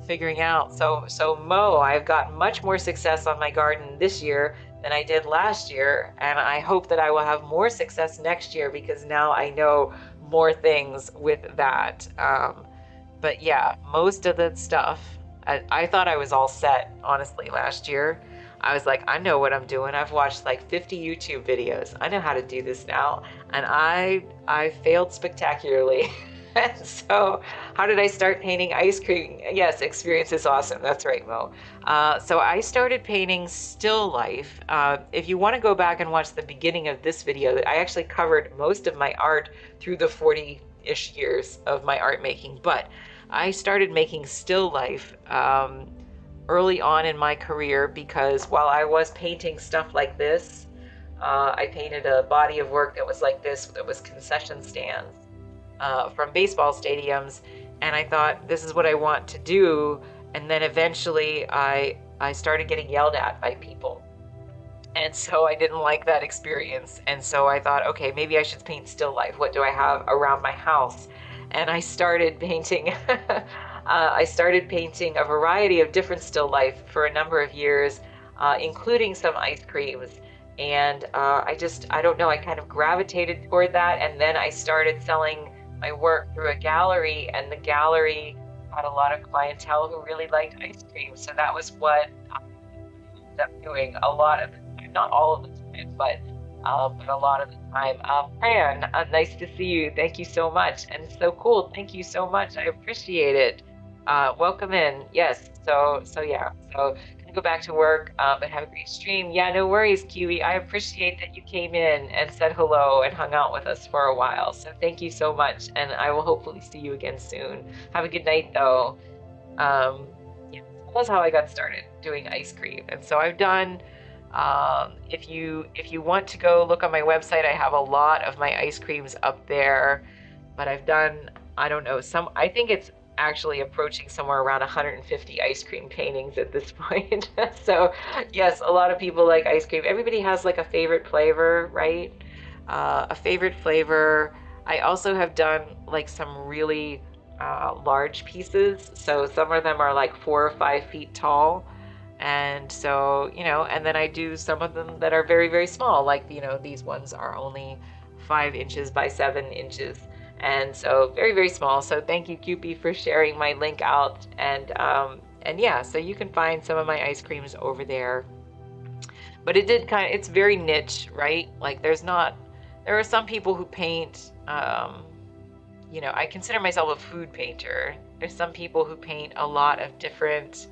figuring out. So Mo, I've got much more success on my garden this year than I did last year. And I hope that I will have more success next year because now I know more things with that. But yeah, most of the stuff, I thought I was all set, honestly, last year. I was like, I know what I'm doing. I've watched like 50 YouTube videos. I know how to do this now. And I failed spectacularly. And so how did I start painting ice cream? Yes, experience is awesome. That's right, Mo. So I started painting still life. If you want to go back and watch the beginning of this video, I actually covered most of my art through the 40-ish years of my art making. But I started making still life early on in my career because while I was painting stuff like this, I painted a body of work that was like this, that was concession stands from baseball stadiums, and I thought, this is what I want to do. And then eventually I started getting yelled at by people. And so I didn't like that experience. And so I thought, okay, maybe I should paint still life. What do I have around my house? And I started painting I started painting a variety of different still life for a number of years, including some ice creams. And I don't know, I kind of gravitated toward that. And then I started selling my work through a gallery, and the gallery had a lot of clientele who really liked ice cream. So that was what I ended up doing a lot of the time, not all of the time, but a lot of the time. Fran, nice to see you. Thank you so much. And so cool. Thank you so much. I appreciate it. Welcome in. Yes. So yeah. So gonna go back to work, but have a great stream. Yeah, no worries, Kiwi. I appreciate that you came in and said hello and hung out with us for a while. So thank you so much, and I will hopefully see you again soon. Have a good night, though. Yeah, so that's how I got started doing ice cream. And so I've done, if you want to go look on my website, I have a lot of my ice creams up there. But I've done, I don't know, I think it's actually approaching somewhere around 150 ice cream paintings at this point. So yes, a lot of people like ice cream. Everybody has like a favorite flavor, right? A favorite flavor. I also have done like some really large pieces. So some of them are like 4 or 5 feet tall. And so, and then I do some of them that are very, very small. Like, these ones are only 5 inches by 7 inches. And so very, very small. So thank you, Cupie, for sharing my link out. And yeah, so you can find some of my ice creams over there. But it's very niche, right? Like there are some people who paint, I consider myself a food painter. There's some people who paint a lot of different,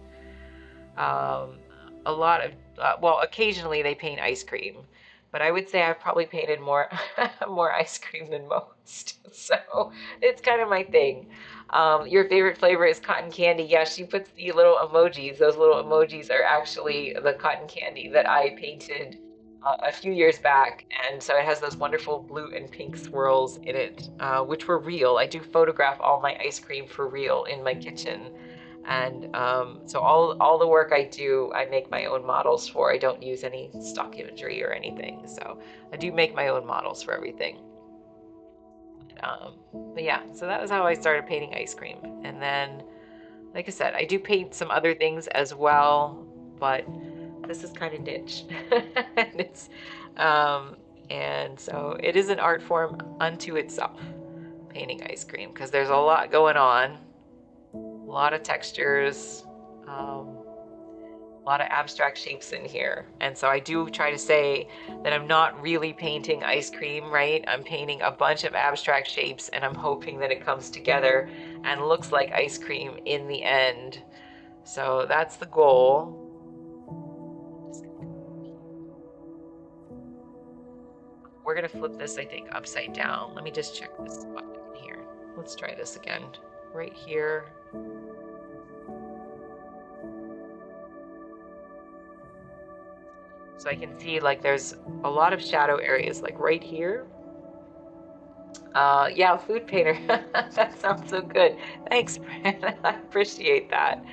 um, well, occasionally they paint ice cream, but I would say I've probably painted more, more ice cream than most. So it's kind of my thing. Your favorite flavor is cotton candy. Yeah, she puts the little emojis. Those little emojis are actually the cotton candy that I painted a few years back. And so it has those wonderful blue and pink swirls in it, which were real. I do photograph all my ice cream for real in my kitchen. And so all the work I do, I make my own models for. I don't use any stock imagery or anything. So I do make my own models for everything. But yeah, so that was how I started painting ice cream. And then, like I said, I do paint some other things as well, but this is kind of niche. and it's and so it is an art form unto itself, painting ice cream, because there's a lot going on, a lot of textures, a lot of abstract shapes in here. And so I do try to say that I'm not really painting ice cream, right? I'm painting a bunch of abstract shapes, and I'm hoping that it comes together and looks like ice cream in the end. So that's the goal. We're gonna flip this, I think, upside down. Let me just check this button here. Let's try this again. Right here. So I can see like there's a lot of shadow areas, like right here. Yeah, food painter. That sounds so good. Thanks, Brandon. I appreciate that.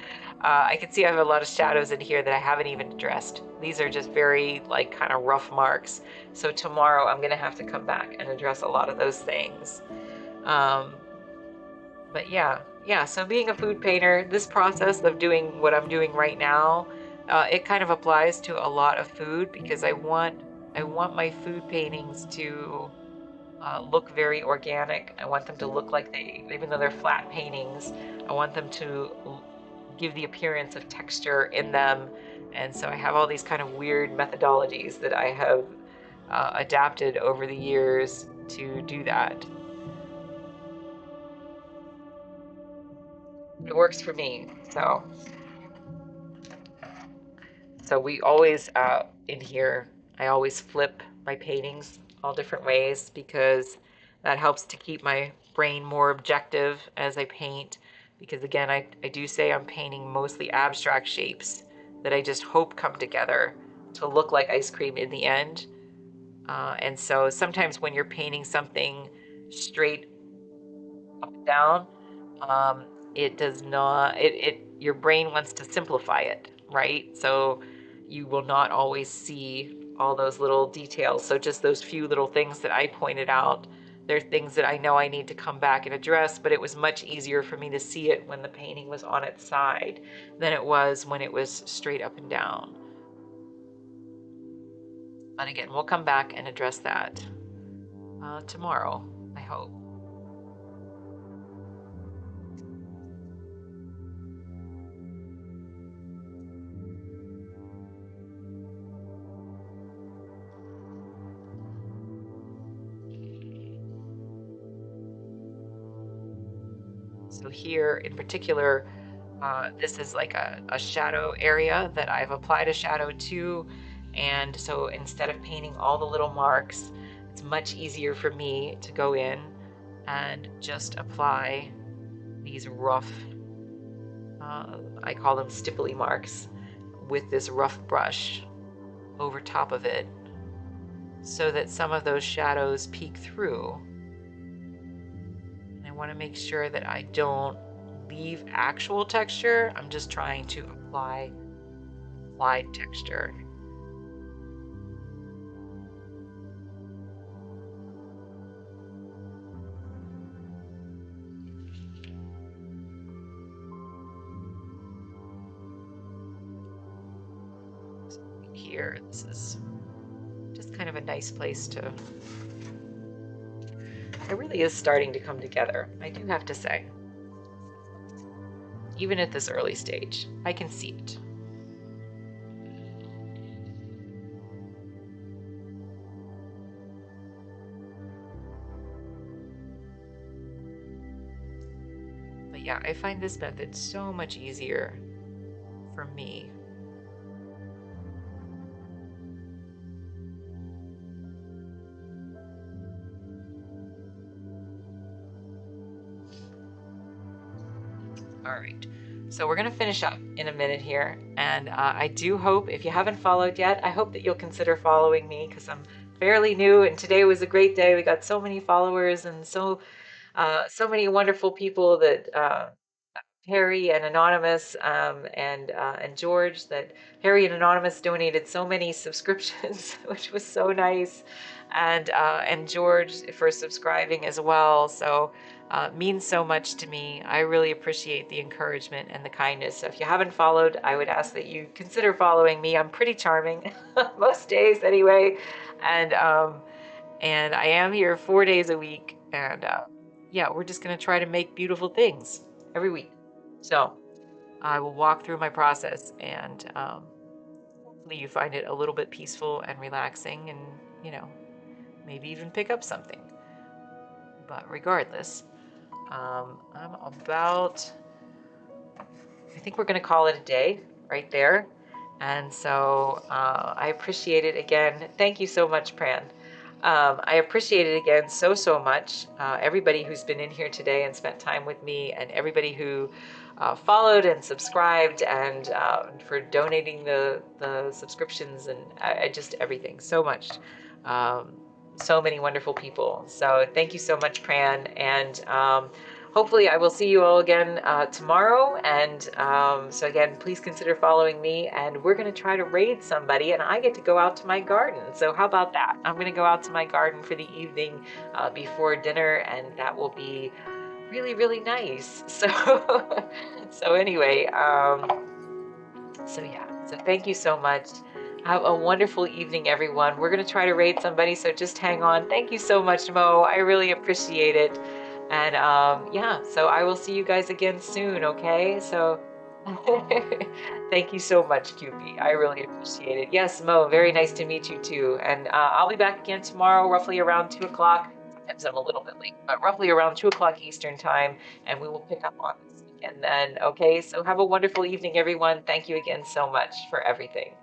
I can see I have a lot of shadows in here that I haven't even addressed. These are just very like kind of rough marks. So tomorrow I'm gonna have to come back and address a lot of those things. But yeah. So being a food painter, this process of doing what I'm doing right now, it kind of applies to a lot of food, because I want my food paintings to look very organic. I want them to look like even though they're flat paintings, I want them to give the appearance of texture in them. And so I have all these kind of weird methodologies that I have adapted over the years to do that. It works for me. So we always, in here, I always flip my paintings all different ways, because that helps to keep my brain more objective as I paint. Because again, I do say I'm painting mostly abstract shapes that I just hope come together to look like ice cream in the end. And so sometimes when you're painting something straight up and down, um, it does not, your brain wants to simplify it, right? So you will not always see all those little details. So just those few little things that I pointed out, they're things that I know I need to come back and address, but it was much easier for me to see it when the painting was on its side than it was when it was straight up and down. But again, we'll come back and address that tomorrow, I hope. So here in particular, This is like a shadow area that I've applied a shadow to. And so instead of painting all the little marks, it's much easier for me to go in and just apply these rough, I call them stipply marks, with this rough brush over top of it so that some of those shadows peek through. And I want to make sure that I don't leave actual texture. I'm just trying to apply applied texture. So here, this is just kind of a nice place to, it really is starting to come together, I do have to say. Even at this early stage, I can see it. But yeah, I find this method so much easier for me. All right, so we're gonna finish up in a minute here. And I do hope, if you haven't followed yet, I hope that you'll consider following me because I'm fairly new and today was a great day. We got so many followers and so many wonderful people that Harry and Anonymous and George, that Harry and Anonymous donated so many subscriptions, which was so nice, and George for subscribing as well. So means so much to me. I really appreciate the encouragement and the kindness. So if you haven't followed, I would ask that you consider following me. I'm pretty charming most days anyway, and I am here 4 days a week, and yeah, we're just gonna try to make beautiful things every week. So I will walk through my process, and hopefully you find it a little bit peaceful and relaxing, and maybe even pick up something. But regardless, I'm about, I think we're going to call it a day right there. And so I appreciate it again. Thank you so much, Pran. I appreciate it again so much. Everybody who's been in here today and spent time with me, and everybody who followed and subscribed, and for donating the subscriptions, and I just everything so much. So many wonderful people. So thank you so much, Pran. And hopefully I will see you all again tomorrow. And so again, please consider following me, and we're going to try to raid somebody, and I get to go out to my garden. So how about that? I'm going to go out to my garden for the evening before dinner, and that will be really nice. So so anyway, so yeah, so thank you so much. Have a wonderful evening, everyone. We're going to try to raid somebody, so just hang on. Thank you so much, Mo. I really appreciate it. And yeah, so I will see you guys again soon, okay? So thank you so much, QP. I really appreciate it. Yes, Mo, very nice to meet you too. And I'll be back again tomorrow, roughly around 2 o'clock. Sometimes I'm a little bit late, but roughly around 2 o'clock Eastern time, and we will pick up on this. And then, okay, so have a wonderful evening, everyone. Thank you again so much for everything.